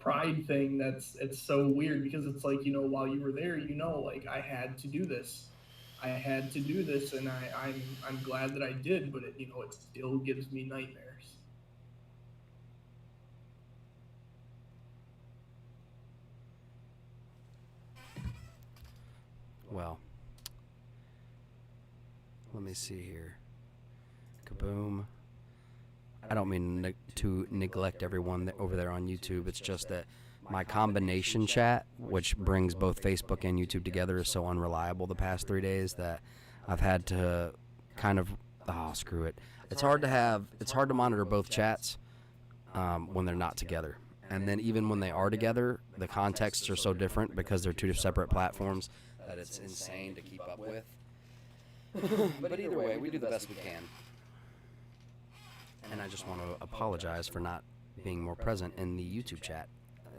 Speaker 18: pride thing, it's so weird, because it's like, you know, while you were there, you know, like, I had to do this, and I'm glad that I did, but it, you know, it still gives me nightmares.
Speaker 1: Well, let me see here. Kaboom. I don't mean to neglect everyone over there on YouTube. It's just that my combination chat, which brings both Facebook and YouTube together, is so unreliable the past 3 days that I've had to kind of, screw it. It's hard to monitor both chats when they're not together. And then even when they are together, the contexts are so different because they're two separate platforms that it's insane to keep up with. But either way, we do the best we can. And I just want to apologize for not being more present in the YouTube chat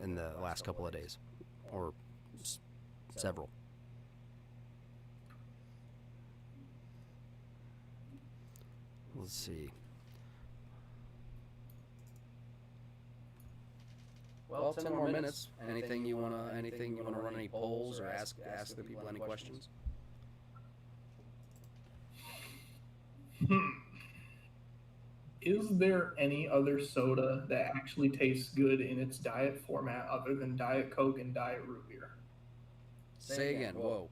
Speaker 1: in the last couple of days, or several. Let's see. Well, 10 more minutes. Anything you wanna run any polls or ask the people any questions?
Speaker 18: Is there any other soda that actually tastes good in its diet format other than Diet Coke and Diet Root Beer?
Speaker 1: Say again, whoa.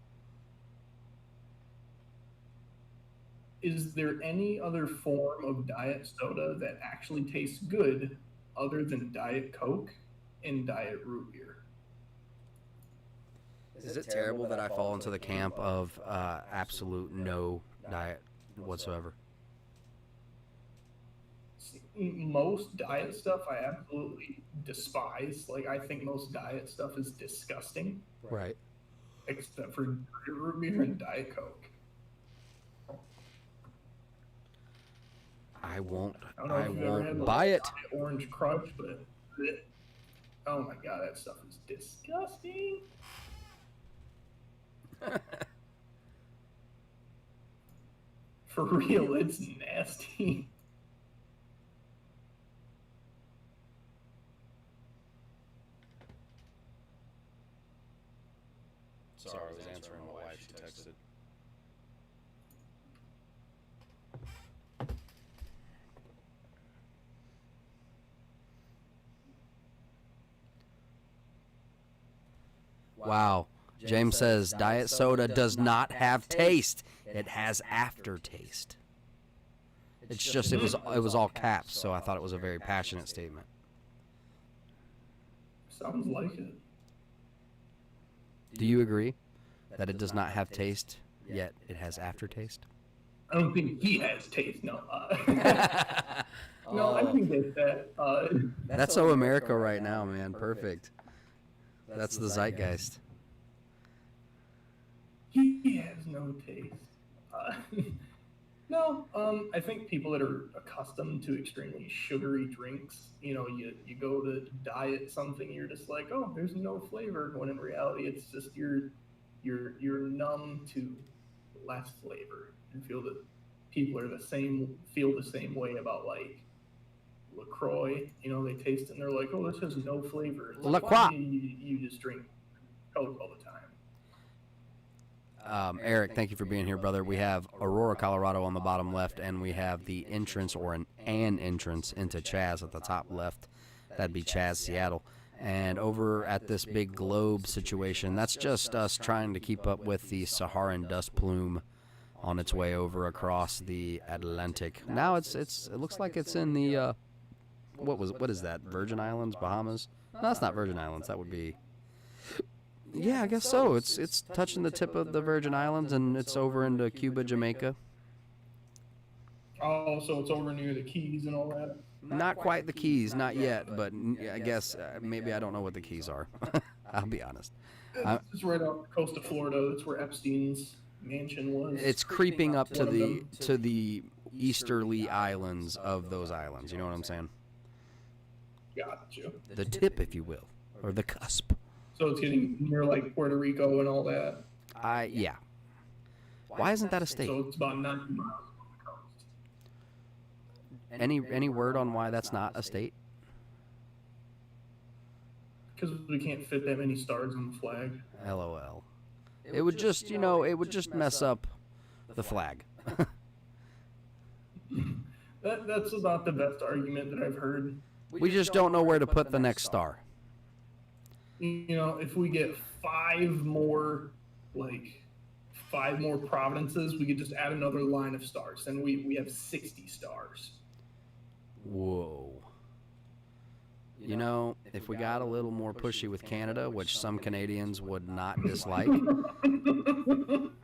Speaker 18: Is there any other form of diet soda that actually tastes good other than Diet Coke and Diet Root Beer?
Speaker 1: Is it terrible that I fall into the camp of absolute no diet whatsoever?
Speaker 18: Most diet stuff I absolutely despise. Like, I think most diet stuff is disgusting.
Speaker 1: Right.
Speaker 18: Except for Diet Root Beer and Diet Coke.
Speaker 1: I won't
Speaker 18: Had,
Speaker 1: buy it.
Speaker 18: Diet Orange Crush, but oh my god, that stuff is disgusting. For real, it's nasty.
Speaker 1: Sorry, I was answering my wife. She texted. Wow. James says diet soda does not have taste. It has aftertaste. It's just it was all caps, so I thought it was a very passionate statement.
Speaker 18: Sounds like it.
Speaker 1: Do you agree that it does not have taste, yet it has aftertaste?
Speaker 18: I don't think he has taste. No. No, I think that.
Speaker 1: That's so America right now, man. Perfect. That's the zeitgeist.
Speaker 18: He has no taste. No, I think people that are accustomed to extremely sugary drinks, you know, you go to diet something, you're just like, oh, there's no flavor, when in reality it's just you're you're numb to less flavor and feel that people are feel the same way about like LaCroix. You know, they taste it and they're like, oh, this has no flavor. It's like,
Speaker 1: LaCroix.
Speaker 18: You just drink Coke all the time.
Speaker 1: Eric, thank you for being here, brother. We have Aurora, Colorado on the bottom left, and we have the entrance or an entrance into Chaz at the top left. That'd be Chaz, Seattle. And over at this big globe situation, that's just us trying to keep up with the Saharan dust plume on its way over across the Atlantic. Now it looks like it's in the what is that? Virgin Islands, Bahamas? No, that's not Virgin Islands. That would be. Yeah, I guess so. It's touching the tip of the Virgin Islands, and it's over into Cuba, Jamaica.
Speaker 18: Oh, so it's over near the Keys and all that?
Speaker 1: Not quite the Keys, not yet, but I guess maybe I don't know what the Keys are. I'll be honest.
Speaker 18: It's right off the coast of Florida. That's where Epstein's mansion was.
Speaker 1: It's creeping up to the easterly islands of those islands. You know what I'm saying?
Speaker 18: Gotcha.
Speaker 1: The tip, if you will, or the cusp.
Speaker 18: So it's getting near like Puerto Rico and all that.
Speaker 1: Yeah. Why isn't that a state?
Speaker 18: So it's about 90 miles.
Speaker 1: Any word on why that's not a state?
Speaker 18: Because we can't fit that many stars on the flag.
Speaker 1: LOL. It would just, it would just mess up the flag.
Speaker 18: That's about the best argument that I've heard.
Speaker 1: We just don't know where to put the next star.
Speaker 18: You know, if we get five more provinces, we could just add another line of stars. Then we have 60 stars.
Speaker 1: Whoa. If we got a little more pushy with Canada, which some Canadians would not dislike,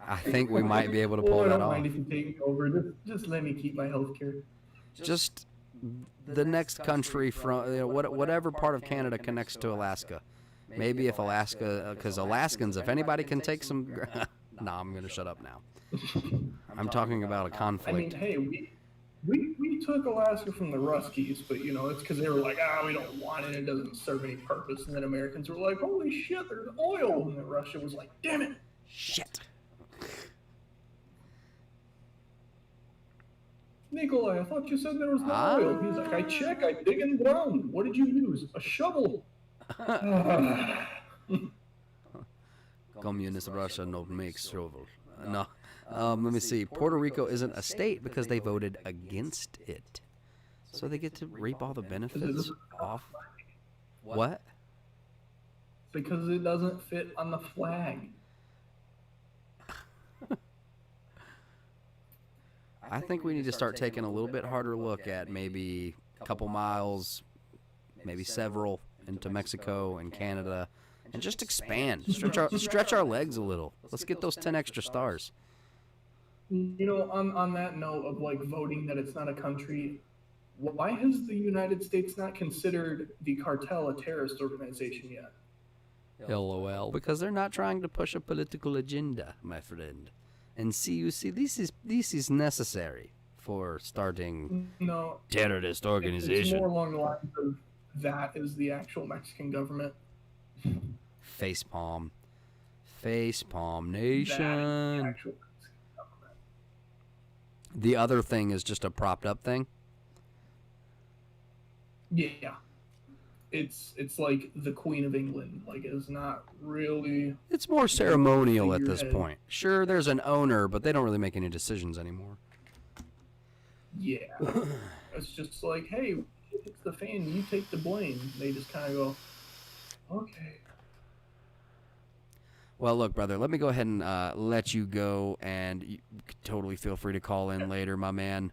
Speaker 1: I think we might be able to pull that
Speaker 18: I don't
Speaker 1: off.
Speaker 18: mind if you take me over. Just let me keep my health care.
Speaker 1: Just the next country from whatever part of Canada connects to Alaska. Maybe if Alaska, because Alaskans, if anybody can take some... Nah, I'm going to shut up now. I'm talking about a conflict.
Speaker 18: I mean, hey, we took Alaska from the Ruskies, but, it's because they were like, we don't want it. It doesn't serve any purpose. And then Americans were like, holy shit, there's oil. And then Russia was like, damn it.
Speaker 1: Shit.
Speaker 18: Nikolai, I thought you said there was no oil. He's like, I check, I dig in the ground. What did you use? A shovel.
Speaker 1: Communist Russia no makes shovel. No. Let me see. Puerto Rico isn't a state because they voted against it. So they get to reap all the benefits off. What?
Speaker 18: Because it doesn't fit on the flag.
Speaker 1: I think we need to start taking a little bit harder look at maybe a couple miles, maybe several, into Mexico and Canada, and just expand. Stretch our legs a little. Let's get those 10 extra stars.
Speaker 18: On that note of voting that it's not a country, why has the United States not considered the cartel a terrorist organization yet?
Speaker 1: LOL. Because they're not trying to push a political agenda, my friend. And this is necessary for starting terrorist organization.
Speaker 18: It's more along the lines of that is the actual Mexican government.
Speaker 1: Facepalm nation. The other thing is just a propped up thing.
Speaker 18: Yeah, it's like the Queen of England. It's not really.
Speaker 1: It's more ceremonial at this point. Sure, there's an owner, but they don't really make any decisions anymore.
Speaker 18: Yeah, it's just like, hey, it's the fan. You take the blame. They just kind of go, okay.
Speaker 1: Well, look, brother, let me go ahead and let you go, and you totally feel free to call in later, my man.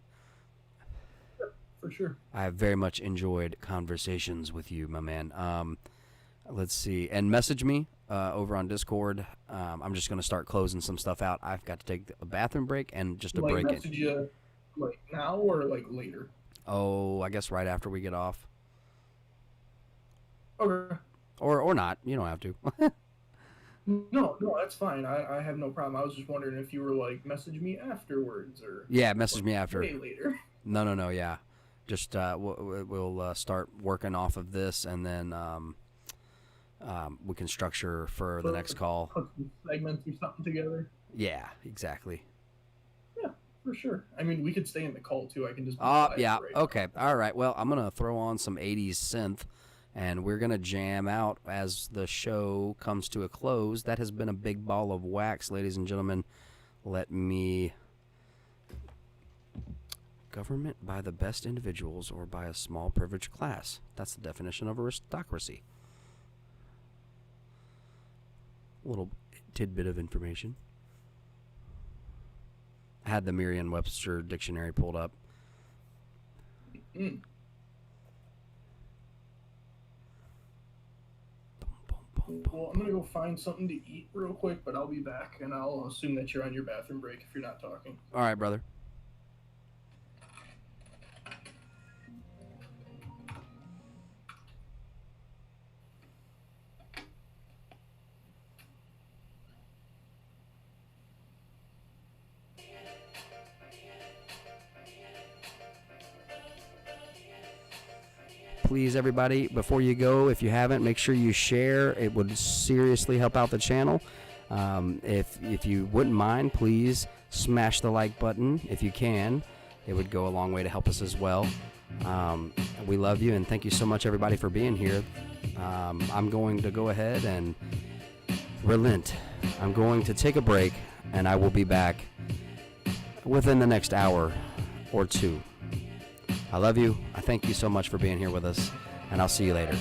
Speaker 18: For sure.
Speaker 1: I have very much enjoyed conversations with you, my man. Let's see. And message me over on Discord. I'm just going to start closing some stuff out. I've got to take a bathroom break and just a break in.
Speaker 18: Message you now or later?
Speaker 1: Oh, I guess right after we get off.
Speaker 18: Okay.
Speaker 1: Or not. You don't have to.
Speaker 18: No, that's fine. I have no problem. I was just wondering if you were message me afterwards or.
Speaker 1: Yeah, message me after.
Speaker 18: Way later.
Speaker 1: No, yeah. Just we'll start working off of this, and then we can structure for the next call.
Speaker 18: Put some segments or something together.
Speaker 1: Yeah, exactly.
Speaker 18: Yeah, for sure. I mean, we could stay in the call too. I can just.
Speaker 1: Yeah. Okay. All right. Well, I'm gonna throw on some '80s synth, and we're gonna jam out as the show comes to a close. That has been a big ball of wax, ladies and gentlemen. Let me. Government by the best individuals or by a small privileged class. That's the definition of aristocracy. A little tidbit of information. I had the Merriam-Webster dictionary pulled up.
Speaker 18: Well, I'm going to go find something to eat real quick, but I'll be back, and I'll assume that you're on your bathroom break if you're not talking.
Speaker 1: All right, brother. Please, everybody, before you go, if you haven't, make sure you share. It would seriously help out the channel. If you wouldn't mind, please smash the like button if you can. It would go a long way to help us as well. We love you, and thank you so much, everybody, for being here. I'm going to go ahead and relent. I'm going to take a break, and I will be back within the next hour or two. I love you. I thank you so much for being here with us, and I'll see you later.